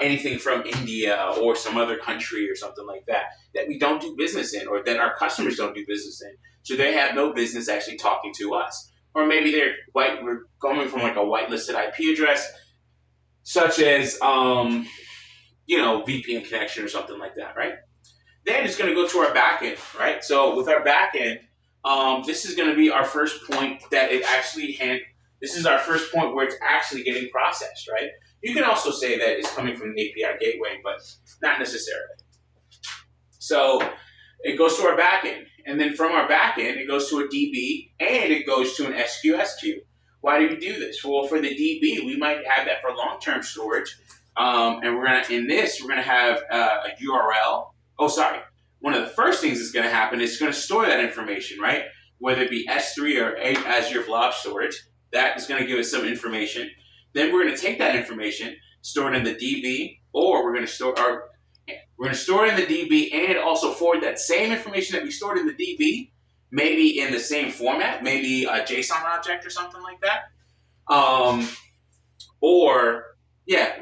anything from India or some other country or something like that we don't do business in, or that our customers don't do business in. So they have no business actually talking to us. Or maybe we're going from like a whitelisted IP address, such as VPN connection or something like that, right? Then it's going to go to our backend, right? So with our backend, this is going to be our first point that this is our first point where it's actually getting processed, right? You can also say that it's coming from an API gateway, but not necessarily. So it goes to our backend, and then from our backend, it goes to a DB, and it goes to an SQS queue. Why do we do this? Well, for the DB, we might have that for long-term storage, and we're gonna have a URL. Oh, sorry. One of the first things that's going to happen is it's going to store that information, right? Whether it be S3 or Azure Blob Storage, that is going to give us some information. Then we're going to take that information, store it in the DB, or we're going to store it in the DB and also forward that same information that we stored in the DB, maybe in the same format, maybe a JSON object or something like that,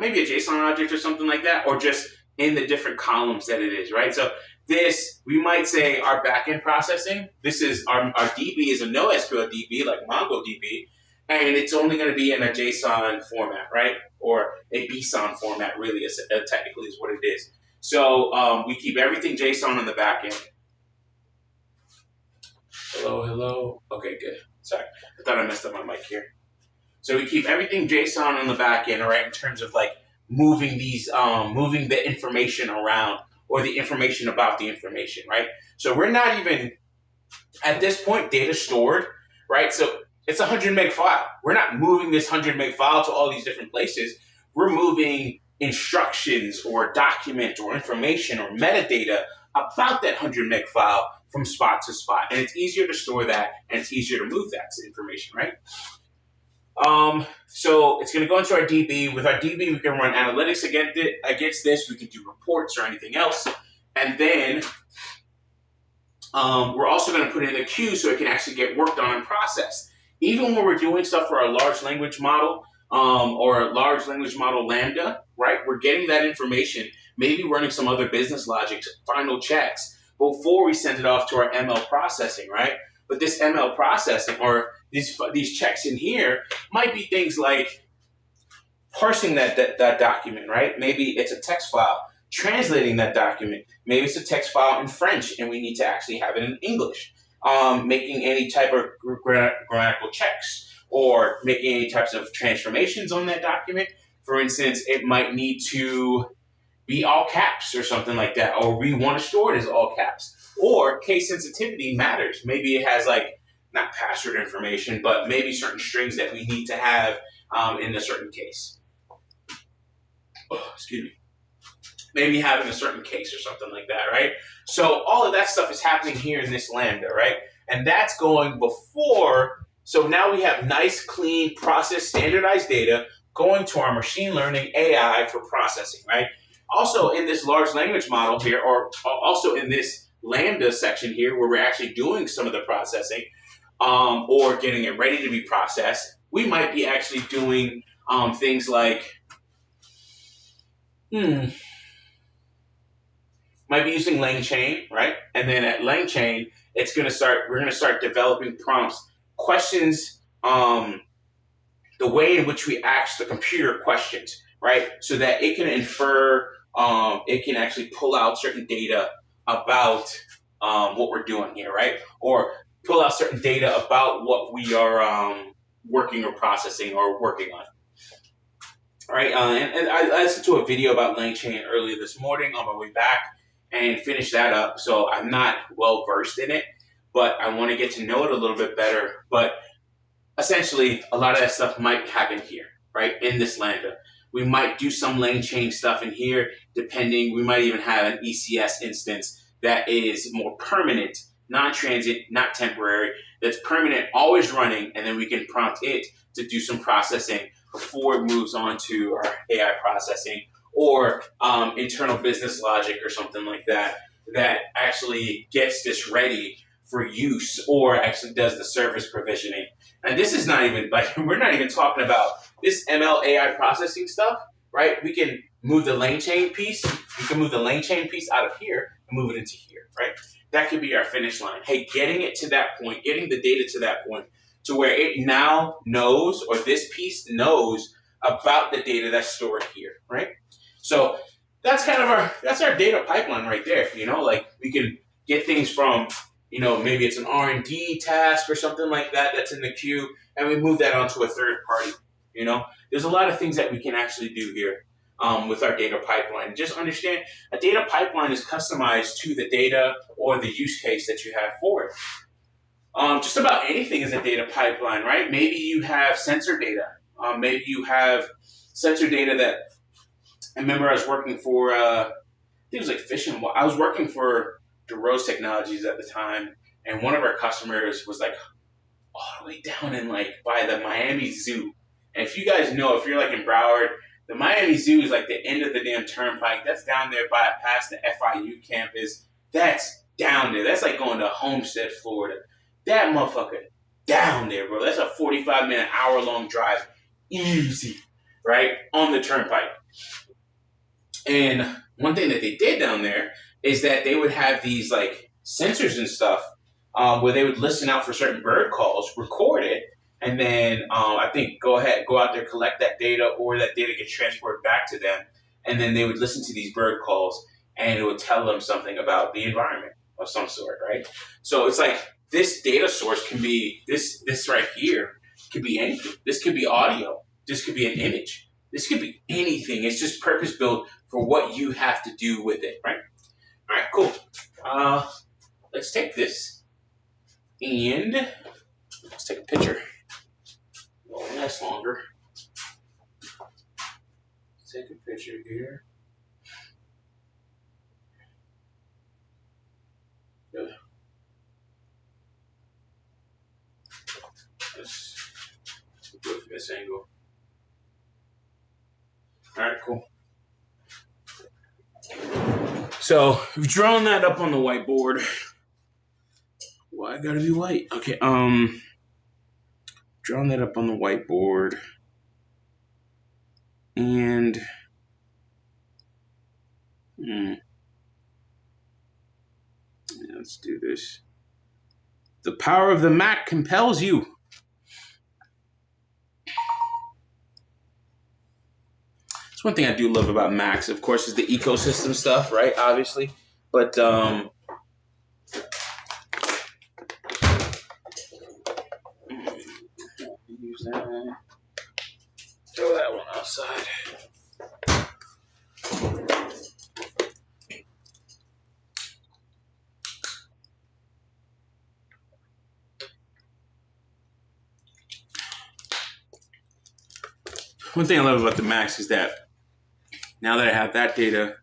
maybe a JSON object or something like that, or just in the different columns that it is, right? So this, we might say our backend processing, this is our DB is a NoSQL DB like MongoDB, and it's only going to be in a JSON format, right? Or a BSON format, really, technically is what it is. So we keep everything JSON on the backend. Hello. Okay, good. Sorry, I thought I messed up my mic here. So we keep everything JSON on the backend, right? In terms of like moving the information around, or the information about the information, right? So we're not even, at this point, data stored, right? So it's a 100 meg file. We're not moving this 100 meg file to all these different places. We're moving instructions or document or information or metadata about that 100 meg file from spot to spot. And it's easier to store that, and it's easier to move that information, right? So it's going to go into our DB. With our DB, we can run analytics against this. We can do reports or anything else. And then we're also going to put it in a queue so it can actually get worked on and processed. Even when we're doing stuff for our large language model or large language model Lambda, right? We're getting that information, maybe running some other business logic, final checks before we send it off to our ML processing, right? But this ML processing, or these checks in here, might be things like parsing that document, right? Maybe it's a text file, translating that document. Maybe it's a text file in French, and we need to actually have it in English. Making any type of grammatical checks, or making any types of transformations on that document. For instance, it might need to be all caps or something like that, or we want to store it as all caps. Or case sensitivity matters. Maybe it has like, not password information, but maybe certain strings that we need to have in a certain case. Oh, excuse me. Maybe having a certain case or something like that, right? So all of that stuff is happening here in this Lambda, right? And that's going before, so now we have nice, clean, processed, standardized data going to our machine learning AI for processing, right? Also in this large language model here, or also in this Lambda section here where we're actually doing some of the processing or getting it ready to be processed, we might be actually doing things like, might be using LangChain, right? And then at LangChain, we're going to start developing prompts, questions, the way in which we ask the computer questions, right? So that it can infer, it can actually pull out certain data about what we're doing here, right? Or pull out certain data about what we are working or processing or working on. All right, and I listened to a video about LangChain earlier this morning on my way back and finished that up. So I'm not well versed in it, but I want to get to know it a little bit better. But essentially, a lot of that stuff might happen here, right, in this Lambda. We might do some LangChain stuff in here, depending. We might even have an ECS instance that is more permanent, non-transient, not temporary, that's permanent, always running, and then we can prompt it to do some processing before it moves on to our AI processing or internal business logic or something like that, that actually gets this ready for use or actually does the service provisioning. And this is not even like we're not even talking about this ML AI processing stuff, right? We can move the lane chain piece. We can move the lane chain piece out of here and move it into here, right? That could be our finish line. Hey, getting it to that point, getting the data to that point to where it now knows, or this piece knows about the data that's stored here, right? So that's kind of our data pipeline right there. Like we can get things from, maybe it's an R&D task or something like that that's in the queue, and we move that onto a third party. There's a lot of things that we can actually do here with our data pipeline. Just understand a data pipeline is customized to the data or the use case that you have for it. Just about anything is a data pipeline, right? Maybe you have sensor data. Maybe you have sensor data that, I remember I was working for, I think it was like Fish and I was working for DeRose Technologies at the time, and one of our customers was like all the way down in like by the Miami Zoo. And if you guys know, if you're like in Broward, the Miami Zoo is like the end of the damn turnpike. That's down there by past the FIU campus. That's down there. That's like going to Homestead, Florida. That motherfucker down there, bro. That's a 45-minute, hour-long drive. Easy, right? On the turnpike. And one thing that they did down there is that they would have these like sensors and stuff where they would listen out for certain bird calls, record it, and then I think go out there, collect that data, or that data gets transported back to them, and then they would listen to these bird calls, and it would tell them something about the environment of some sort, right? So it's like this data source can be this right here could be anything. This could be audio. This could be an image. This could be anything. It's just purpose built for what you have to do with it, right? All right, cool. Let's take this and let's take a picture. Won't last longer. Let's take a picture here. Let's go from this angle. All right, cool. So we've drawn that up on the whiteboard. Why gotta be white? Okay, drawn that up on the whiteboard. And let's do this. The power of the Mac compels you. That's one thing I do love about Macs, of course, is the ecosystem stuff, right? Obviously. But use that one. Throw that one outside. One thing I love about the Macs is that now that I have that data,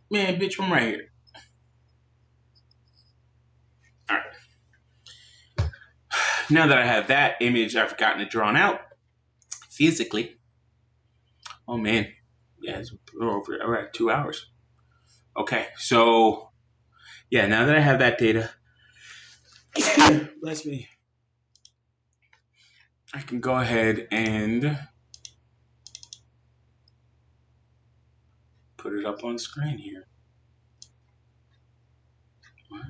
man, bitch, I'm right here. All right. Now that I have that image, I've gotten it drawn out physically. Oh, man. Yeah, it's over 2 hours. Okay, so, yeah, now that I have that data, bless me, I can go ahead and put it up on screen here. What?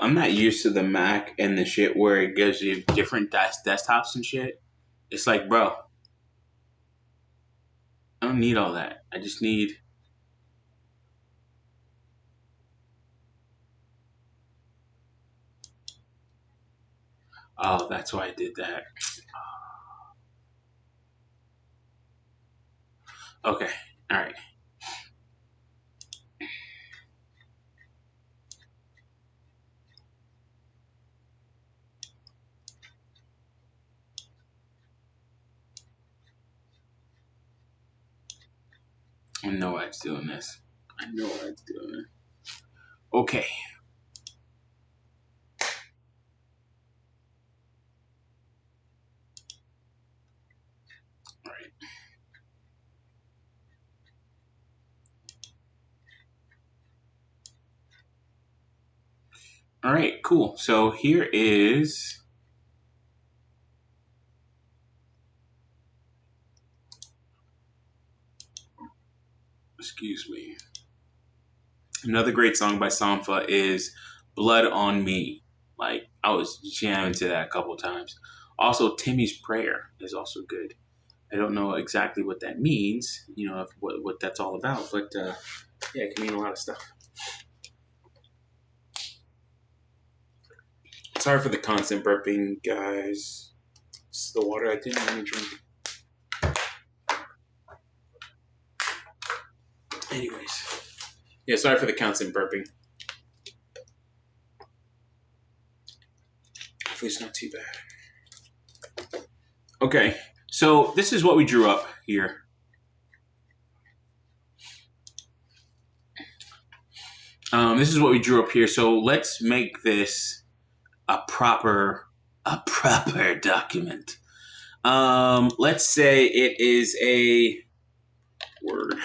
I'm not used to the Mac and the shit where it gives you different desktops and shit. It's like, bro, I don't need all that. I just need Oh, that's why I did that. Okay. All right. I know I was doing this. I know I was doing it. Okay. All right. All right. Cool. So here is. Excuse me. Another great song by Sampha is "Blood on Me." Like I was jamming to that a couple of times. Also, Timmy's Prayer is also good. I don't know exactly what that means, what that's all about, but yeah, it can mean a lot of stuff. Sorry for the constant burping, guys. This is the water I didn't want to drink. Anyways, yeah, sorry for the constant burping. Hopefully it's not too bad. Okay, so this is what we drew up here. This is what we drew up here. So let's make this a proper document. Let's say it is a word.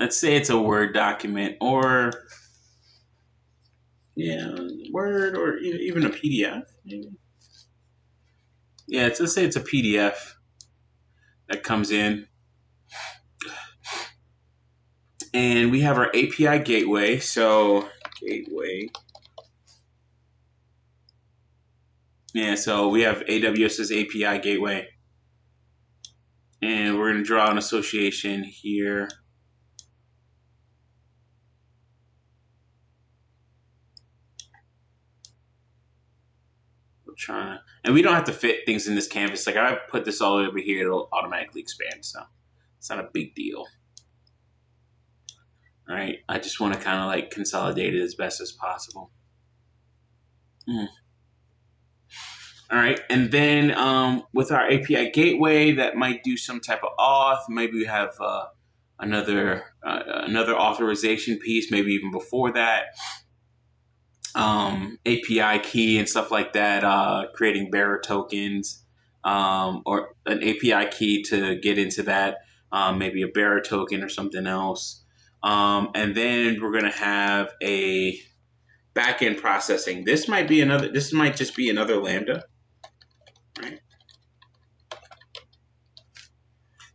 Let's say it's a Word document, or yeah, Word, or even a PDF. Maybe. Yeah, let's say it's a PDF that comes in, and we have our API gateway. So gateway. Yeah, so we have AWS's API gateway, and we're going to draw an association here. And we don't have to fit things in this canvas. Like I put this all over here, it'll automatically expand. So it's not a big deal. All right. I just want to kind of like consolidate it as best as possible. All right. And then with our API gateway, that might do some type of auth. Maybe we have another authorization piece, maybe even before that. API key and stuff like that, creating bearer tokens, or an API key to get into that, maybe a bearer token or something else. And then we're going to have a backend processing. This might just be another Lambda, right?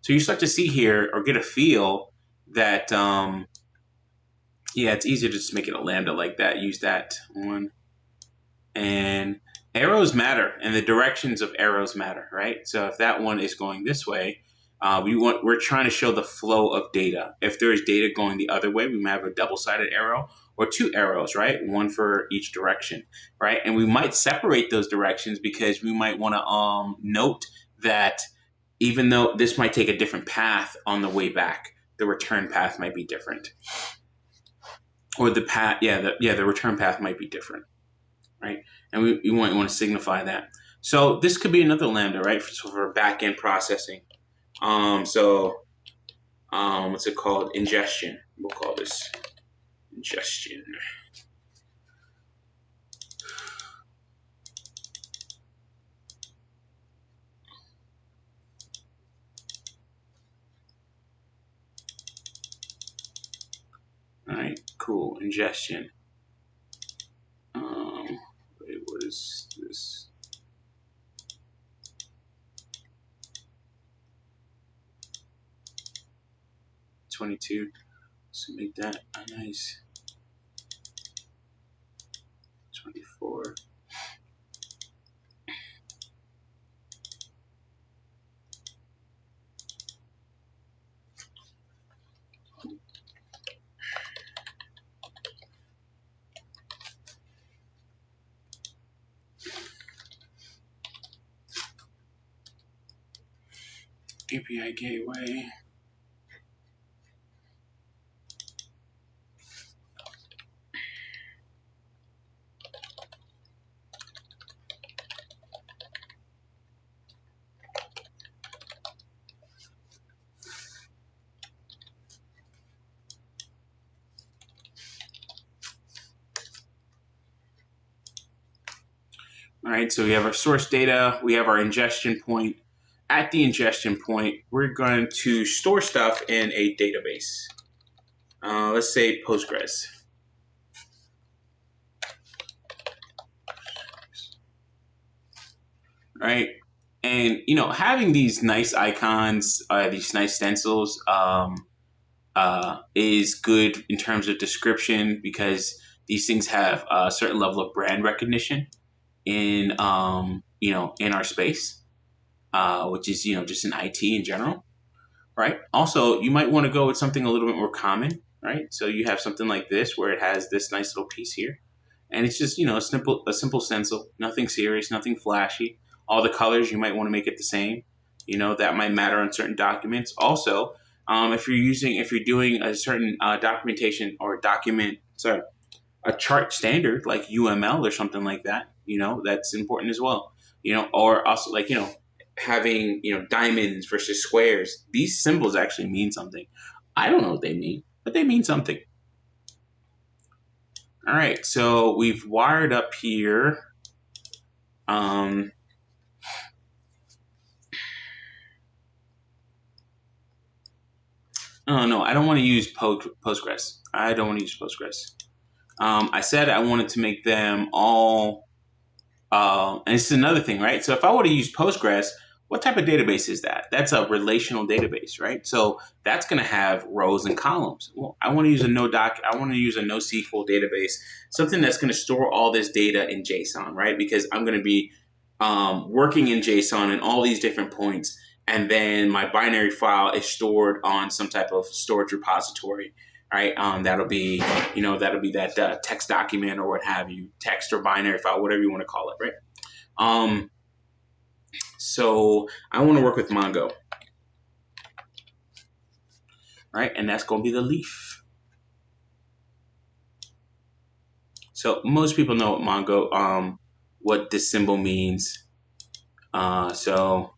So you start to see here or get a feel that, yeah, it's easier to just make it a Lambda like that. Use that one. And arrows matter, and the directions of arrows matter, right? So if that one is going this way, we're trying to show the flow of data. If there is data going the other way, we might have a double-sided arrow or two arrows, right? One for each direction, right? And we might separate those directions because we might want to note that even though this might take a different path on the way back, the return path might be different, or the path, the return path might be different. Right? And we want to signify that. So this could be another Lambda, right? For back-end processing. What's it called? Ingestion. We'll call this ingestion. All right, cool. Ingestion. What is this? $22. So make that nice. 24. API gateway. All right, so we have our source data, we have our ingestion point. At the ingestion point, we're going to store stuff in a database. Let's say Postgres. Right, and having these nice icons, these nice stencils, is good in terms of description because these things have a certain level of brand recognition in in our space, which is just in IT in general, right? Also, you might want to go with something a little bit more common, right? So you have something like this where it has this nice little piece here, and it's just a simple stencil, nothing serious, nothing flashy. All the colors you might want to make it the same. That might matter on certain documents. Also, if you're doing a certain documentation or a chart standard like UML or something like that, that's important as well. Or also like, having, diamonds versus squares. These symbols actually mean something. I don't know what they mean, but they mean something. All right, so we've wired up here. Oh no, I don't want to use Postgres. I don't want to use Postgres. I said I wanted to make them all, and this is another thing, right? So if I were to use Postgres, what type of database is that? That's a relational database, right? So that's going to have rows and columns. Well, I want to use a I want to use a NoSQL database, something that's going to store all this data in JSON, right? Because I'm going to be working in JSON in all these different points, and then my binary file is stored on some type of storage repository, right? That'll be that text document or what have you, text or binary file, whatever you want to call it, right? So I want to work with Mongo, right? And that's going to be the leaf. So most people know what Mongo, what this symbol means. So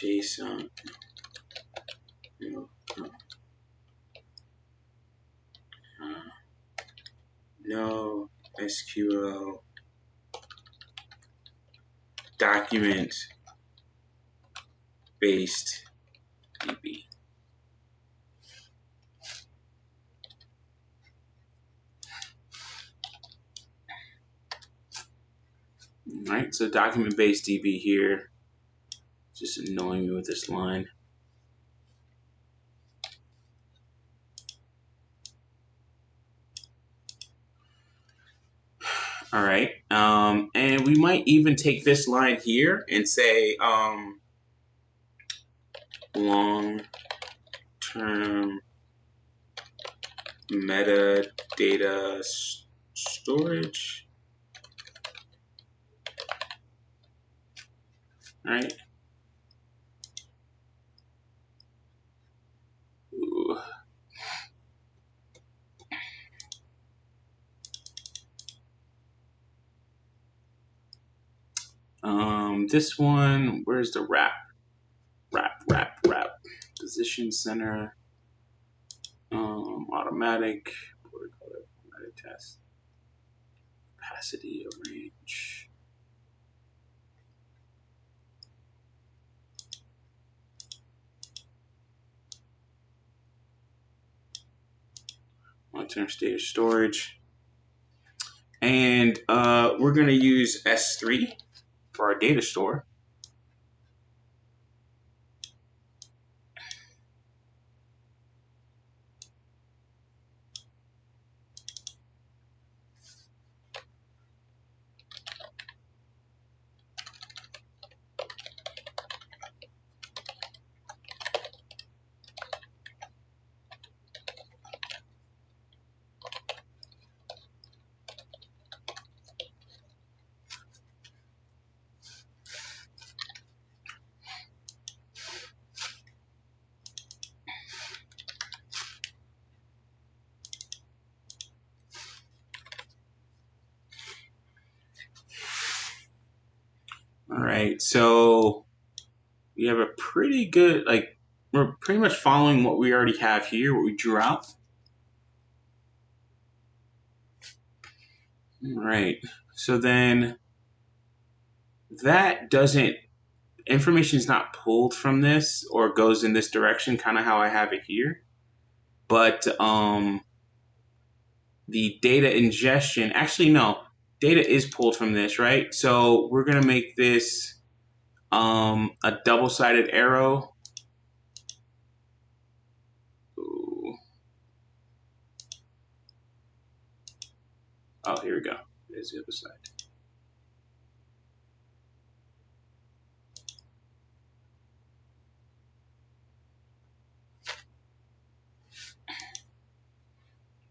JSON, no SQL document based DB. All right, so document based DB here. Just annoying me with this line. All right, and we might even take this line here and say long-term metadata storage. All right. Ooh. This one, where's the wrap? Position center, automatic, what do we call it? Automatic test, capacity, arrange. Long-term state of storage. And we're going to use S3 for our data store. right. So we have a pretty good, like, we're pretty much following what we already have here, what we drew out. All right. So then that doesn't, information is not pulled from this or goes in this direction, kind of how I have it here. But the data ingestion, actually, no, data is pulled from this, right? So we're going to make this a double-sided arrow. Ooh. Oh, here we go. There's the other side.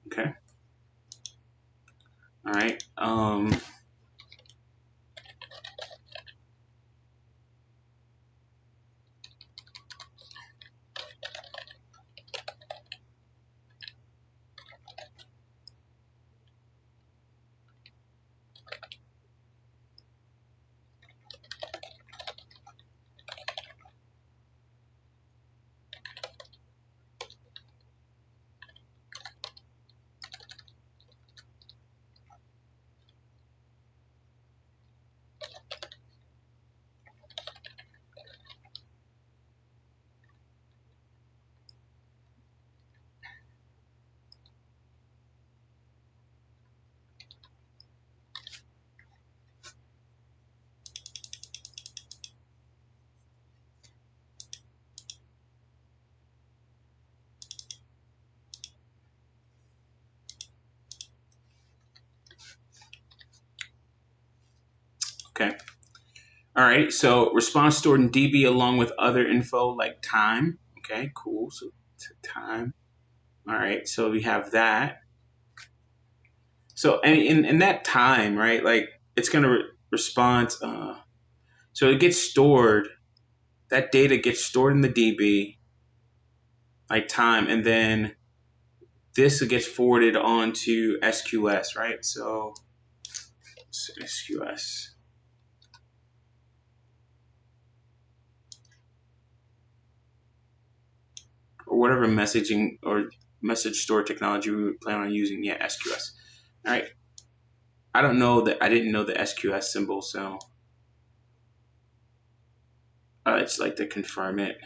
Okay. All right. Okay. All right. So response stored in DB along with other info like time. Okay. Cool. So time. All right. So we have that. So and in that time, right? Like it's going to respond. So it gets stored. That data gets stored in the DB, like time, and then this gets forwarded on to SQS, right? So SQS. Or whatever messaging or message store technology we would plan on using. Yeah, SQS. All right. I don't know that I didn't know the SQS symbol, so it's like to confirm it.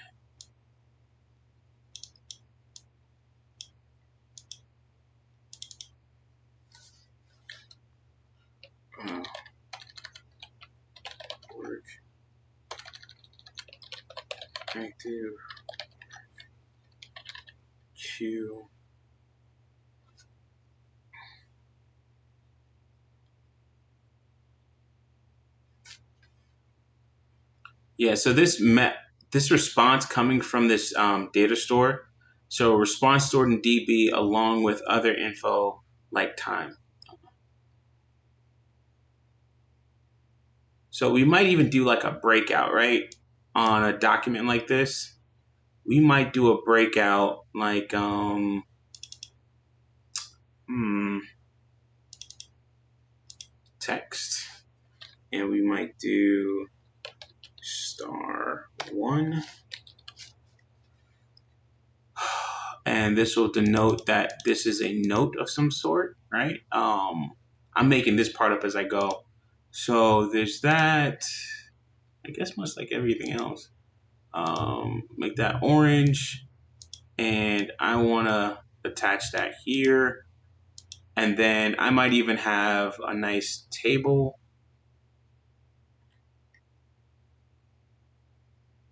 Work active Q. Yeah, so this response coming from this data store. So response stored in DB along with other info like time. So we might even do like a breakout, right? On a document like this. We might do a breakout like text. And we might do *1. And this will denote that this is a note of some sort, right? I'm making this part up as I go. So there's that. I guess much like everything else. Make that orange. And I want to attach that here. And then I might even have a nice table.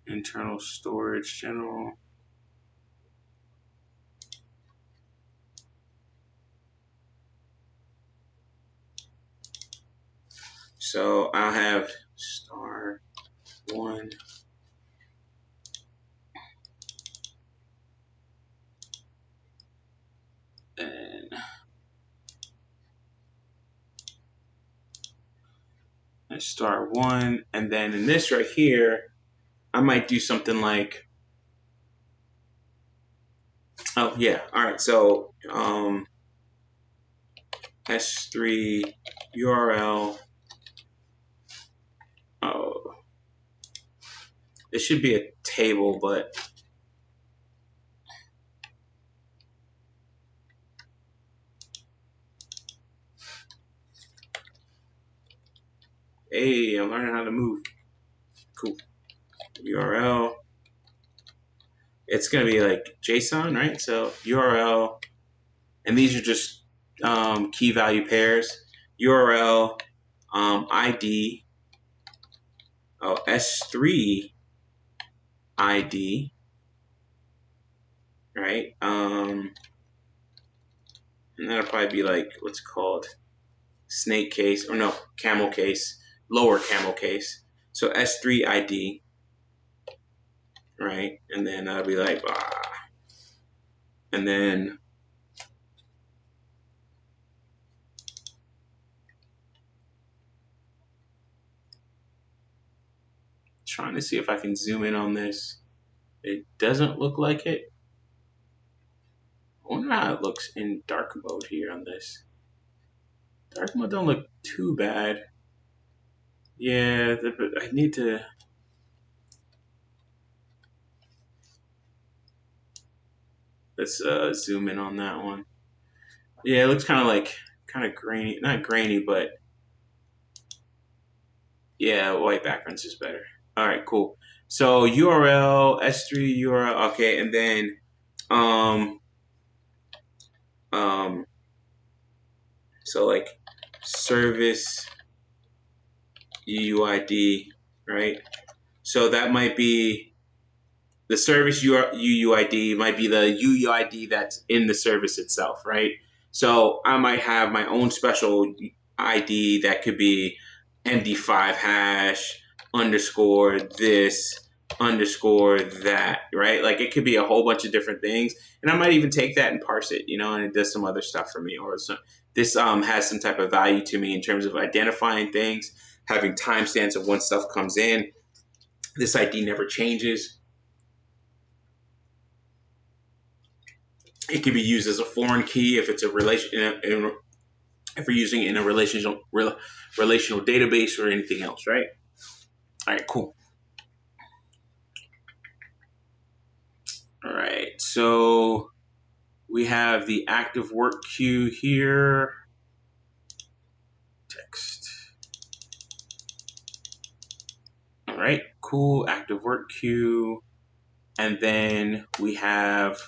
Internal storage, general. So I'll have *1. And *1. And then in this right here, I might do something like, oh yeah, all right. So S3 URL. Oh, It should be a table, but hey, I'm learning how to move. Cool. URL. It's gonna be like JSON, right? So URL, and these are just key value pairs. URL, ID, S3 ID, right? And that'll probably be like what's called snake case, or no, camel case, lower camel case. So S3 ID, right? And then I'll be like, and then trying to see if I can zoom in on this. It doesn't look like it. I wonder how it looks in dark mode here on this. Dark mode don't look too bad. Yeah, I need to. Let's zoom in on that one. Yeah, it looks kind of grainy. Not grainy, but yeah, white background's just better. All right, cool. So URL S3 URL. Okay, and then um um so like service UUID, right? So that might be the service UUID might be the UUID that's in the service itself, right? So I might have my own special ID that could be MD5 hash underscore this underscore that, right? Like it could be a whole bunch of different things, and I might even take that and parse it, and it does some other stuff for me. Or this has some type of value to me in terms of identifying things, having timestamps of when stuff comes in. This ID never changes. It can be used as a foreign key if it's a relation, if we're using it in a relational database or anything else, right? All right, cool. All right, so we have the active work queue here. Text. All right, cool. Active work queue, and then we have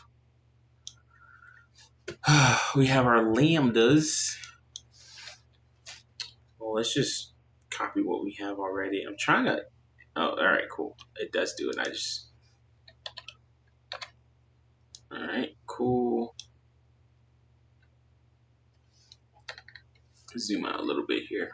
our lambdas. Well, let's just copy what we have already. I'm trying to. Oh, all right, cool. It does do it. All right, cool. Zoom out a little bit here.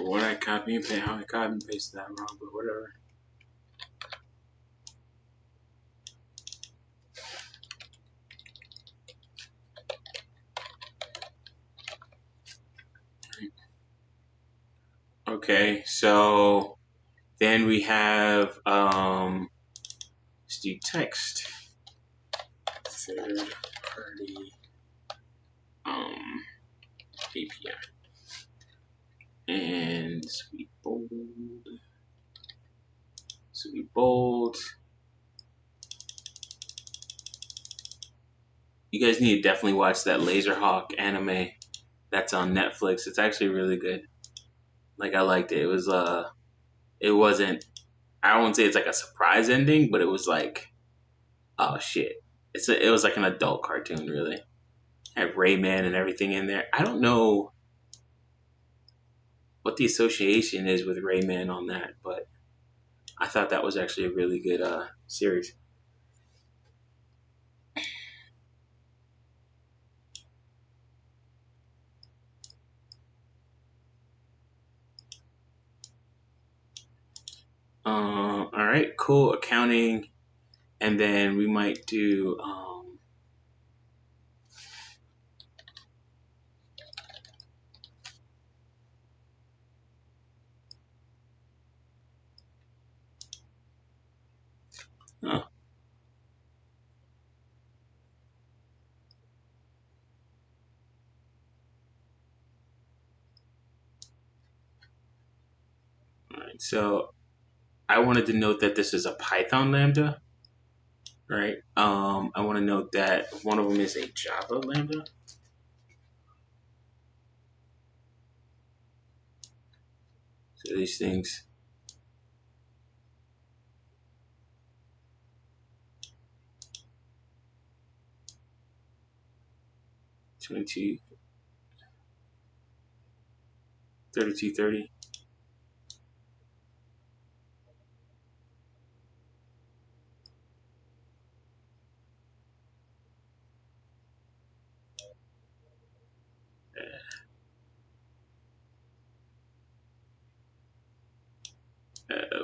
What I copy and paste, how I copy and paste that wrong, but whatever. Okay, so then we have let's do text, third party API, and this will be bold. This will be bold. You guys need to definitely watch that Laserhawk anime that's on Netflix. It's actually really good. Like I liked it. It wasn't, I won't say it's like a surprise ending, but it was like, oh shit. It was like an adult cartoon, really. Had Rayman and everything in there. I don't know what the association is with Rayman on that, but I thought that was actually a really good series. All right, cool. Accounting, and then we might do. Oh, all right. So I wanted to note that this is a Python lambda, right? I want to note that one of them is a Java lambda. So these things. 22, 3230.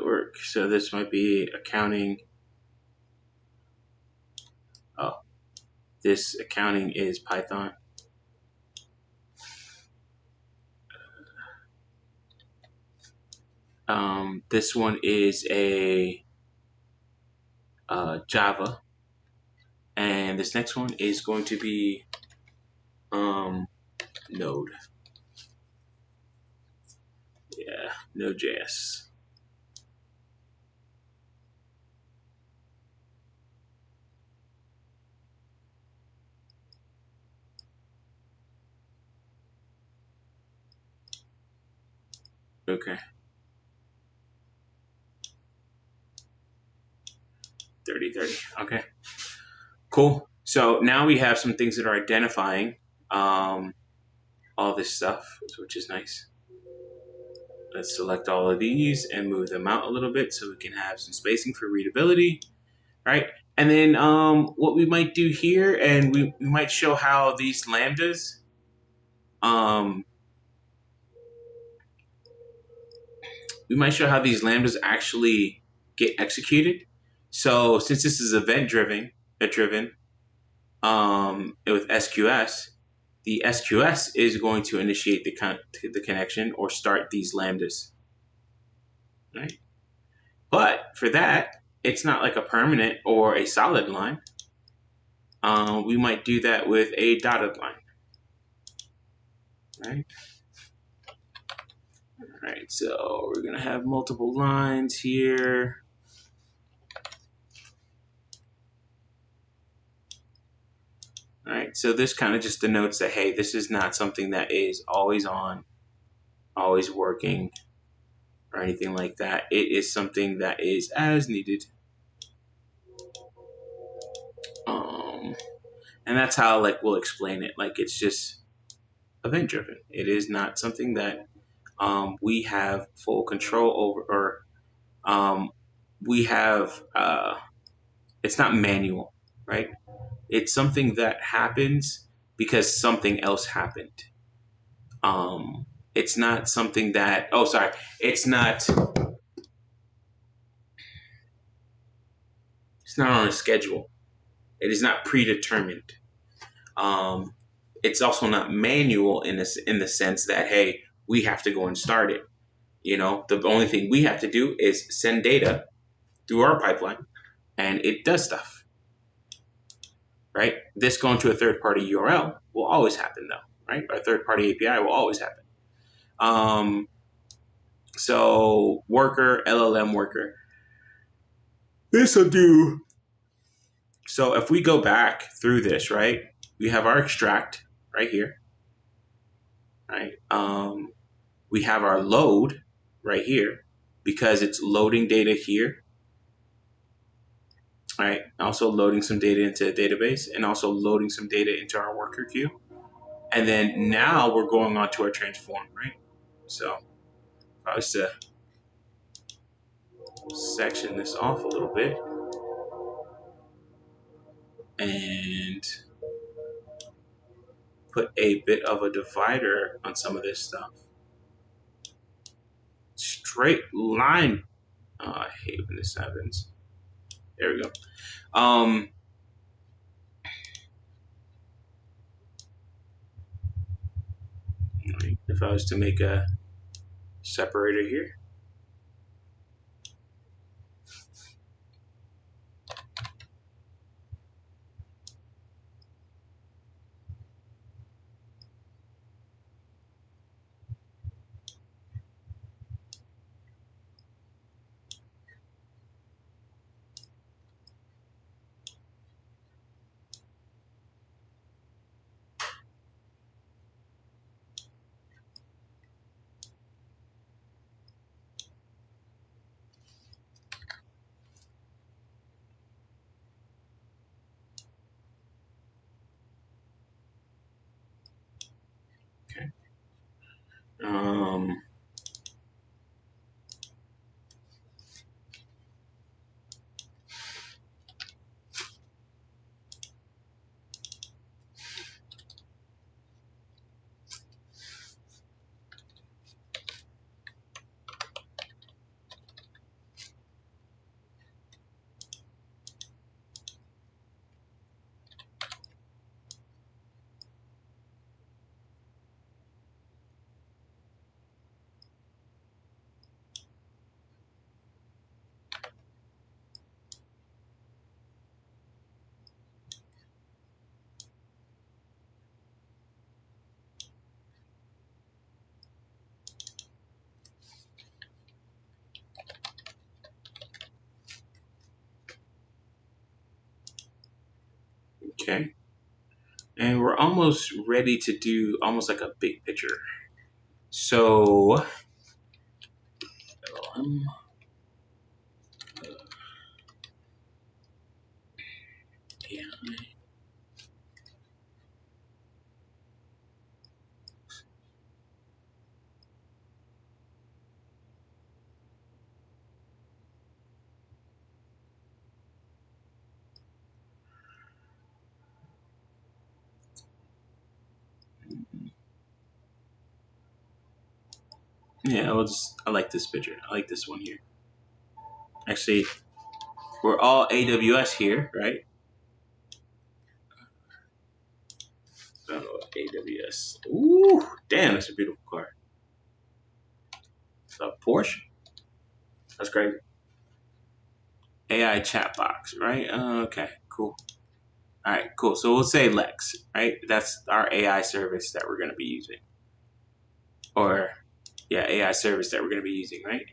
Work. So this might be accounting. Oh, this accounting is Python. This one is a Java, and this next one is going to be Node. Yeah, Node.js. Okay. 3030. Okay. Cool. So now we have some things that are identifying all this stuff, which is nice. Let's select all of these and move them out a little bit so we can have some spacing for readability, right? And then what we might do here, and we might show how these lambdas, we might show how these lambdas actually get executed. So since this is event driven, with SQS, the SQS is going to initiate the connection or start these lambdas, right? But for that, it's not like a permanent or a solid line. We might do that with a dotted line, right? All right, so we're gonna have multiple lines here. All right, so this kind of just denotes that, hey, this is not something that is always on, always working, or anything like that. It is something that is as needed. And that's how like we'll explain it. Like it's just event driven. It is not something that we have full control over, or we have. It's not manual, right? It's something that happens because something else happened. It's not something that. Oh, sorry. It's not. It's not on a schedule. It is not predetermined. Um, it's also not manual in the sense that, hey, we have to go and start it. You know, the only thing we have to do is send data through our pipeline, and it does stuff. Right? This going to a third party URL will always happen, though. Right? Our third party API will always happen. So worker, LLM worker. This will do. So if we go back through this, right, we have our extract right here, right? We have our load right here because it's loading data here, right? Also loading some data into a database and also loading some data into our worker queue. And then now we're going on to our transform, right? So if I was to section this off a little bit and put a bit of a divider on some of this stuff. Straight line I hate when this happens. There we go. If I was to make a separator here. Okay. Um, okay. And we're almost ready to do almost like a big picture. So, um, yeah, yeah. I like this picture. I like this one here. Actually, we're all AWS here, right? Oh, AWS. Ooh, damn, that's a beautiful car. It's a Porsche. That's great. AI chat box, right? Okay, cool. All right, cool. So we'll say Lex, right? That's our AI service that we're going to be using. Or, yeah, AI service that we're going to be using, right?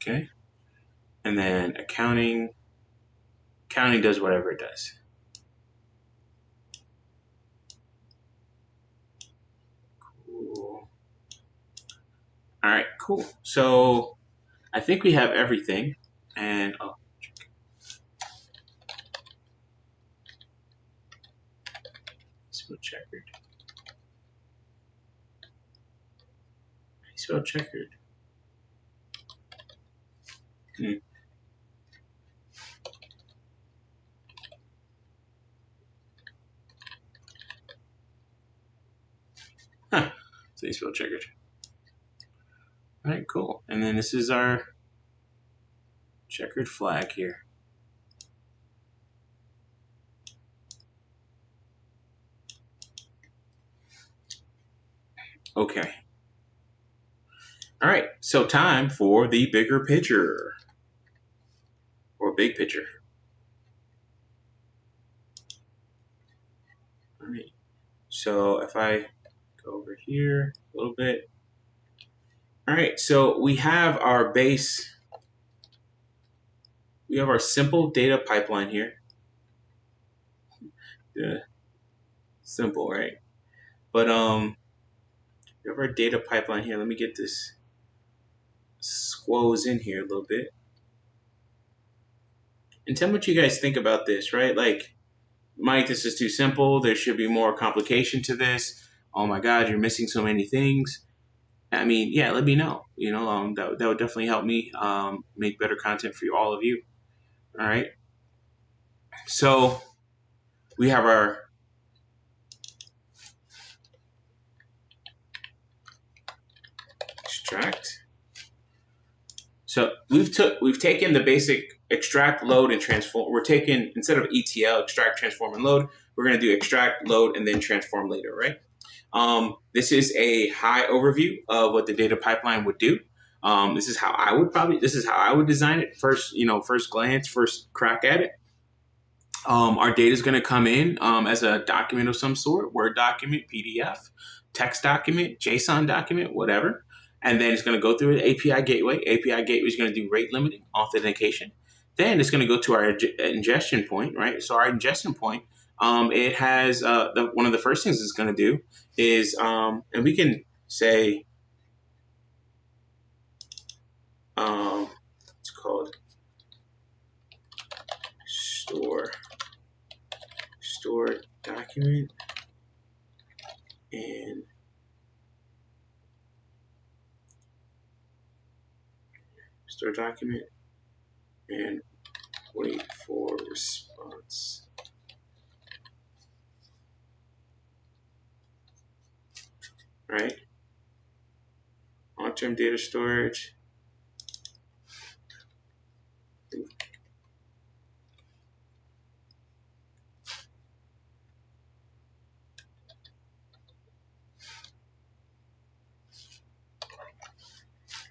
Okay. And then accounting. Accounting does whatever it does. Cool. All right, cool. So I think we have everything. And, oh, spell checkered. Spell checkered. Hmm. Huh. So you spell checkered. All right, cool. And then this is our checkered flag here. Okay. All right. So time for the bigger picture or big picture. All right. So if I go over here a little bit. All right. So we have our base. We have our simple data pipeline here. Yeah. Simple, right? But we have our data pipeline here. Let me get this squoze in here a little bit. And tell me what you guys think about this, right? Like, Mike, this is too simple. There should be more complication to this. Oh my God, you're missing so many things. I mean, yeah, let me know. That would definitely help me make better content for all of you. All right. So we have our extract. So we've taken the basic extract, load, and transform. We're taking, instead of ETL, extract, transform, and load, we're going to do extract, load, and then transform later, right? This is a high overview of what the data pipeline would do. This is how I would design it. First glance, first crack at it. Our data is going to come in as a document of some sort, Word document, PDF, text document, JSON document, whatever. And then it's going to go through an API gateway. API gateway is going to do rate limiting authentication. Then it's going to go to our ingestion point, right? So our ingestion point, it has one of the first things it's going to do is, and we can say, it's called store document and store document and wait for response. Right? Long-term data storage.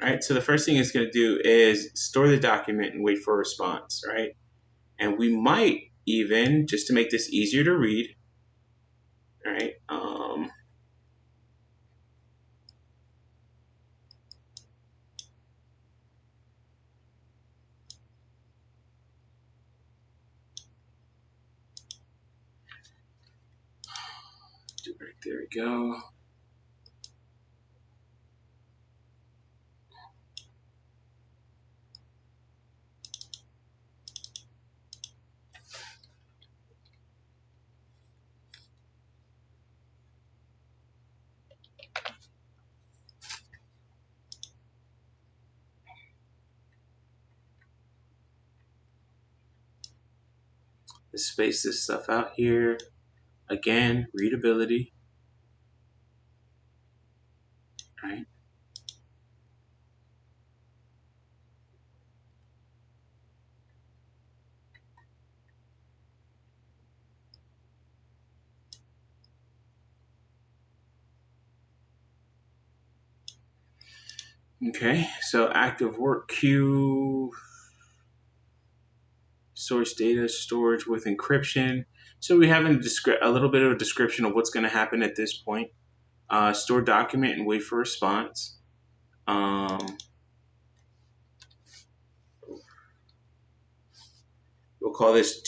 Right, so the first thing it's going to do is store the document and wait for a response, right? And we might even, just to make this easier to read, right? There we go. Let's space this stuff out here. Again, readability. Right? Okay, so active work queue, source data storage with encryption. So we have a little bit of a description of what's going to happen at this point. Store document and wait for response. We'll call this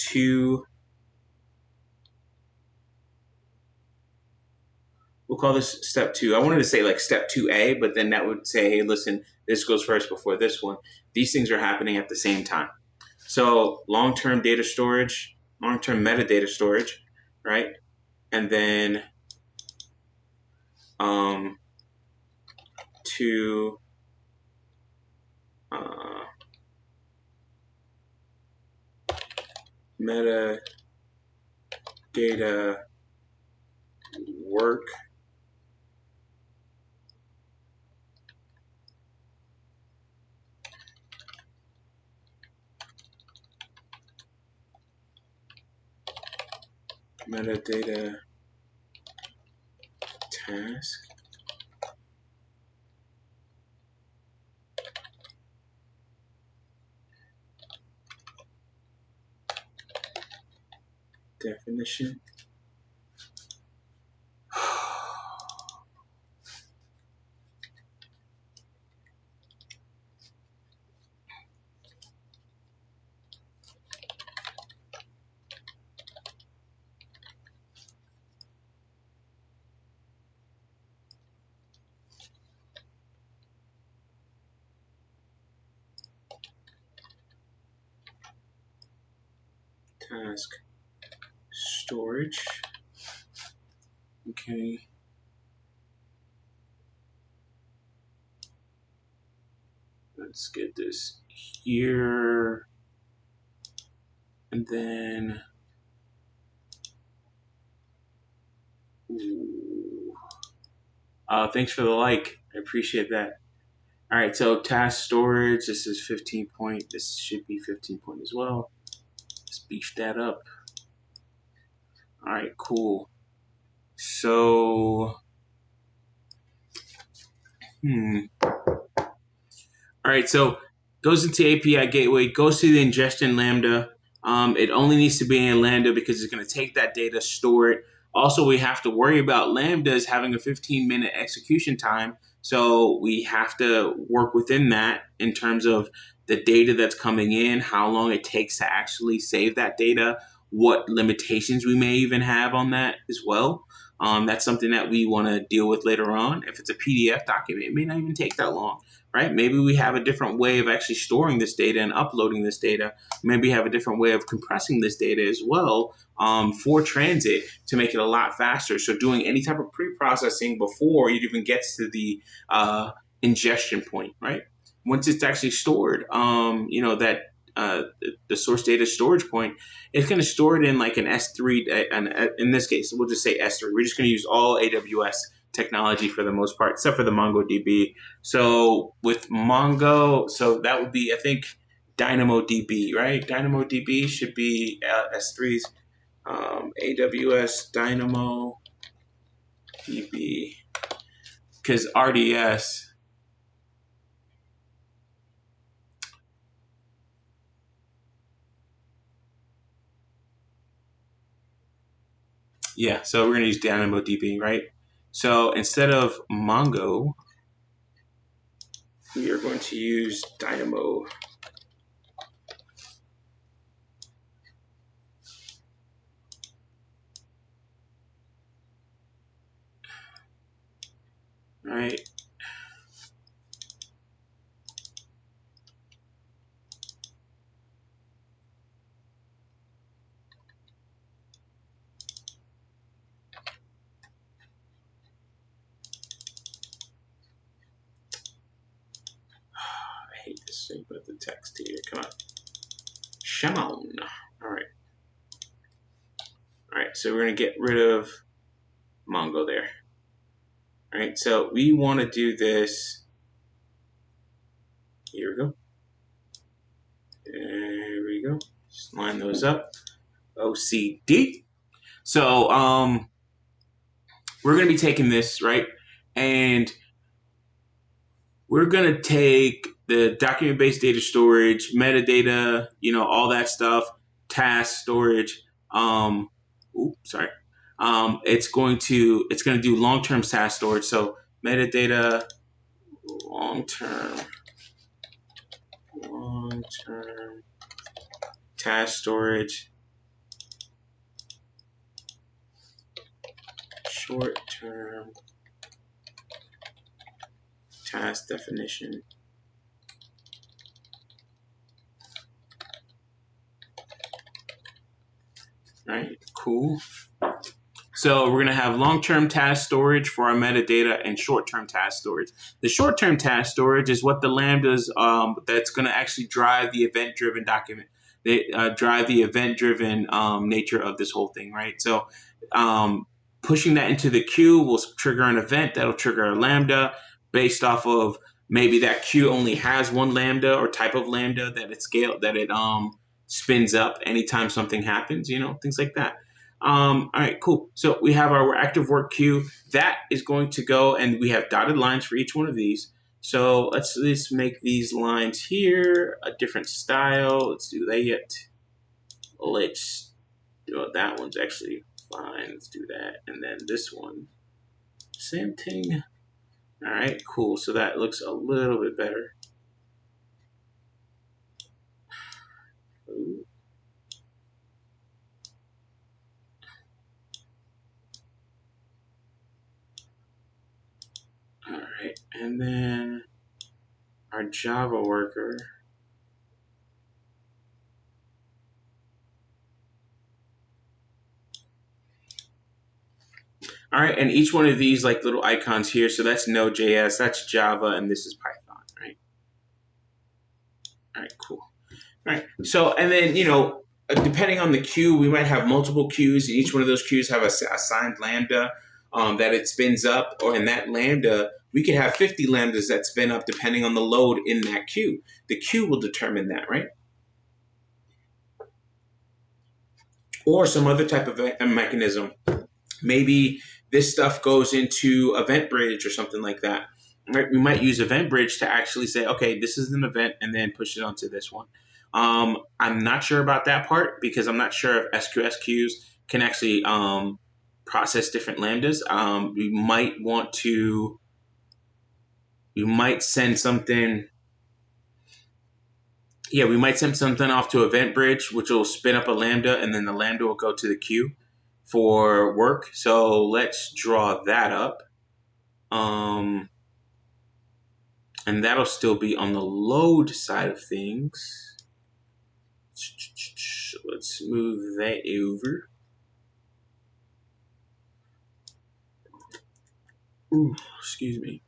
we'll call this step 2. I wanted to say like step 2A, but then that would say, hey, listen, this goes first before this one. These things are happening at the same time. So long-term data storage, long-term metadata storage, right? And then to metadata work metadata task. Definition. task storage. Okay. Let's get this here. And then, thanks for the like. I appreciate that. All right, so task storage, this is 15 point. This should be 15 point as well. Let's beef that up. All right, cool. So, all right, so goes into API gateway, goes to the ingestion Lambda. It only needs to be in Lambda because it's going to take that data, store it. Also, we have to worry about Lambdas having a 15-minute execution time. So we have to work within that in terms of the data that's coming in, how long it takes to actually save that data, what limitations we may even have on that as well. That's something that we want to deal with later on. If it's a PDF document, it may not even take that long, right? Maybe we have a different way of actually storing this data and uploading this data. Maybe have a different way of compressing this data as well for transit to make it a lot faster. So doing any type of pre-processing before it even gets to the ingestion point, right? Once it's actually stored, that the source data storage point, it's going to store it in like an S3. And in this case, we'll just say S3. We're just going to use all AWS technology for the most part, except for the MongoDB. So with Mongo, so that would be, I think, DynamoDB, right? DynamoDB should be S3's AWS DynamoDB, because RDS. Yeah, so we're going to use DynamoDB, right? So instead of Mongo, we are going to use Dynamo. Right. I hate this thing with the text here. Come on. Shimon. All right. All right. So we're going to get rid of Mongo there. All right. So we want to do this. Here we go. There we go. Just line those up. OCD. So we're going to be taking this, right? And we're going to take the document-based data storage, metadata, all that stuff, task storage. It's going to do long-term task storage. So metadata, long-term task storage, short-term task definition. All right, cool. So we're going to have long-term task storage for our metadata and short-term task storage. The short-term task storage is what the Lambdas that's going to actually drive the event-driven document. They drive the event-driven nature of this whole thing, right? So pushing that into the queue will trigger an event that'll trigger a Lambda based off of maybe that queue only has one Lambda or type of Lambda that it spins up anytime something happens, things like that. All right, cool. So we have our active work queue. That is going to go, and we have dotted lines for each one of these. So let's make these lines here a different style. Let's do that. Let's do that one's actually fine. Let's do that. And then this one, same thing. All right, cool. So that looks a little bit better. Ooh. All right, and then our Java worker. All right, and each one of these like little icons here, so that's Node.js, that's Java, and this is Python, right? All right, cool. All right, so and then depending on the queue, we might have multiple queues, and each one of those queues have a assigned lambda that it spins up, or in that lambda, we could have 50 lambdas that spin up depending on the load in that queue. The queue will determine that, right? Or some other type of a mechanism. Maybe this stuff goes into EventBridge or something like that. Right? We might use EventBridge to actually say, okay, this is an event, and then push it onto this one. I'm not sure about that part because I'm not sure if SQS queues can actually process different lambdas. We might send something. Yeah, we might send something off to EventBridge, which will spin up a lambda, and then the lambda will go to the queue for work. So let's draw that up. And that'll still be on the load side of things. Let's move that over. Ooh, excuse me.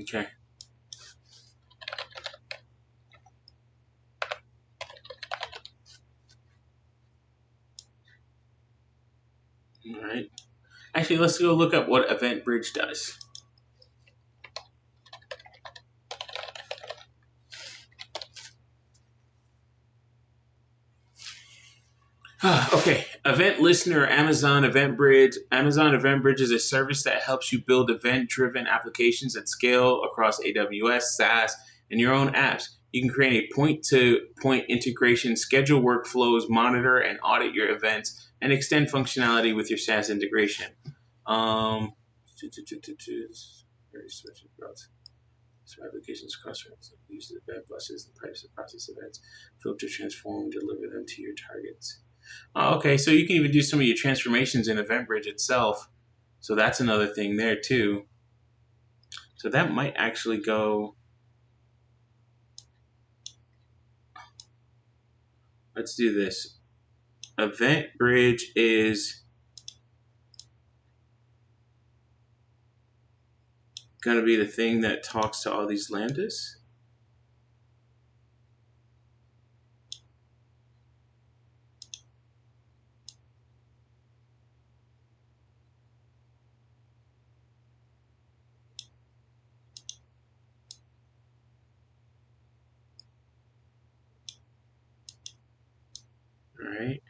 Okay. All right. Actually, let's go look up what EventBridge does. Okay, Event Listener, Amazon EventBridge. Amazon EventBridge is a service that helps you build event-driven applications at scale across AWS, SaaS, and your own apps. You can create a point-to-point integration, schedule workflows, monitor and audit your events, and extend functionality with your SaaS integration. Very special routes. So applications cross use the event buses and pipes to process events, filter, transform, deliver them to your targets. Okay, so you can even do some of your transformations in EventBridge itself. So that's another thing there too. So that might actually go. Let's do this. EventBridge is going to be the thing that talks to all these lambdas. All right.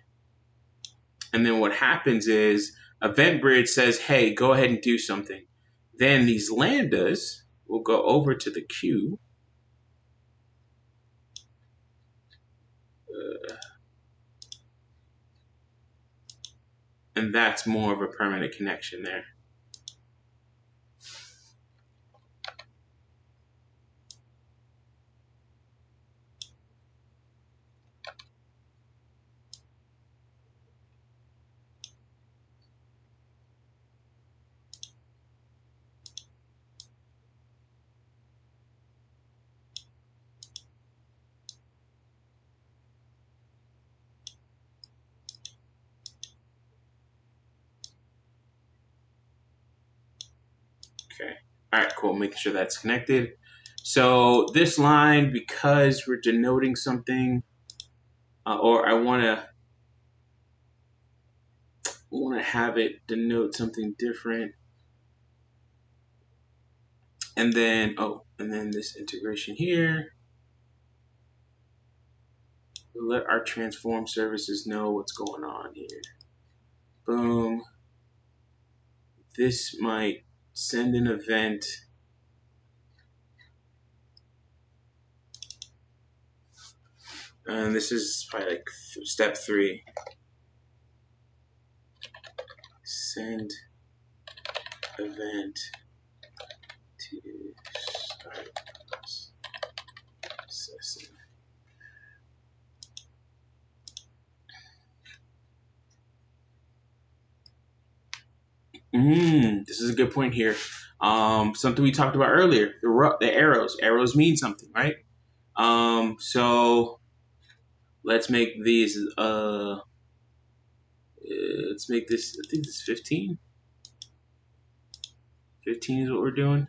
And then what happens is EventBridge says, hey, go ahead and do something. Then these lambdas will go over to the queue. And that's more of a permanent connection there. Okay. All right, cool. Making sure that's connected. So this line, because we're denoting something, or I want to have it denote something different. And then, this integration here. Let our transform services know what's going on here. Boom. This might send an event. And this is probably like step 3. Send event to start processing. This is a good point here. Something we talked about earlier. The arrows. Arrows mean something, right? So let's make these. Let's make this. I think this is 15. 15 is what we're doing.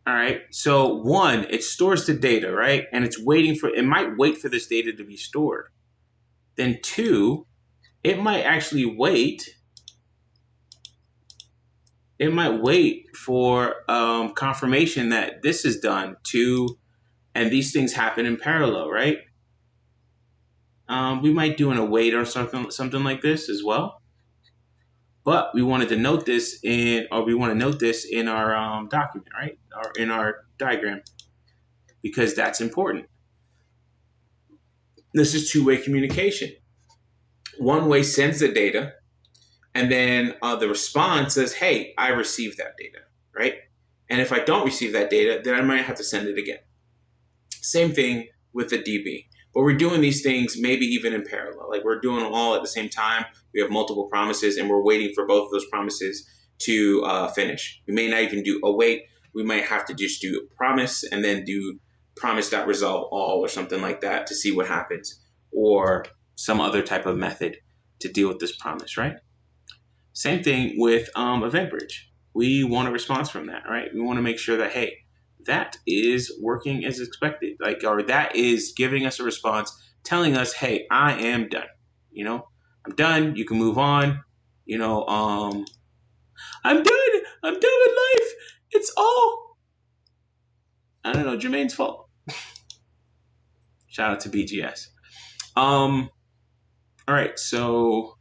All right. So one, it stores the data, right? And it's waiting for. It might wait for this data to be stored. Then two, it might actually wait. It might wait for confirmation that this is done too, and these things happen in parallel, right? We might do an await or something like this as well. But we wanted to note this we want to note this in our document, right? Or in our diagram, because that's important. This is two-way communication. One way sends the data, and then the response says, hey, I received that data, right? And if I don't receive that data, then I might have to send it again. Same thing with the DB. But we're doing these things maybe even in parallel. Like we're doing them all at the same time. We have multiple promises, and we're waiting for both of those promises to finish. We may not even do await. We might have to just do promise and then do promise.resolve all or something like that to see what happens, or some other type of method to deal with this promise, right? Same thing with Event Bridge. We want a response from that, right? We want to make sure that, hey, that is working as expected, or that is giving us a response telling us, hey, I am done. I'm done. You can move on. I'm done. I'm done with life. It's all, I don't know, Jermaine's fault. Shout out to BGS. All right. So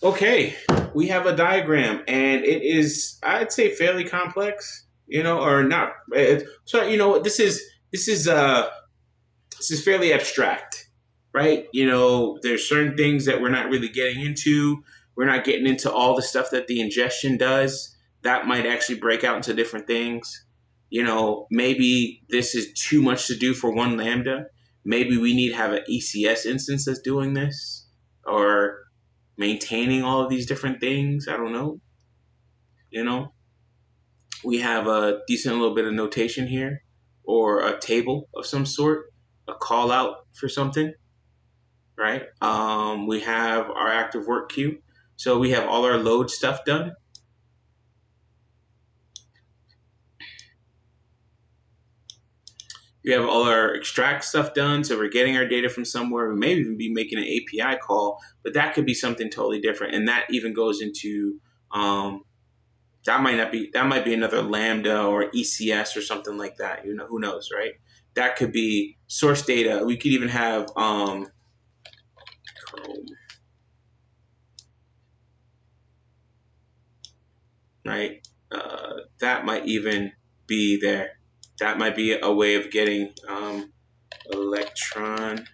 okay, we have a diagram, and it is, I'd say, fairly complex. Or not. So this is fairly abstract, right? There's certain things that we're not really getting into. We're not getting into all the stuff that the ingestion does. That might actually break out into different things. Maybe this is too much to do for one Lambda. Maybe we need to have an ECS instance that's doing this, or maintaining all of these different things. I don't know. We have a decent little bit of notation here, or a table of some sort, a call out for something, right? We have our active work queue. So we have all our load stuff done. We have all our extract stuff done. So we're getting our data from somewhere. We may even be making an API call, but that could be something totally different. And that even goes into, that might be another Lambda or ECS or something like that. Who knows, right? That could be source data. We could even have Chrome. Right? That might even be there. That might be a way of getting Electron.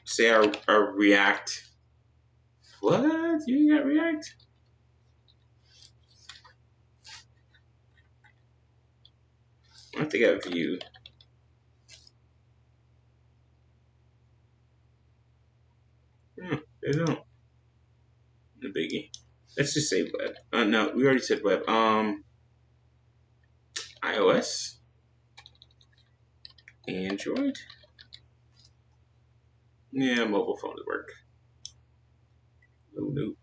Say our React. What? You got React? I think I have Vue. They don't. No biggie. Let's just say web. No, we already said web. iOS, Android. Yeah, mobile phones work. No.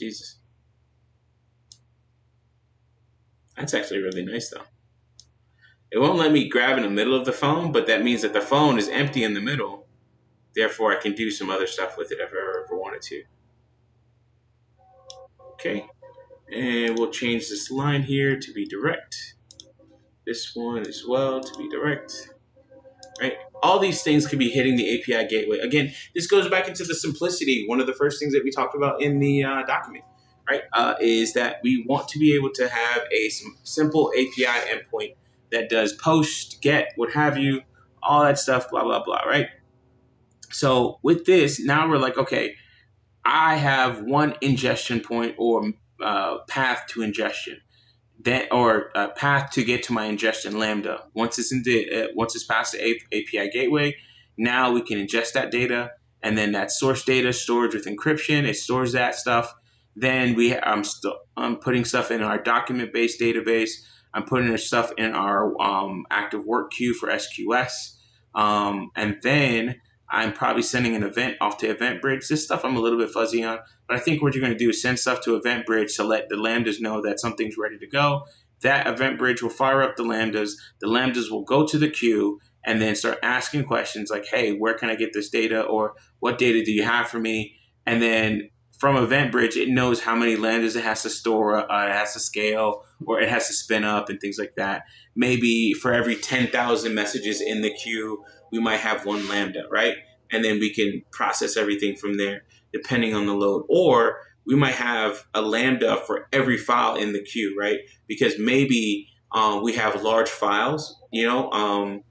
Jesus. That's actually really nice, though. It won't let me grab in the middle of the phone, but that means that the phone is empty in the middle. Therefore, I can do some other stuff with it if I ever wanted to. Okay. And we'll change this line here to be direct. This one as well to be direct. Right? All these things could be hitting the API gateway. Again, this goes back into the simplicity. One of the first things that we talked about in the document, right, is that we want to be able to have a simple API endpoint that does post, get, what have you, all that stuff, blah, blah, blah, right? So with this, now we're like, okay, I have one ingestion point or path to ingestion. That or a path to get to my ingestion lambda. Once it's past the API gateway, now we can ingest that data, and then that source data storage with encryption. It stores that stuff. Then I'm putting stuff in our document based database. I'm putting stuff in our active work queue for SQS, and then I'm probably sending an event off to EventBridge. This stuff I'm a little bit fuzzy on. But I think what you're going to do is send stuff to EventBridge to let the Lambdas know that something's ready to go. That EventBridge will fire up the Lambdas. The Lambdas will go to the queue and then start asking questions like, hey, where can I get this data? Or what data do you have for me? And then from EventBridge, it knows how many Lambdas it has to store, it has to scale, or it has to spin up and things like that. Maybe for every 10,000 messages in the queue, we might have one Lambda, right? And then we can process everything from there, depending on the load. Or we might have a Lambda for every file in the queue, right? Because maybe we have large files, maybe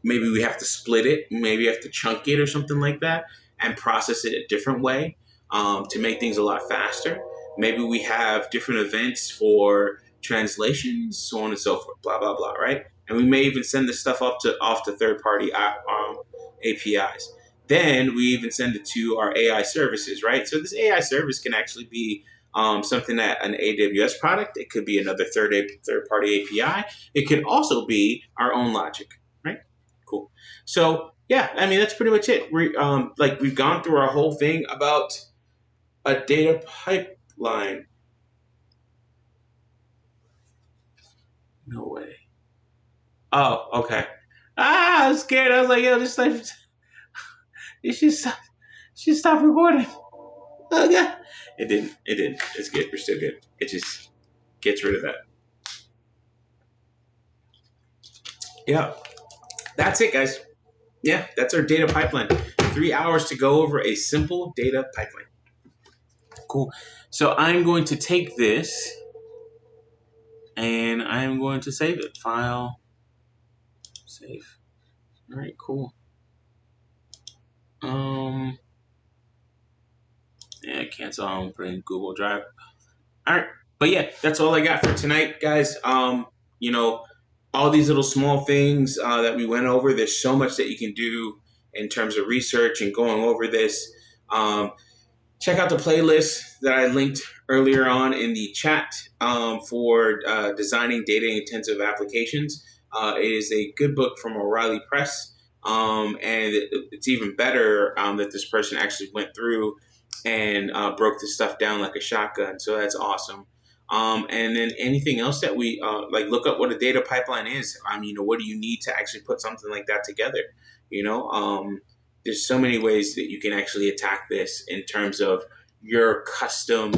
we have to split it, maybe we have to chunk it or something like that and process it a different way to make things a lot faster. Maybe we have different events for translations, so on and so forth, blah, blah, blah, right? And we may even send this stuff off to third-party APIs. Then we even send it to our AI services, right? So this AI service can actually be something that an AWS product. It could be another third-party API. It could also be our own logic, right? Cool. So yeah, I mean that's pretty much it. We've gone through our whole thing about a data pipeline. No way. Oh, okay. I was scared. I was like, yo, this like, you should stop recording. Oh yeah. It didn't. It didn't. It's good. We're still good. It just gets rid of that. Yeah. That's it, guys. Yeah, that's our data pipeline. 3 hours to go over a simple data pipeline. Cool. So I'm going to take this and I'm going to save it. File. Save. All right, cool. Yeah, cancel. I'm put in Google Drive. All right, but yeah, that's all I got for tonight, guys. All these little small things that we went over. There's so much that you can do in terms of research and going over this. Check out the playlist that I linked earlier on in the chat for designing data-intensive applications. It is a good book from O'Reilly Press, and it's even better that this person actually went through and broke this stuff down like a shotgun. So that's awesome. And then anything else that we look up what a data pipeline is. What do you need to actually put something like that together? There's so many ways that you can actually attack this in terms of your custom,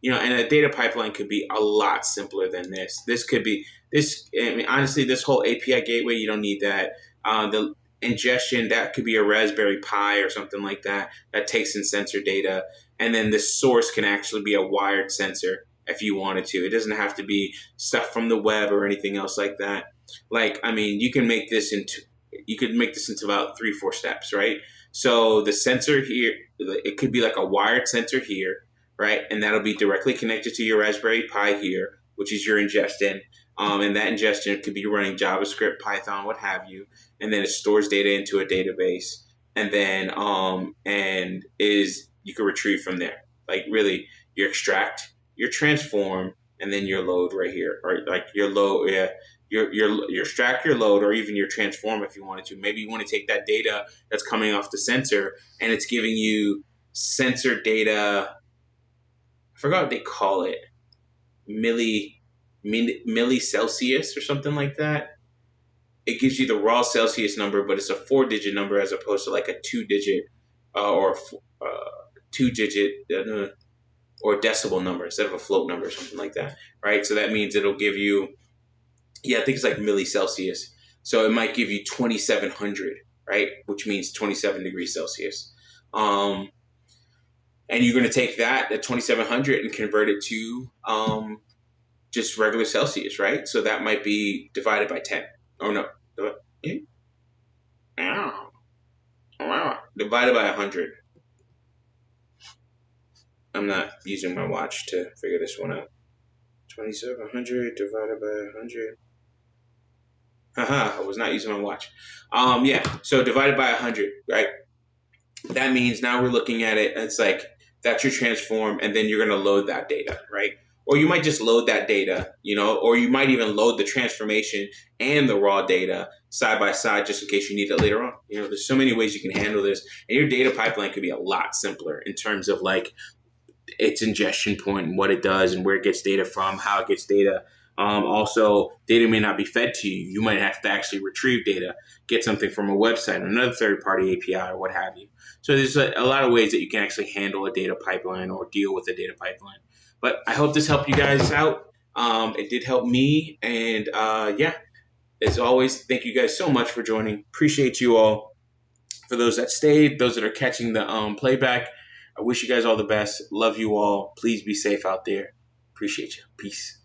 and a data pipeline could be a lot simpler than this. This could be this. I mean, honestly, this whole API gateway, you don't need that. The ingestion, that could be a Raspberry Pi or something like that takes in sensor data. And then the source can actually be a wired sensor if you wanted to. It doesn't have to be stuff from the web or anything else like that. You can make this into about 3-4 steps, right? So the sensor here, it could be like a wired sensor here, right? And that'll be directly connected to your Raspberry Pi here, which is your ingestion. And that ingestion could be running JavaScript, Python, what have you. And then it stores data into a database. And then you can retrieve from there. Really, you extract, your transform, and then your load right here. Or your load, yeah. Your extract, your load, or even your transform if you wanted to. Maybe you want to take that data that's coming off the sensor and it's giving you sensor data I forgot what they call it, milli Celsius or something like that. It gives you the raw Celsius number, but it's a 4-digit number as opposed to like a 2-digit or 2-digit or decibel number instead of a float number or something like that, right? So that means it'll give you, I think it's like milli Celsius. So it might give you 2,700, right? Which means 27 degrees Celsius. And you're going to take that at 2,700 and convert it to just regular Celsius, right? So that might be divided by 10. Oh, no. Divided by 100. I'm not using my watch to figure this one out. 2,700 divided by 100. Haha, I was not using my watch. So divided by 100, right? That means now we're looking at it, it's like that's your transform, and then you're going to load that data, right? Or you might just load that data, or you might even load the transformation and the raw data side by side just in case you need it later on. There's so many ways you can handle this, and your data pipeline could be a lot simpler in terms of like its ingestion point and what it does and where it gets data from, how it gets data. Also, data may not be fed to you. You might have to actually retrieve data, get something from a website, another third-party API, or what have you. So there's a lot of ways that you can actually handle a data pipeline or deal with a data pipeline. But I hope this helped you guys out. It did help me. And as always, thank you guys so much for joining. Appreciate you all. For those that stayed, those that are catching the playback, I wish you guys all the best. Love you all. Please be safe out there. Appreciate you. Peace.